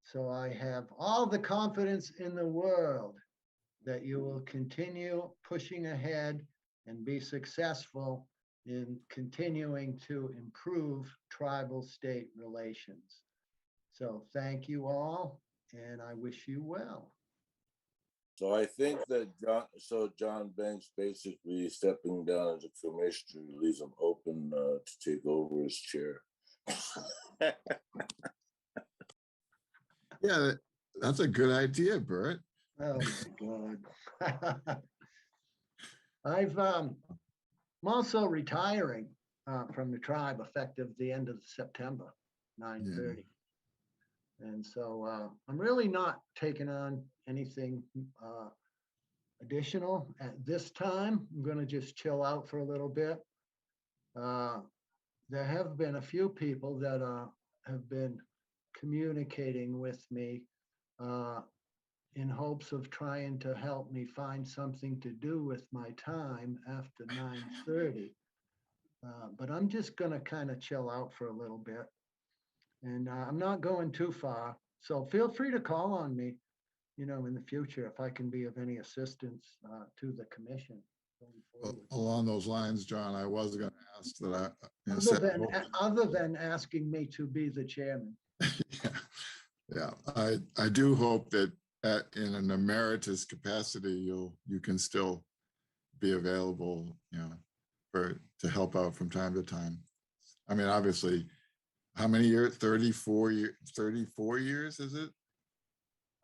S3: So I have all the confidence in the world that you will continue pushing ahead and be successful in continuing to improve tribal-state relations. So thank you all, and I wish you well.
S15: So I think that John Banks basically stepping down as a commissioner leaves him open to take over his chair.
S1: Yeah, that's a good idea, Bert.
S3: Oh my God. I'm also retiring from the tribe effective the end of September, 9/30. And so I'm really not taking on anything additional at this time. I'm going to just chill out for a little bit. There have been a few people that have been communicating with me in hopes of trying to help me find something to do with my time after 9:30. But I'm just going to kind of chill out for a little bit. And I'm not going too far. So feel free to call on me, you know, in the future if I can be of any assistance to the commission.
S1: Along those lines, John, I was going to ask that
S3: Other than asking me to be the chairman.
S1: Yeah, I do hope that in an emeritus capacity, you can still be available, you know, to help out from time to time. I mean, obviously, how many years? 34 years, is it?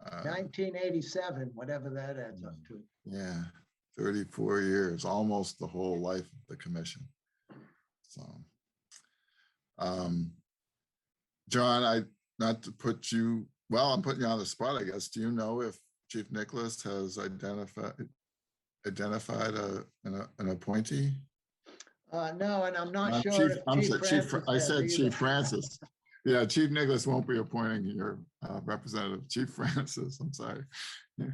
S3: 1987, whatever that adds up to.
S1: Yeah, 34 years, almost the whole life of the commission. So, John, not to put you, well, I'm putting you on the spot, I guess. Do you know if Chief Nicholas has identified an appointee?
S3: No, and I'm not sure
S1: I said Chief Francis. Yeah, Chief Nicholas won't be appointing your representative, Chief Francis. I'm sorry. Yeah.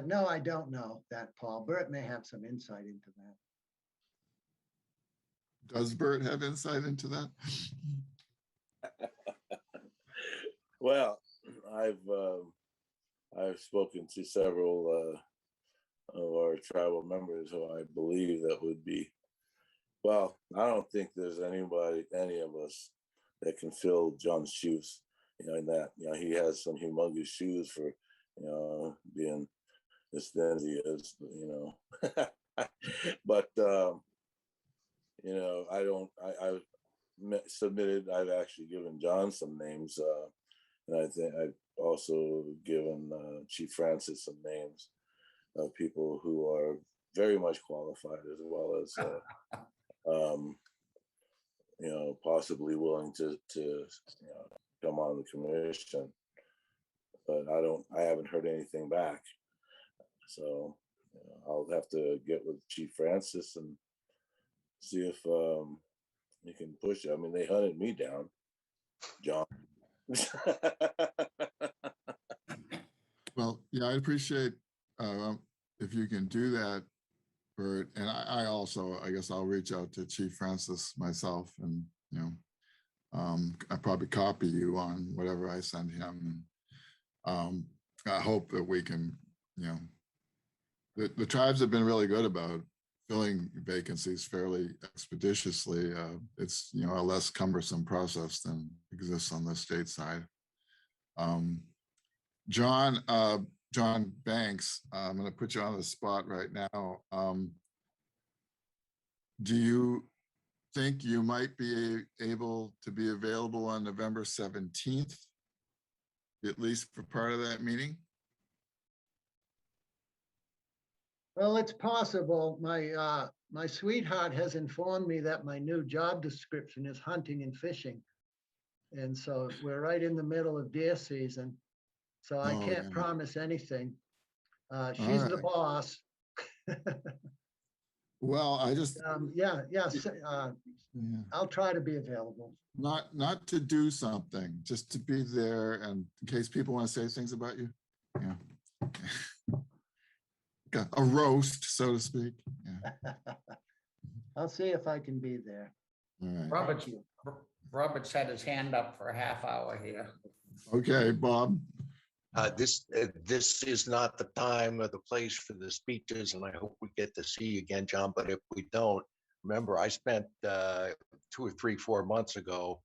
S3: No, I don't know that, Paul. Bert may have some insight into that.
S1: Does Bert have insight into that?
S15: Well, I've spoken to several of our tribal members who I believe that would be, well, I don't think there's any of us that can fill John's shoes, you know, in that, you know, he has some humongous shoes for, you know, being as thin as he is, you know. But, I've submitted, I've actually given John some names, and I think I've also given Chief Francis some names of people who are very much qualified, as well as possibly willing to come on the commission. But I haven't heard anything back. So I'll have to get with Chief Francis and see if you can push it. I mean, they hunted me down, John.
S1: Well, yeah, I'd appreciate if you can do that, Bert. And I also, I guess I'll reach out to Chief Francis myself, and I probably copy you on whatever I send him. I hope that we can, the tribes have been really good about filling vacancies fairly expeditiously. It's a less cumbersome process than exists on the state side. John Banks, I'm going to put you on the spot right now. Do you think you might be able to be available on November 17th, at least for part of that meeting?
S3: Well, it's possible. My sweetheart has informed me that my new job description is hunting and fishing. And so we're right in the middle of deer season. So I can't promise anything. She's the boss.
S1: Well, I just
S3: I'll try to be available.
S1: Not to do something, just to be there, and in case people want to say things about you. A roast, so to speak.
S3: I'll see if I can be there.
S1: All right.
S9: Robert's had his hand up for a half hour here.
S1: Okay, Bob.
S5: This is not the time or the place for the speeches, and I hope we get to see you again, John. But if we don't, remember, I spent 2 or 3, 4 months ago,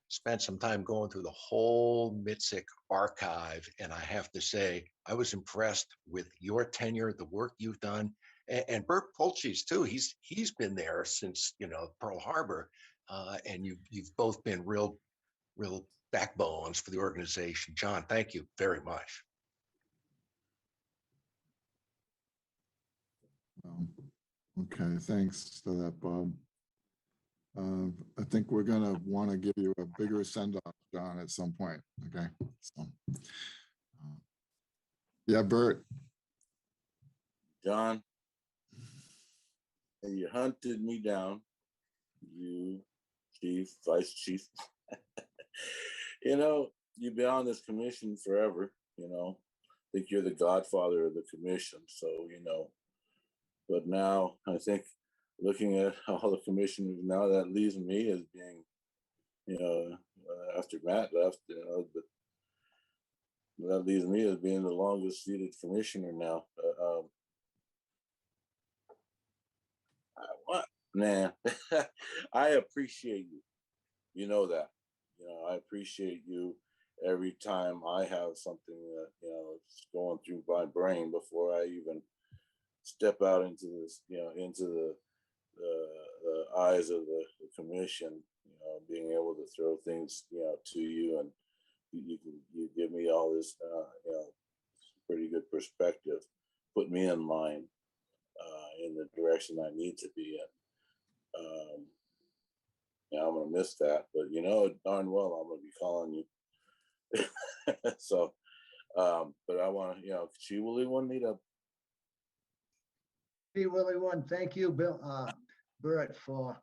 S5: spent some time going through the whole MITSC archive, and I have to say, I was impressed with your tenure, the work you've done, and Bert Polchey's too. He's been there since Pearl Harbor, and you've both been real backbones for the organization. John, thank you very much.
S1: Okay, thanks for that, Bob. I think we're going to want to give you a bigger send-off, John, at some point. Okay. So, yeah, Bert.
S15: John, you hunted me down, you chief, vice chief. You've been on this commission forever, I think you're the godfather of the commission. So, but now I think looking at all the commissioners now, that leaves me as being, after Matt left, but that leaves me as being the longest seated commissioner now. I appreciate you. You know that. I appreciate you every time I have something that, it's going through my brain before I even step out into this, into the eyes of the commission, being able to throw things, to you, and you give me all this, pretty good perspective, put me in line in the direction I need to be in. I'm gonna miss that, but darn well I'm gonna be calling you. So, but I want to, she really wanted me to.
S3: Be Willie one. Thank you, Bill, Bert, for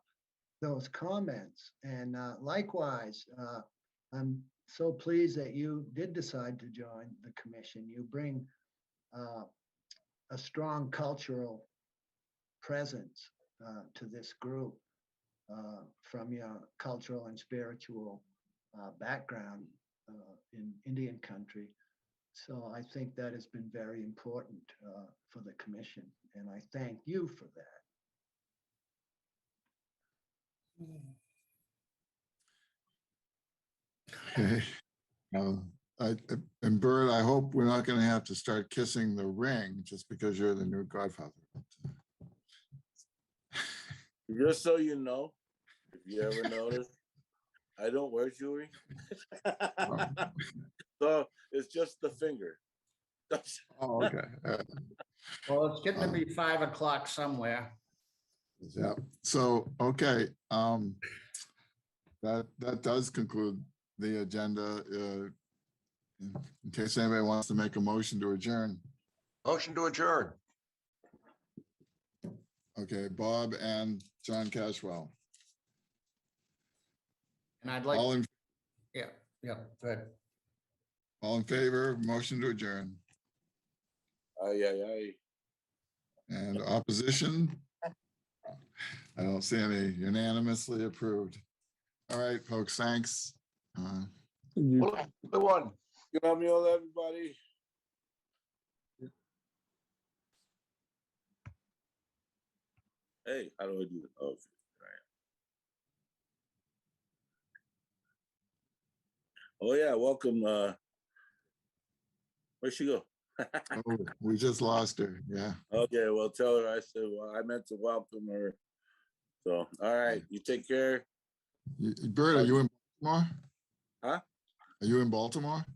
S3: those comments, and likewise, I'm so pleased that you did decide to join the commission. You bring a strong cultural presence to this group from your cultural and spiritual background in Indian country. So I think that has been very important for the commission, and I thank you for that.
S1: Okay. And Bert, I hope we're not going to have to start kissing the ring just because you're the new godfather.
S15: Just so you know, if you ever notice, I don't wear jewelry. So it's just the finger.
S1: Oh, okay.
S9: Well, it's getting to be 5 o'clock somewhere.
S1: Yeah, so, okay, that does conclude the agenda. In case anybody wants to make a motion to adjourn.
S5: Motion to adjourn.
S1: Okay, Bob and John Cashwell.
S9: And I'd like,
S1: All in,
S9: yeah, good.
S1: all in favor, motion to adjourn.
S15: Aye, aye, aye.
S1: And opposition? I don't see any. Unanimously approved. All right, folks, thanks.
S10: You
S5: Good one.
S15: Good on me, all everybody. Hey, how do I do that? Oh, okay. All right. Oh yeah, welcome. Where'd she go?
S1: Oh, we just lost her. Yeah.
S15: Okay, well, tell her I said, well, I meant to welcome her. So, all right, you take care.
S1: Bert, are you in Baltimore?
S15: Huh?
S1: Are you in Baltimore?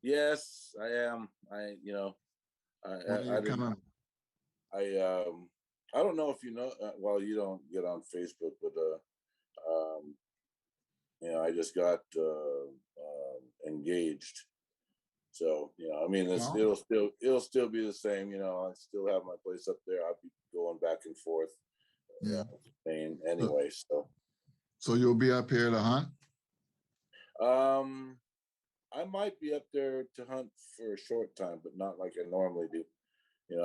S15: Yes, I am. I don't know if you know, well, you don't get on Facebook, but I just got engaged. So, I mean, it'll still be the same, I still have my place up there. I'll be going back and forth.
S1: Yeah.
S15: Spain anyway, so.
S1: So you'll be up here to hunt?
S15: I might be up there to hunt for a short time, but not like I normally do.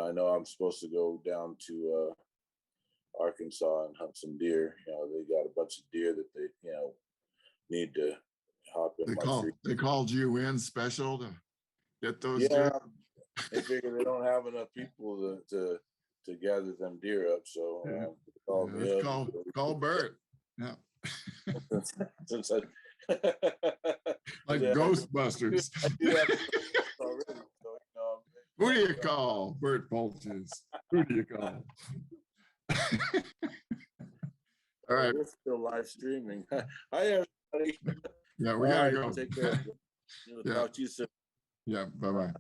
S15: I know I'm supposed to go down to Arkansas and hunt some deer. They got a bunch of deer that they, need to hop in
S1: They called you in special to get those
S15: Yeah,
S1: deer?
S15: they figure they don't have enough people to gather them deer up, so call me up.
S1: Call Bert. Yeah.
S15: Since I
S1: Like
S15: yeah,
S1: Ghostbusters.
S15: I do have already, so,
S1: Who do you call? Bert Polches. Who do you call? All right.
S15: We're still live streaming. Hi, everybody.
S1: Yeah, we gotta go.
S15: Take care.
S1: Yeah.
S15: Talk to you soon.
S1: Yeah, bye-bye.